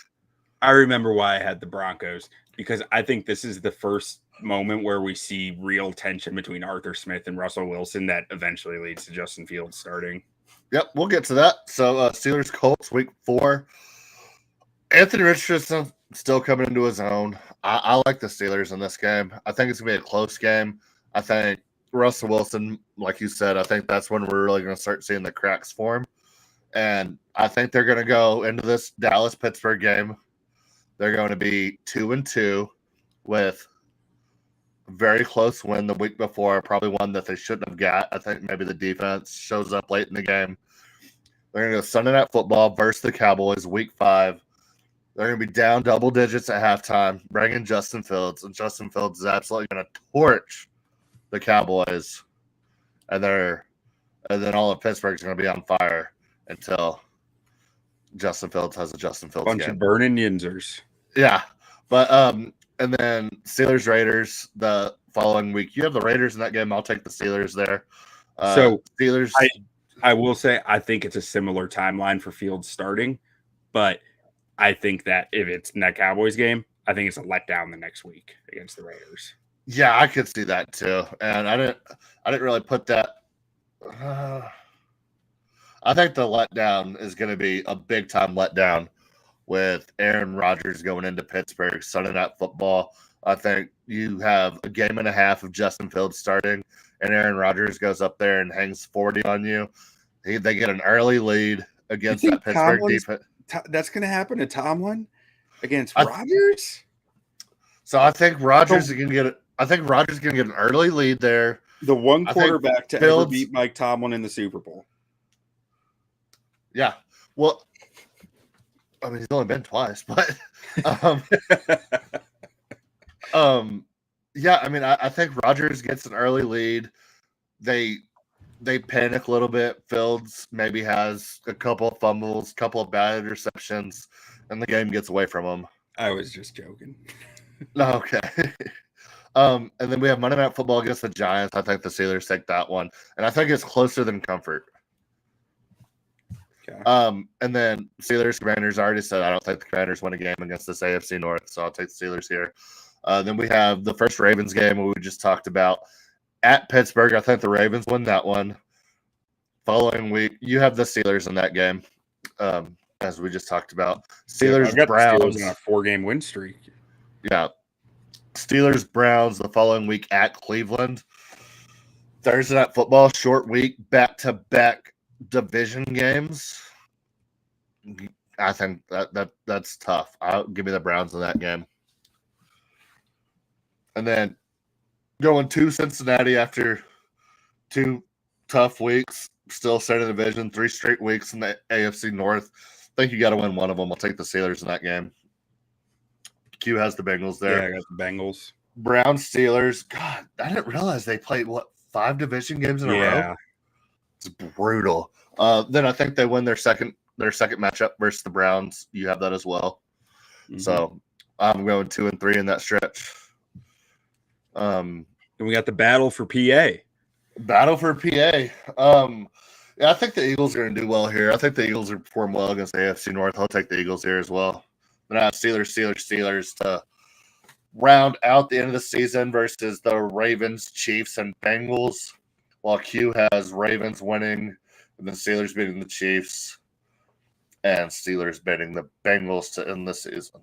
Speaker 4: I remember why I had the Broncos, because I think this is the first moment where we see real tension between Arthur Smith and Russell Wilson that eventually leads to Justin Fields starting.
Speaker 2: Yep, we'll get to that. So Steelers Colts week 4. Anthony Richardson still coming into his own. I like the Steelers in this game. I think it's gonna be a close game. I think Russell Wilson, like you said, I think that's when we're really gonna start seeing the cracks form. And I think they're gonna go into this Dallas-Pittsburgh game. They're going to be 2-2 with a very close win the week before, probably one that they shouldn't have got. I think maybe the defense shows up late in the game. They're going to go Sunday Night Football versus the Cowboys week 5. They're going to be down double digits at halftime, bring in Justin Fields, and Justin Fields is absolutely going to torch the Cowboys. And then all of Pittsburgh's going to be on fire until Justin Fields has a Justin Fields
Speaker 4: bunch
Speaker 2: game.
Speaker 4: Of burning yinzers.
Speaker 2: Yeah, but and then Steelers Raiders the following week. You have the Raiders in that game. I'll take the Steelers there.
Speaker 4: So
Speaker 2: Steelers.
Speaker 4: I will say I think it's a similar timeline for Fields starting, but I think that if it's in that Cowboys game, I think it's a letdown the next week against the Raiders.
Speaker 2: Yeah, I could see that too, and I didn't really put that. I think the letdown is going to be a big time letdown with Aaron Rodgers going into Pittsburgh Sunday Night Football. I think you have a game and a half of Justin Fields starting, and Aaron Rodgers goes up there and hangs 40 on you. They get an early lead against that Pittsburgh defense.
Speaker 4: That's going to happen to Tomlin against Rodgers?
Speaker 2: So I think Rodgers is going to get it. I think Rodgers is going to get an early lead there.
Speaker 4: The one quarterback to ever beat Mike Tomlin in the Super Bowl.
Speaker 2: Yeah. Well, I mean, he's only been twice, but yeah, I mean, I think Rodgers gets an early lead. They panic a little bit. Fields maybe has a couple of fumbles, couple of bad interceptions, and the game gets away from him.
Speaker 4: I was just joking.
Speaker 2: Okay. And then we have Monday Night Football against the Giants. I think the Steelers take that one, and I think it's closer than comfort.
Speaker 4: Okay.
Speaker 2: And then Steelers Commanders. I already said I don't think the Commanders win a game against this AFC North, so I'll take the Steelers here. Then we have the first Ravens game we just talked about at Pittsburgh. I think the Ravens win that one. Following week, you have the Steelers in that game. as we just talked about.
Speaker 4: I've got
Speaker 2: Browns
Speaker 4: the Steelers on a 4-game win streak.
Speaker 2: Yeah. Steelers, Browns the following week at Cleveland. Thursday Night Football, short week, back-to-back division games. I think that's tough. Give me the Browns in that game. And then going to Cincinnati after 2 tough weeks, still setting the division, 3 straight weeks in the AFC North. I think you got to win one of them. I'll take the Steelers in that game. Q has the Bengals there.
Speaker 4: Yeah, I got the Bengals.
Speaker 2: Browns, Steelers. God, I didn't realize they played, 5 division games in a row? It's brutal. Then I think they win their second matchup versus the Browns. You have that as well. Mm-hmm. So I'm going 2 and 3 in that stretch.
Speaker 4: And we got the battle for PA.
Speaker 2: Yeah, I think the Eagles are going to do well here. I think the Eagles are perform well against the AFC North. I'll take the Eagles here as well. Then I have Steelers to round out the end of the season versus the Ravens, Chiefs, and Bengals. While Q has Ravens winning, and the Steelers beating the Chiefs, and Steelers beating the Bengals to end the season.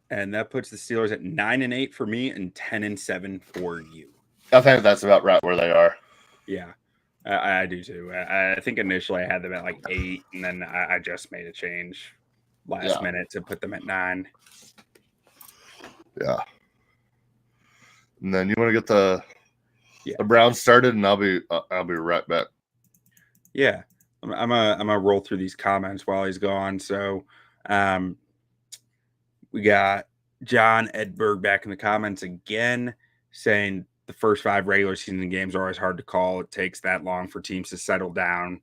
Speaker 4: And that puts the Steelers at 9-8 for me and 10-7 for you.
Speaker 2: I think that's about right where they are.
Speaker 4: Yeah, I do too. I think initially I had them at like 8, and then I just made a change last minute to put them at 9.
Speaker 2: Yeah. And then you want to get the Browns started, and I'll be right back.
Speaker 4: Yeah, I'm gonna roll through these comments while he's gone. So, we got John Edberg back in the comments again, saying the first 5 regular season games are always hard to call. It takes that long for teams to settle down.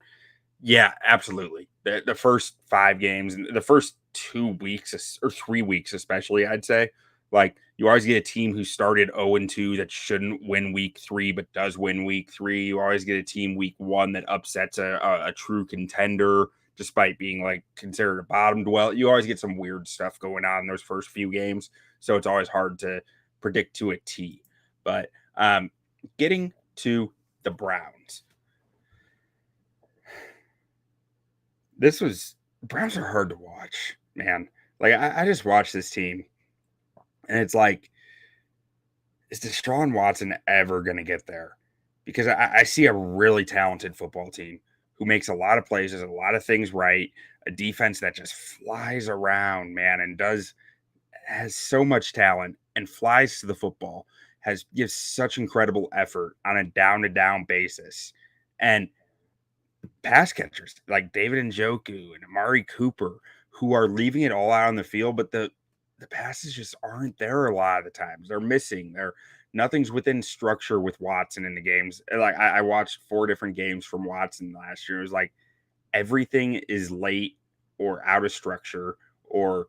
Speaker 4: Yeah, absolutely. The first 5 games, the first 2 weeks or 3 weeks, especially, I'd say, like you always get a team who started 0-2 that shouldn't win week 3 but does win week 3. You always get a team week 1 that upsets a true contender despite being like considered a bottom dweller. You always get some weird stuff going on in those first few games, so it's always hard to predict to a T. But getting to the Browns, Browns are hard to watch, man. Like I just watched this team, and it's like, is Deshaun Watson ever going to get there? Because I see a really talented football team who makes a lot of plays, does a lot of things right, a defense that just flies around, man, and has so much talent and flies to the football, gives such incredible effort on a down-to-down basis. And pass catchers like David Njoku and Amari Cooper, who are leaving it all out on the field, but the passes just aren't there a lot of the times. They're missing. Nothing's within structure with Watson in the games. Like I watched 4 different games from Watson last year. It was like everything is late or out of structure or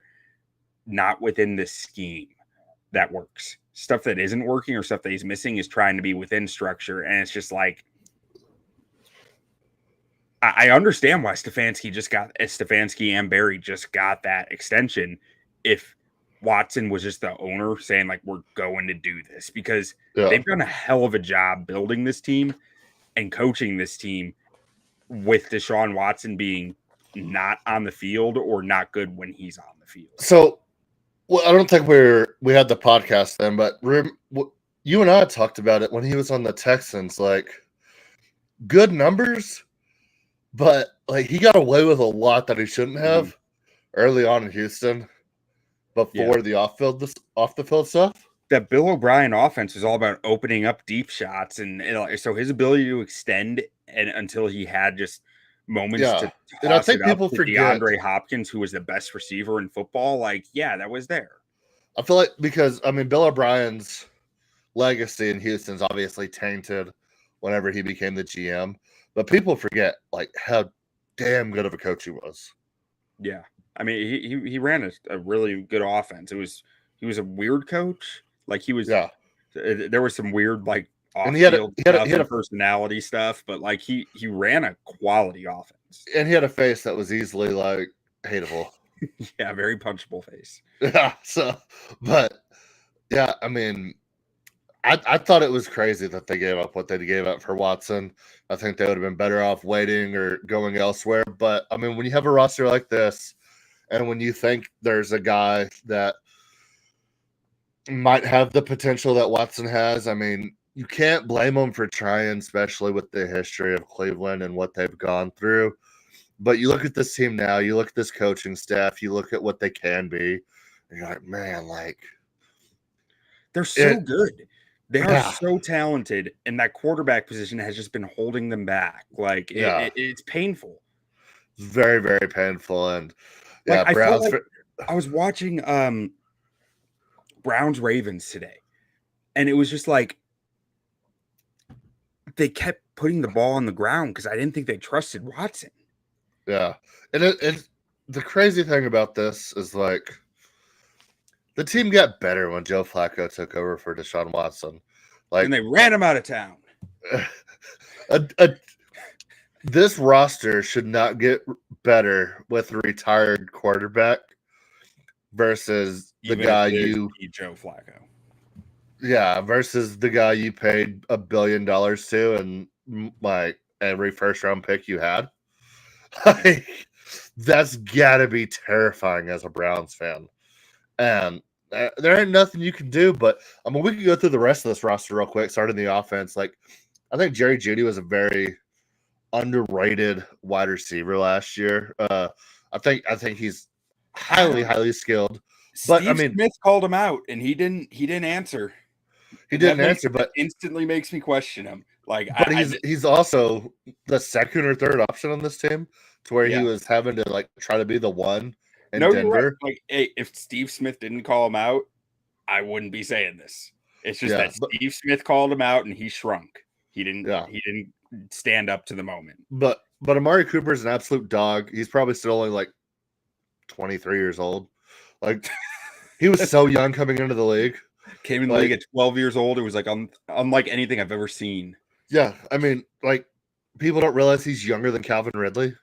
Speaker 4: not within the scheme that works. Stuff that isn't working or stuff that he's missing is trying to be within structure. And it's just like, I understand why Stefanski and Barry just got that extension. If Watson was just the owner saying like, we're going to do this, because they've done a hell of a job building this team and coaching this team with Deshaun Watson being not on the field or not good when he's on the field.
Speaker 2: So, I don't think we had the podcast then, but you and I talked about it when he was on the Texans, like good numbers, but like he got away with a lot that he shouldn't have early on in Houston. Before the off the field stuff,
Speaker 4: that Bill O'Brien offense was all about opening up deep shots, and so his ability to extend until he had just moments to toss and I think people forget DeAndre Hopkins, who was the best receiver in football. Like, that was there.
Speaker 2: I feel like because Bill O'Brien's legacy in Houston's obviously tainted whenever he became the GM, but people forget like how damn good of a coach he was.
Speaker 4: Yeah. I mean, he ran a really good offense. He was a weird coach. Like he was, there was some weird like off-field stuff and personality stuff, but like he ran a quality offense.
Speaker 2: And he had a face that was easily like hateable.
Speaker 4: Yeah, very punchable face.
Speaker 2: Yeah. So, but yeah, I mean, I thought it was crazy that they gave up what they gave up for Watson. I think they would have been better off waiting or going elsewhere. But I mean, when you have a roster like this, and when you think there's a guy that might have the potential that Watson has, I mean, you can't blame them for trying, especially with the history of Cleveland and what they've gone through. But you look at this team now, you look at this coaching staff, you look at what they can be, and you're like, man, like
Speaker 4: they're so good. They are so talented, and that quarterback position has just been holding them back. Like it's painful.
Speaker 2: It's very, very painful. And
Speaker 4: like, I was watching Browns Ravens today, and it was just like they kept putting the ball on the ground because I didn't think they trusted Watson.
Speaker 2: Yeah, and the crazy thing about this is like the team got better when Joe Flacco took over for Deshaun Watson. Like,
Speaker 4: and they ran him out of town.
Speaker 2: This roster should not get better with a retired quarterback versus the guy
Speaker 4: Joe Flacco.
Speaker 2: Yeah, versus the guy you paid $1 billion to and like every first round pick you had. Like, that's gotta be terrifying as a Browns fan. And there ain't nothing you can do, but I mean, we can go through the rest of this roster real quick, starting the offense. Like, I think Jerry Jeudy was a very underrated wide receiver last year. I think highly, highly skilled. But
Speaker 4: Steve Smith called him out, and he didn't answer.
Speaker 2: He didn't answer, but
Speaker 4: instantly makes me question him. Like,
Speaker 2: but he's also the second or third option on this team, to where he was having to like try to be the one in Denver.
Speaker 4: Right. Like, hey, if Steve Smith didn't call him out, I wouldn't be saying this. It's just that Steve Smith called him out, and he shrunk. He didn't. Yeah. He didn't stand up to the moment.
Speaker 2: But Amari Cooper is an absolute dog. He's probably still only like 23 years old. Like, he was so young coming into the league.
Speaker 4: Came in the league at 12 years old. It was like unlike anything I've ever seen.
Speaker 2: Yeah, I mean, like, people don't realize he's younger than Calvin Ridley.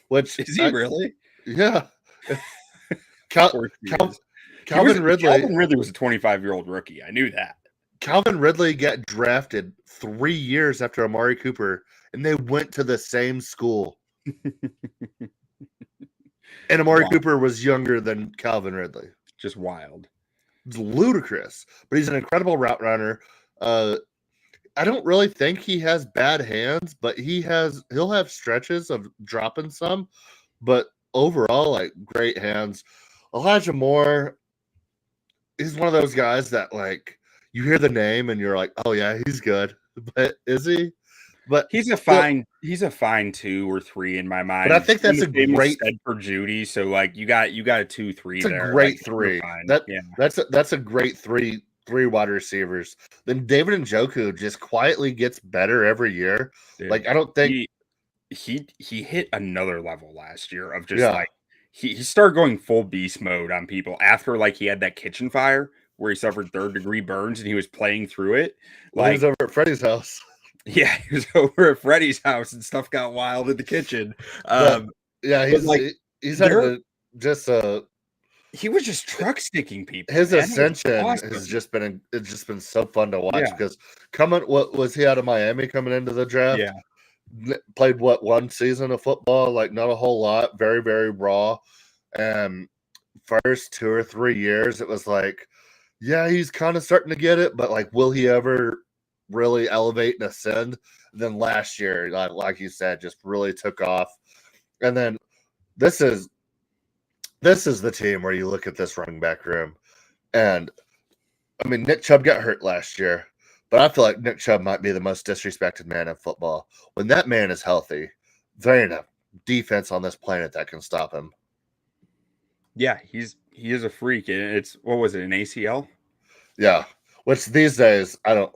Speaker 2: Which
Speaker 4: is he really?
Speaker 2: Yeah. Calvin Ridley
Speaker 4: was a 25-year-old rookie. I knew that.
Speaker 2: Calvin Ridley got drafted 3 years after Amari Cooper, and they went to the same school. And Amari Cooper was younger than Calvin Ridley.
Speaker 4: Just wild.
Speaker 2: It's ludicrous. But he's an incredible route runner. I don't really think he has bad hands, but he'll have stretches of dropping some. But overall, like, great hands. Elijah Moore is one of those guys that, like, you hear the name and you're like, oh yeah, he's good. But is he? But
Speaker 4: he's a fine 2 or 3 in my mind.
Speaker 2: But I think that's a great
Speaker 4: for Jeudy. So like you got a 2-3
Speaker 2: it's
Speaker 4: there.
Speaker 2: A great like, 3. That's a great three wide receivers. Then David Njoku just quietly gets better every year. Dude, like, I don't think
Speaker 4: he hit another level last year of just like he started going full beast mode on people after like he had that kitchen fire where he suffered 3rd-degree burns and he was playing through it.
Speaker 2: Like, he was over at Freddie's house.
Speaker 4: Yeah, he was over at Freddie's house and stuff got wild in the kitchen. He was just truck sticking people.
Speaker 2: His ascension has just been so fun to watch because what was he out of Miami coming into the draft?
Speaker 4: Yeah.
Speaker 2: Played one season of football, like not a whole lot, very, very raw. And first 2 or 3 years, it was like, yeah, he's kind of starting to get it, but like, will he ever really elevate and ascend? Then last year, like you said, just really took off. And then this is the team where you look at this running back room, and I mean, Nick Chubb got hurt last year, but I feel like Nick Chubb might be the most disrespected man in football. When that man is healthy, there ain't a defense on this planet that can stop him.
Speaker 4: Yeah, he is a freak. It's what was it, an ACL?
Speaker 2: Yeah, which these days I don't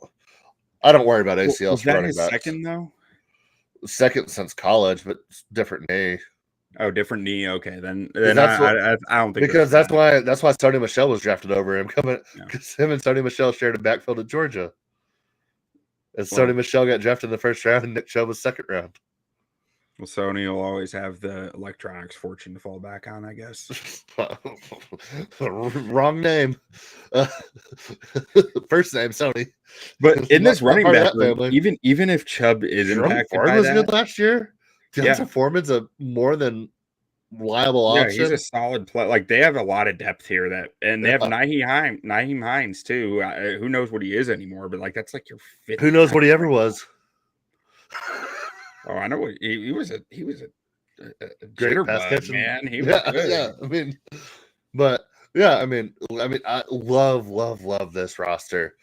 Speaker 2: worry about ACLs.
Speaker 4: Was that his second though?
Speaker 2: Second since college, but different knee.
Speaker 4: Oh, different knee. Okay, then I don't think
Speaker 2: because that's why Sony Michel was drafted over him because him and Sony Michel shared a backfield at Georgia. And Sony Michel got drafted in the 1st round, and Nick Chubb was 2nd round.
Speaker 4: Well, Sony will always have the electronics fortune to fall back on, I guess.
Speaker 2: Wrong name. First name Sony.
Speaker 4: But in this running
Speaker 2: part of
Speaker 4: back
Speaker 2: that
Speaker 4: room,
Speaker 2: family.
Speaker 4: even if Chubb is
Speaker 2: Jerome
Speaker 4: impacted
Speaker 2: Ford
Speaker 4: by
Speaker 2: was
Speaker 4: that,
Speaker 2: good last year.
Speaker 4: Yeah.
Speaker 2: Deontay Foreman's a more than reliable
Speaker 4: yeah,
Speaker 2: option.
Speaker 4: he's a solid play. Like they have a lot of depth here and they have Nyheim Hines too. Who knows what he is anymore? But like that's like your fifth.
Speaker 2: Who knows what he ever was?
Speaker 4: Oh, I know what he was. A
Speaker 2: Great pass
Speaker 4: jitterbug,
Speaker 2: catching.
Speaker 4: man. He was good.
Speaker 2: Yeah. I mean, but yeah, I mean, I love this roster.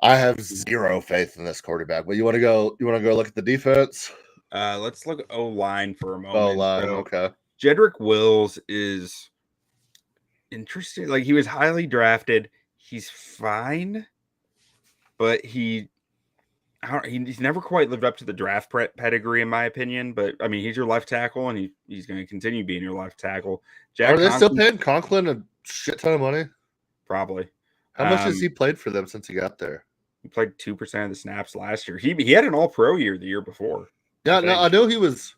Speaker 2: I have zero faith in this quarterback. But you want to go look at the defense?
Speaker 4: Let's look at O-line for a moment.
Speaker 2: O-line, okay.
Speaker 4: Jedrick Wills is interesting. Like he was highly drafted. He's fine, but he's never quite lived up to the draft pedigree, in my opinion. But I mean, he's your left tackle, and he's going to continue being your left tackle.
Speaker 2: Are they still paying Conklin a shit ton of money?
Speaker 4: Probably.
Speaker 2: How much has he played for them since he got there?
Speaker 4: He played 2% of the snaps last year. He had an All-Pro year the year before.
Speaker 2: Yeah, no, I know he was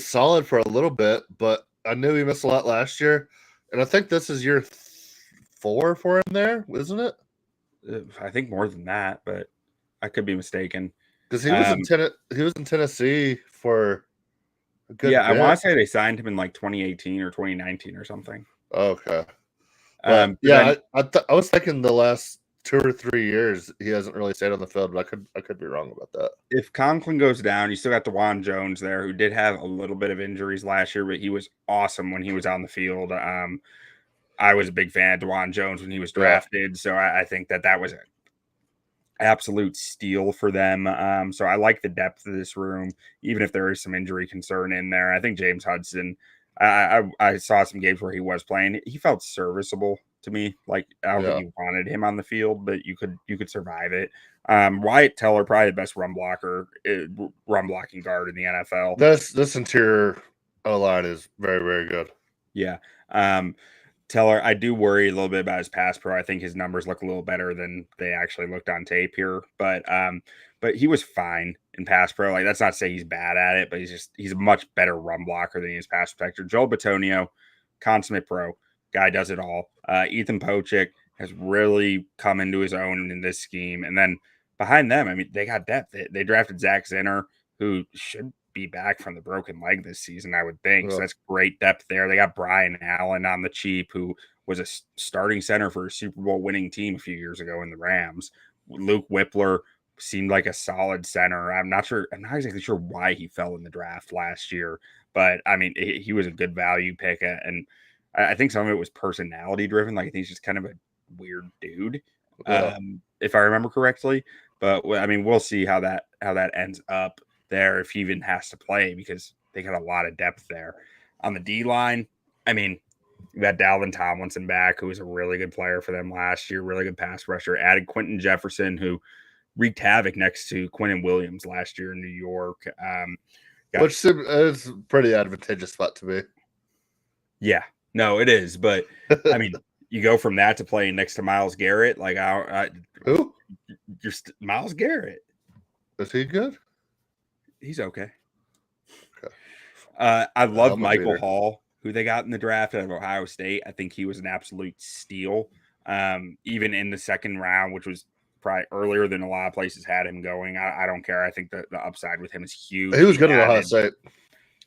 Speaker 2: solid for a little bit, but I knew he missed a lot last year, and I think this is year 4 for him there, isn't it?
Speaker 4: I think more than that, but I could be mistaken.
Speaker 2: Because he was in Tennessee for a good bit.
Speaker 4: I want to say they signed him in like 2018 or 2019 or something.
Speaker 2: Okay. I was thinking the last 2 or 3 years he hasn't really stayed on the field, but I could be wrong about that.
Speaker 4: If Conklin goes down, you still got DeJuan Jones there, who did have a little bit of injuries last year, but he was awesome when he was on the field. I was a big fan of DeJuan Jones when he was drafted, so I think that was an absolute steal for them. So I like the depth of this room, even if there is some injury concern in there. I think James Hudson, I saw some games where he was playing. He felt serviceable to me. Like I don't think you wanted him on the field, but you could survive it. Wyatt Teller, probably the best run blocking guard in the NFL.
Speaker 2: This interior O-line is very, very good.
Speaker 4: Yeah. Teller, I do worry a little bit about his pass pro. I think his numbers look a little better than they actually looked on tape here, but he was fine in pass pro. Like that's not to say he's bad at it, but he's a much better run blocker than he is pass protector. Joel Bitonio, consummate pro. Guy does it all. Ethan Pochik has really come into his own in this scheme. And then behind them, I mean, they got depth. They drafted Zach Zinner, who should be back from the broken leg this season, I would think. So that's great depth there. They got Brian Allen on the cheap, who was a starting center for a Super Bowl winning team a few years ago in the Rams. Luke Whippler seemed like a solid center. I'm not exactly sure why he fell in the draft last year, but I mean, he was a good value pick. And I think some of it was personality driven. Like I think he's just kind of a weird dude, if I remember correctly. But I mean, we'll see how that ends up there if he even has to play, because they got a lot of depth there. On the D line, I mean, you got Dalvin Tomlinson back, who was a really good player for them last year, really good pass rusher. Added Quentin Jefferson, who wreaked havoc next to Quentin Williams last year in New York.
Speaker 2: Which is a pretty advantageous spot to be.
Speaker 4: Yeah. No, it is, but I mean, you go from that to playing next to Myles Garrett. Like,
Speaker 2: who?
Speaker 4: Myles Garrett.
Speaker 2: Is he good?
Speaker 4: He's okay. I love Michael Hall, who they got in the draft out of Ohio State. I think he was an absolute steal, even in the second round, which was probably earlier than a lot of places had him going. I don't care. I think the upside with him is huge.
Speaker 2: He was good at Ohio State.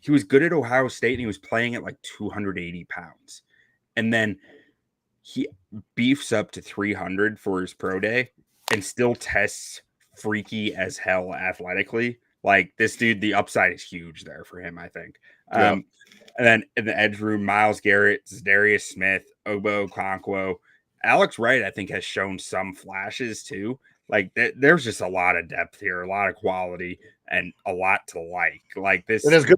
Speaker 4: He was good at Ohio State, and he was playing at like 280 pounds. And then he beefs up to 300 for his pro day and still tests freaky as hell athletically. Like this dude, the upside is huge there for him, I think. And then in the edge room, Myles Garrett, Darius Smith, Obo Okonkwo, Alex Wright, I think, has shown some flashes too. Like there's just a lot of depth here, a lot of quality, and a lot to like. Like this.
Speaker 2: And as good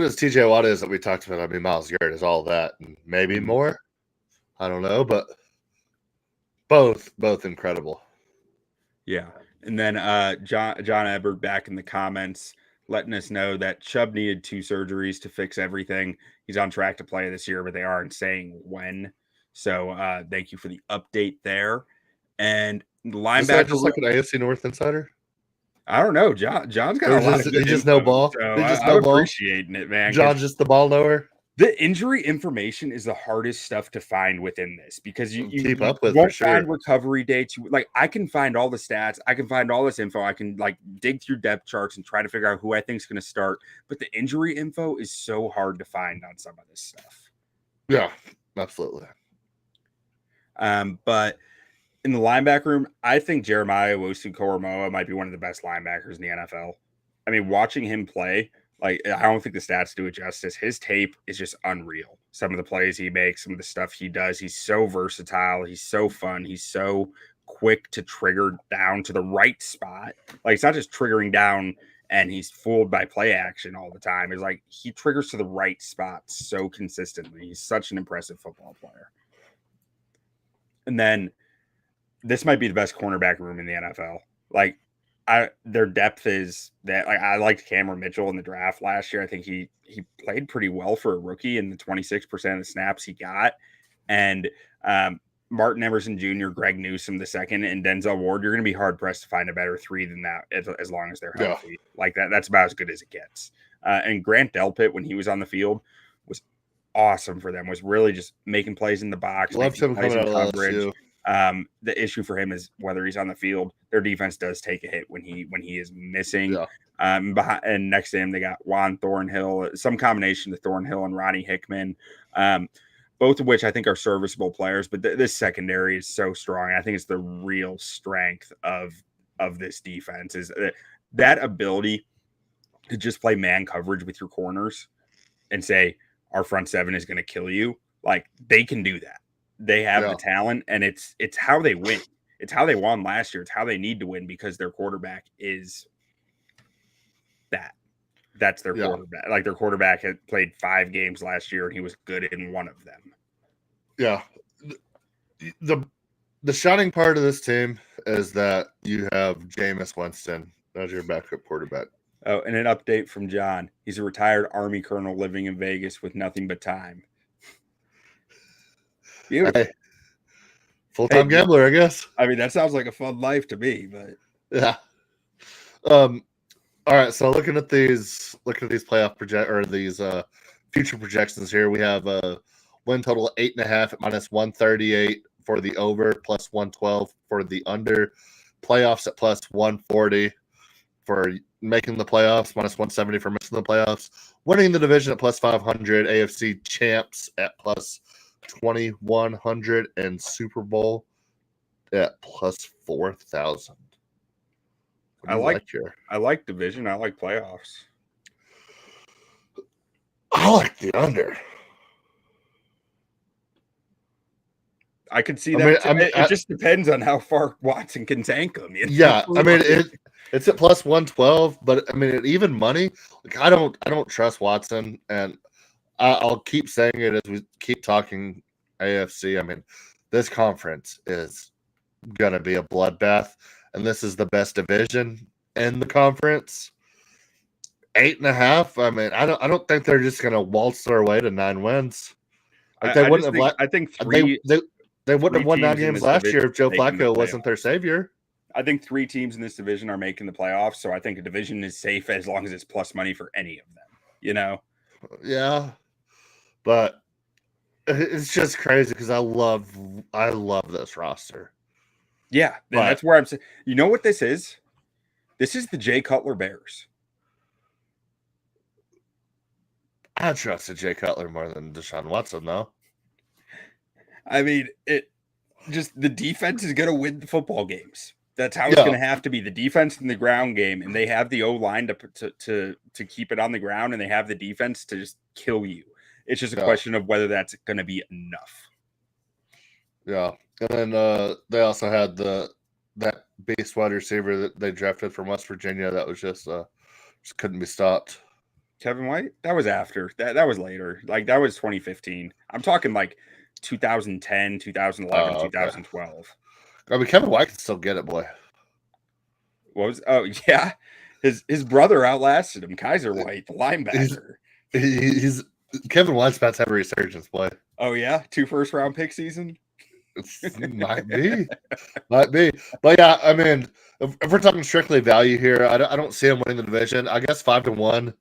Speaker 2: as TJ Watt is that we talked about, I mean, Myles Garrett is all that and maybe more. I don't know, but both incredible.
Speaker 4: Yeah. And then John Ebert back in the comments letting us know that Chubb needed 2 surgeries to fix everything. He's on track to play this year, but they aren't saying when. So thank you for the update there. And the linebacker.
Speaker 2: Is that just like an AFC North insider?
Speaker 4: I don't know. John's got a lot of good
Speaker 2: He just
Speaker 4: info,
Speaker 2: know ball.
Speaker 4: so
Speaker 2: He just
Speaker 4: I'm
Speaker 2: know ball.
Speaker 4: appreciating it, man.
Speaker 2: John's just the ball knower.
Speaker 4: The injury information is the hardest stuff to find within this because you
Speaker 2: Keep up with
Speaker 4: won't
Speaker 2: for sure.
Speaker 4: find recovery dates. Like I can find all the stats, I can find all this info. I can like dig through depth charts and try to figure out who I think is going to start. But the injury info is so hard to find on some of this stuff.
Speaker 2: Yeah, absolutely.
Speaker 4: But in the linebacker room, I think Jeremiah Owusu-Koramoah might be one of the best linebackers in the NFL. I mean, watching him play. Like, I don't think the stats do it justice. His tape is just unreal. Some of the plays he makes, some of the stuff he does. He's so versatile. He's so fun. He's so quick to trigger down to the right spot. Like, it's not just triggering down and he's fooled by play action all the time. It's like he triggers to the right spot so consistently. He's such an impressive football player. And then this might be the best cornerback room in the NFL. Like, their depth is that. Like I liked Cameron Mitchell in the draft last year. I think he played pretty well for a rookie in the 26% of the snaps he got. And Martin Emerson Jr., Greg Newsome II, and Denzel Ward, you're going to be hard pressed to find a better three than that as long as they're healthy. Yeah. Like that's about as good as it gets. And Grant Delpit, when he was on the field, was awesome for them. Was really just making plays in the box,
Speaker 2: loved him coming out of coverage.
Speaker 4: The issue for him is whether he's on the field. Their defense does take a hit when he is missing. Yeah. And next to him, they got Juan Thornhill, some combination of Thornhill and Ronnie Hickman, both of which I think are serviceable players. But this secondary is so strong. I think it's the real strength of this defense is that ability to just play man coverage with your corners and say our front seven is going to kill you. Like they can do that. They have the talent, and it's how they win. It's how they won last year. It's how they need to win because their quarterback is that. That's their quarterback. Like their quarterback had played 5 games last year, and he was good in one of them.
Speaker 2: Yeah. The shining part of this team is that you have Jameis Winston as your backup quarterback.
Speaker 4: Oh, and an update from John. He's a retired Army colonel living in Vegas with nothing but time.
Speaker 2: Hey, full-time gambler, I guess.
Speaker 4: I mean, that sounds like a fun life to me, but
Speaker 2: yeah. All right. So looking at these playoff these future projections here, we have a win total of 8.5 at -138 for the over, +112 for the under, playoffs at +140 for making the playoffs, -170 for missing the playoffs, winning the division at +500, AFC champs at +2100, and Super Bowl at +4000.
Speaker 4: I like division. I like playoffs.
Speaker 2: I like the under.
Speaker 4: I could see that. It just depends on how far Watson can tank them. You know?
Speaker 2: Yeah, I mean it's at +112, but I mean at even money, like I don't trust Watson, and I'll keep saying it as we keep talking AFC. I mean, this conference is gonna be a bloodbath, and this is the best division in the conference. 8.5. I mean, I don't think they're just gonna waltz their way to 9 wins. Like they wouldn't have. I think they wouldn't have won 9 games last year if Joe Flacco wasn't their savior.
Speaker 4: I think 3 teams in this division are making the playoffs, so I think a division is safe as long as it's plus money for any of them. You know?
Speaker 2: Yeah, but it's just crazy because I love this roster.
Speaker 4: Yeah, that's where I'm saying. You know what this is? This is the Jay Cutler Bears.
Speaker 2: I trusted Jay Cutler more than Deshaun Watson, though.
Speaker 4: I mean, the defense is going to win the football games. That's how it's going to have to be. The defense in the ground game, and they have the O-line to keep it on the ground, and they have the defense to just kill you. It's just a question of whether that's going to be enough.
Speaker 2: Yeah, and then they also had that beast wide receiver that they drafted from West Virginia that was just couldn't be stopped.
Speaker 4: Kevin White? That was after. That was later. Like that was 2015. I'm talking like 2010, 2011, 2012.
Speaker 2: I mean, Kevin White can still get it, boy.
Speaker 4: Yeah. His brother outlasted him, Kaiser White, the linebacker.
Speaker 2: He's Kevin White's about to have a resurgence, boy.
Speaker 4: Oh, yeah? 2 first-round pick season?
Speaker 2: Might be. But yeah, I mean, if we're talking strictly value here, I don't see them winning the division. I guess 5-1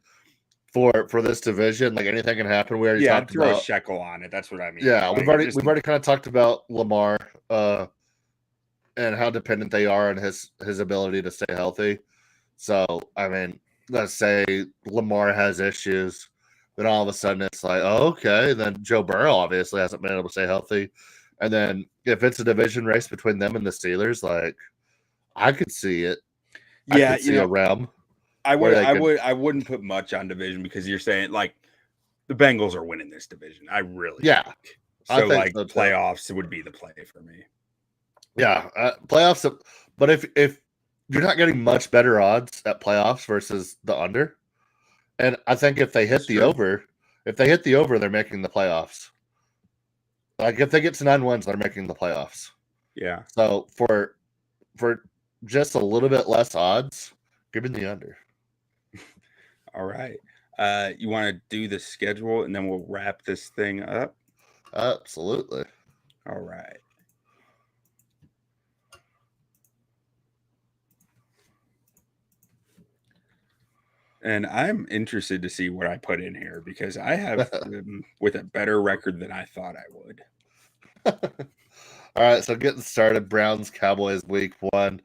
Speaker 2: for this division. Like anything can happen. We already
Speaker 4: Yeah,
Speaker 2: talked
Speaker 4: throw a
Speaker 2: about.
Speaker 4: shekel on it. That's what I mean.
Speaker 2: Yeah,
Speaker 4: Like,
Speaker 2: we've already kind of talked about Lamar and how dependent they are on his ability to stay healthy. So I mean, let's say Lamar has issues, then all of a sudden it's like, oh, okay. And then Joe Burrow obviously hasn't been able to stay healthy. And then if it's a division race between them and the Steelers, like I could see it.
Speaker 4: Yeah,
Speaker 2: I could see a realm.
Speaker 4: I
Speaker 2: where they could-
Speaker 4: wouldn't put much on division because you're saying like the Bengals are winning this division. I really
Speaker 2: Yeah,
Speaker 4: think.
Speaker 2: I
Speaker 4: So
Speaker 2: think
Speaker 4: like
Speaker 2: so, too.
Speaker 4: playoffs would be the play for me.
Speaker 2: Yeah, playoffs. But if you're not getting much better odds at playoffs versus the under, and I think if they hit the over, they're making the playoffs. Like if they get to 9 wins, they're making the playoffs.
Speaker 4: Yeah.
Speaker 2: So for just a little bit less odds, give me the under.
Speaker 4: All right. You want to do the schedule and then we'll wrap this thing up?
Speaker 2: Absolutely.
Speaker 4: All right. And I'm interested to see what I put in here because I have them with a better record than I thought I would.
Speaker 2: All right, so getting started, Browns Cowboys week 1.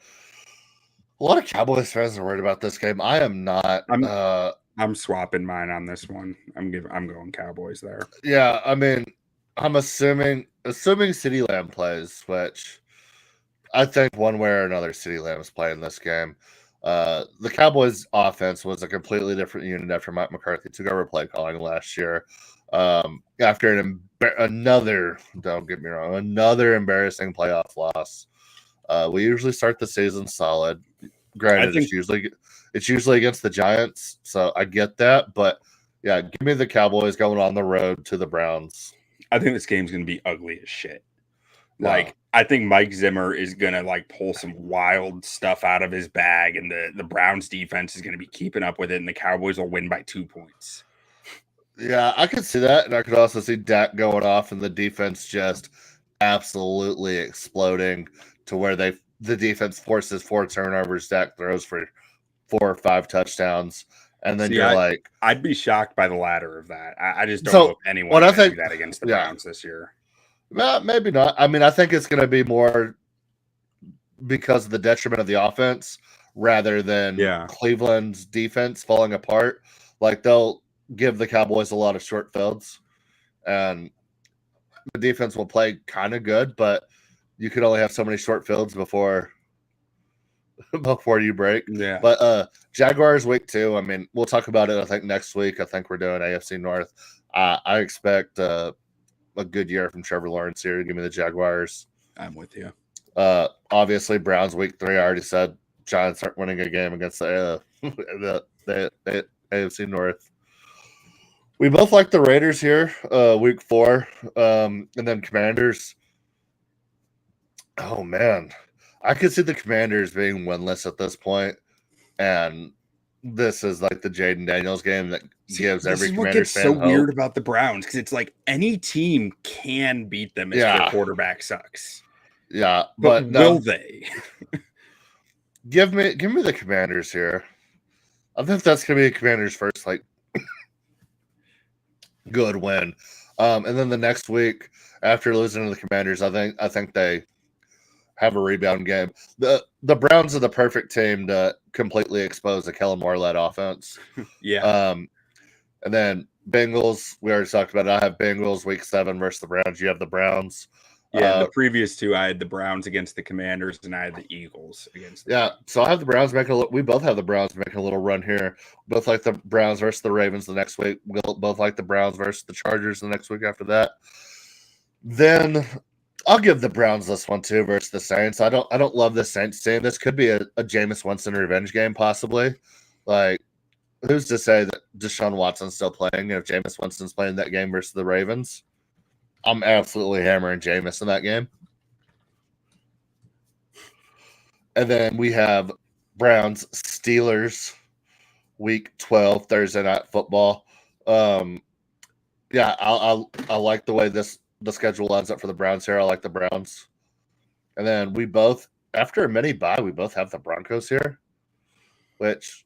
Speaker 2: A lot of Cowboys fans are worried about this game. I am not.
Speaker 4: I'm swapping mine on this one. I'm going Cowboys there.
Speaker 2: Yeah, I mean, I'm assuming CeeDee Lamb plays, which I think one way or another CeeDee Lamb is playing this game. The Cowboys offense was a completely different unit after Mike McCarthy took over play calling last year. After another, don't get me wrong, another embarrassing playoff loss. We usually start the season solid. Granted, it's usually against the Giants, so I get that. But yeah, give me the Cowboys going on the road to the Browns.
Speaker 4: I think this game's going to be ugly as shit. Like, I think Mike Zimmer is going to like pull some wild stuff out of his bag, and the Browns defense is going to be keeping up with it, and the Cowboys will win by 2 points.
Speaker 2: Yeah, I could see that, and I could also see Dak going off and the defense just absolutely exploding to where the defense forces 4 turnovers. Dak throws for 4 or 5 touchdowns, and then
Speaker 4: I'd be shocked by the latter of that. I just don't know if anyone can do that against the Browns this year.
Speaker 2: Maybe not. I mean, I think it's going to be more because of the detriment of the offense rather than Cleveland's defense falling apart. Like they'll give the Cowboys a lot of short fields, and the defense will play kind of good, but you could only have so many short fields before you break.
Speaker 4: Yeah.
Speaker 2: But Jaguars week 2. I mean, we'll talk about it. I think next week. I think we're doing AFC North. I expect a good year from Trevor Lawrence here. Give me the Jaguars.
Speaker 4: I'm with you.
Speaker 2: Obviously, Browns week 3. I already said Giants aren't winning a game against the AFC North. We both like the Raiders here, week 4, and then Commanders. Oh man, I could see the Commanders being winless at this point, and this is like the Jaden Daniels game that gives every Commanders fan hope.
Speaker 4: What gets so weird about the Browns because it's like any team can beat them if their quarterback sucks.
Speaker 2: Yeah,
Speaker 4: but will they?
Speaker 2: Give me the Commanders here. I think that's gonna be the Commanders' first good win. And then the next week after losing to the Commanders, I think they have a rebound game. The Browns are the perfect team to completely expose the Kellen Moore-led offense.
Speaker 4: Yeah.
Speaker 2: And then Bengals, we already talked about it. I have Bengals week 7 versus the Browns. You have the Browns.
Speaker 4: Yeah, the previous 2, I had the Browns against the Commanders, and I had the Eagles against.
Speaker 2: So I have the Browns making we both have the Browns making a little run here. Both like the Browns versus the Ravens the next week. We'll both like the Browns versus the Chargers the next week after that. Then I'll give the Browns this one too versus the Saints. I don't love the Saints team. This could be a Jameis Winston revenge game possibly. Like, who's to say that Deshaun Watson's still playing if Jameis Winston's playing that game versus the Ravens? I'm absolutely hammering Jameis in that game. And then we have Browns Steelers week 12 Thursday night football. I like the way this the schedule lines up for the Browns here. I like the Browns. And then we both, after a mini bye, we both have the Broncos here, which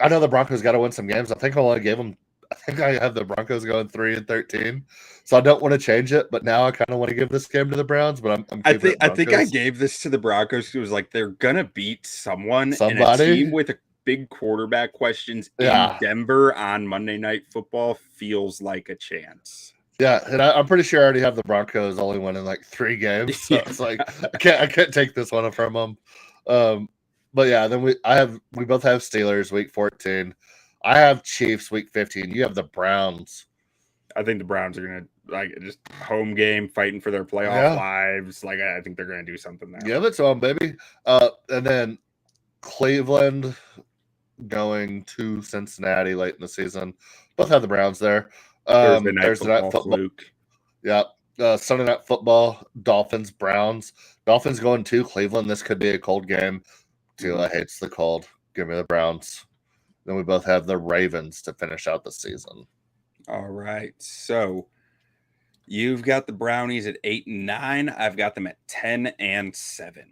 Speaker 2: I know the Broncos got to win some games. I think I have the Broncos going 3-13, so I don't want to change it. But now I kind of want to give this game to the Browns. But
Speaker 4: I think I gave this to the Broncos. It was like they're gonna beat somebody, and a team with a big quarterback questions in Denver on Monday Night Football feels like a chance.
Speaker 2: Yeah, and I'm pretty sure I already have the Broncos only winning like 3 games. So it's like I can't take this one from them. But yeah, then we both have Steelers week 14. I have Chiefs week 15. You have the Browns.
Speaker 4: I think the Browns are gonna like just home game fighting for their playoff lives. Like I think they're gonna do something there.
Speaker 2: Give it to them, baby. And then Cleveland going to Cincinnati late in the season. Both have the Browns there.
Speaker 4: Thursday night football. Luke.
Speaker 2: Yeah. Sunday night football, Dolphins, Browns. Dolphins going to Cleveland. This could be a cold game. Tila hates the cold. Give me the Browns. Then we both have the Ravens to finish out the season.
Speaker 4: All right. So you've got the Brownies at 8-9. I've got them at 10-7.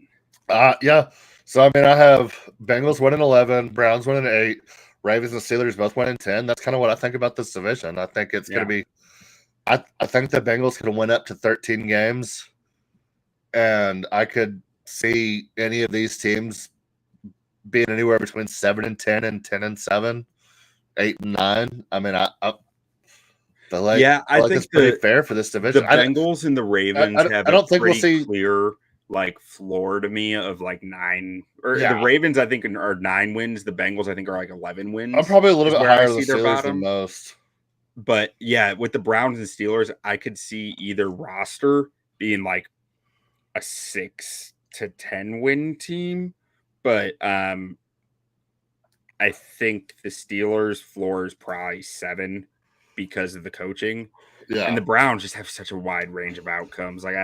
Speaker 2: Yeah. So I mean, I have Bengals winning 11, Browns winning 8, Ravens and Steelers both winning 10. That's kind of what I think about this division. I think it's going to be. I think the Bengals could win up to 13 games, and I could see any of these teams being anywhere between 7-10 and 10-7, 8-9. I mean, I feel like
Speaker 4: I think
Speaker 2: it's pretty fair for this division.
Speaker 4: The Bengals and the Ravens have
Speaker 2: I don't think we'll see
Speaker 4: clear like floor to me of like 9 or the Ravens I think are 9 wins. The Bengals I think are like 11 wins.
Speaker 2: I'm probably a little bit higher than the Steelers than most.
Speaker 4: But yeah, with the Browns and Steelers, I could see either roster being like a 6-10 win team. But I think the Steelers' floor is probably 7 because of the coaching. Yeah. And the Browns just have such a wide range of outcomes. Like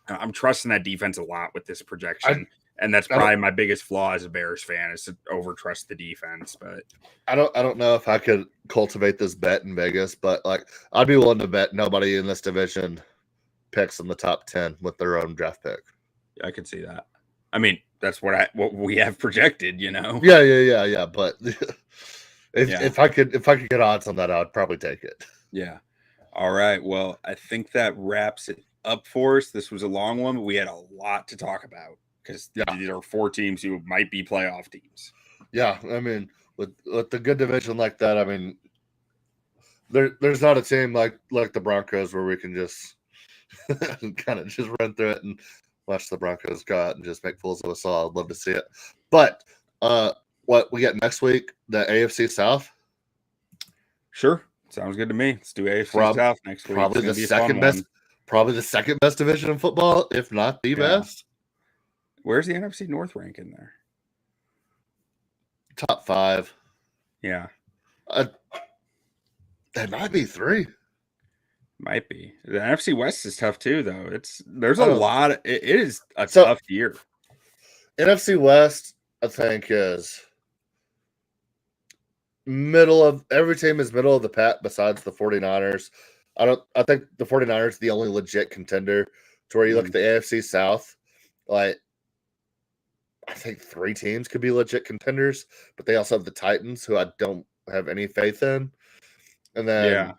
Speaker 4: I'm trusting that defense a lot with this projection. And that's probably my biggest flaw as a Bears fan is to overtrust the defense. But
Speaker 2: I don't know if I could cultivate this bet in Vegas, but like I'd be willing to bet nobody in this division picks in the top 10 with their own draft pick.
Speaker 4: I could see that. I mean, that's what we have projected, you know.
Speaker 2: Yeah. But if I could get odds on that, I'd probably take it.
Speaker 4: Yeah. All right. Well, I think that wraps it up for us. This was a long one, but we had a lot to talk about because these are 4 teams who might be playoff teams.
Speaker 2: Yeah, I mean, with the good division like that, I mean, there's not a team like the Broncos where we can just kind of just run through it and watch the Broncos go out and just make fools of us all. I'd love to see it. But what we get next week, the AFC South?
Speaker 4: Sure. Sounds good to me. Let's do AFC South next week.
Speaker 2: Probably the second best. Probably the second best division in football, if not the best.
Speaker 4: Where's the NFC North rank in there?
Speaker 2: Top 5.
Speaker 4: Yeah.
Speaker 2: That might be 3.
Speaker 4: Might be. The NFC West is tough too, though. There's a lot. It is a tough year.
Speaker 2: NFC West, I think, is middle of every team is middle of the pack besides the 49ers. I think the 49ers are the only legit contender to where you look at the AFC South. Like, I think 3 teams could be legit contenders, but they also have the Titans, who I don't have any faith in. And then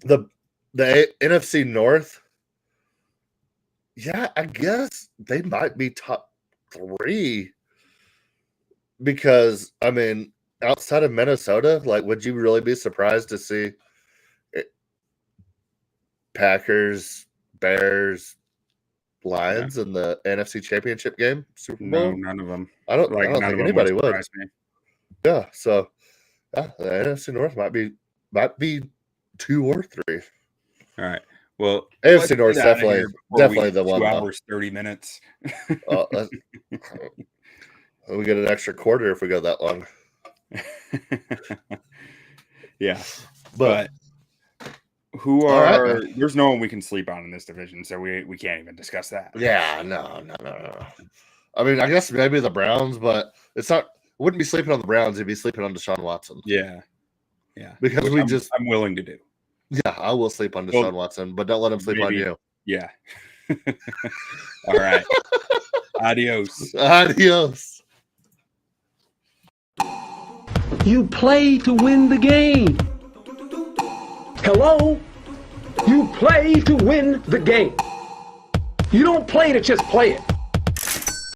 Speaker 2: the NFC North, I guess they might be top 3 because, I mean, outside of Minnesota, like, would you really be surprised to see Packers, Bears, Lions in the NFC Championship game, Super Bowl?
Speaker 4: No, none of them.
Speaker 2: I don't think anybody would.
Speaker 4: Me.
Speaker 2: Yeah, so the NFC North might be 2 or 3.
Speaker 4: All right. Well,
Speaker 2: AFC North is definitely the 1.
Speaker 4: 2 hours, 30 minutes.
Speaker 2: We get an extra quarter if we go that long.
Speaker 4: Yeah, but who are there's no one we can sleep on in this division, so we can't even discuss that.
Speaker 2: Yeah, no. I mean, I guess maybe the Browns, but it's not. Wouldn't be sleeping on the Browns. It'd be sleeping on Deshaun Watson.
Speaker 4: Yeah,
Speaker 2: because I'm willing to do. Yeah, I will sleep on Deshaun Watson, but don't let him sleep on you.
Speaker 4: Yeah. All right. Adios.
Speaker 2: Adios.
Speaker 5: You play to win the game. Hello? You play to win the game. You don't play to just play it.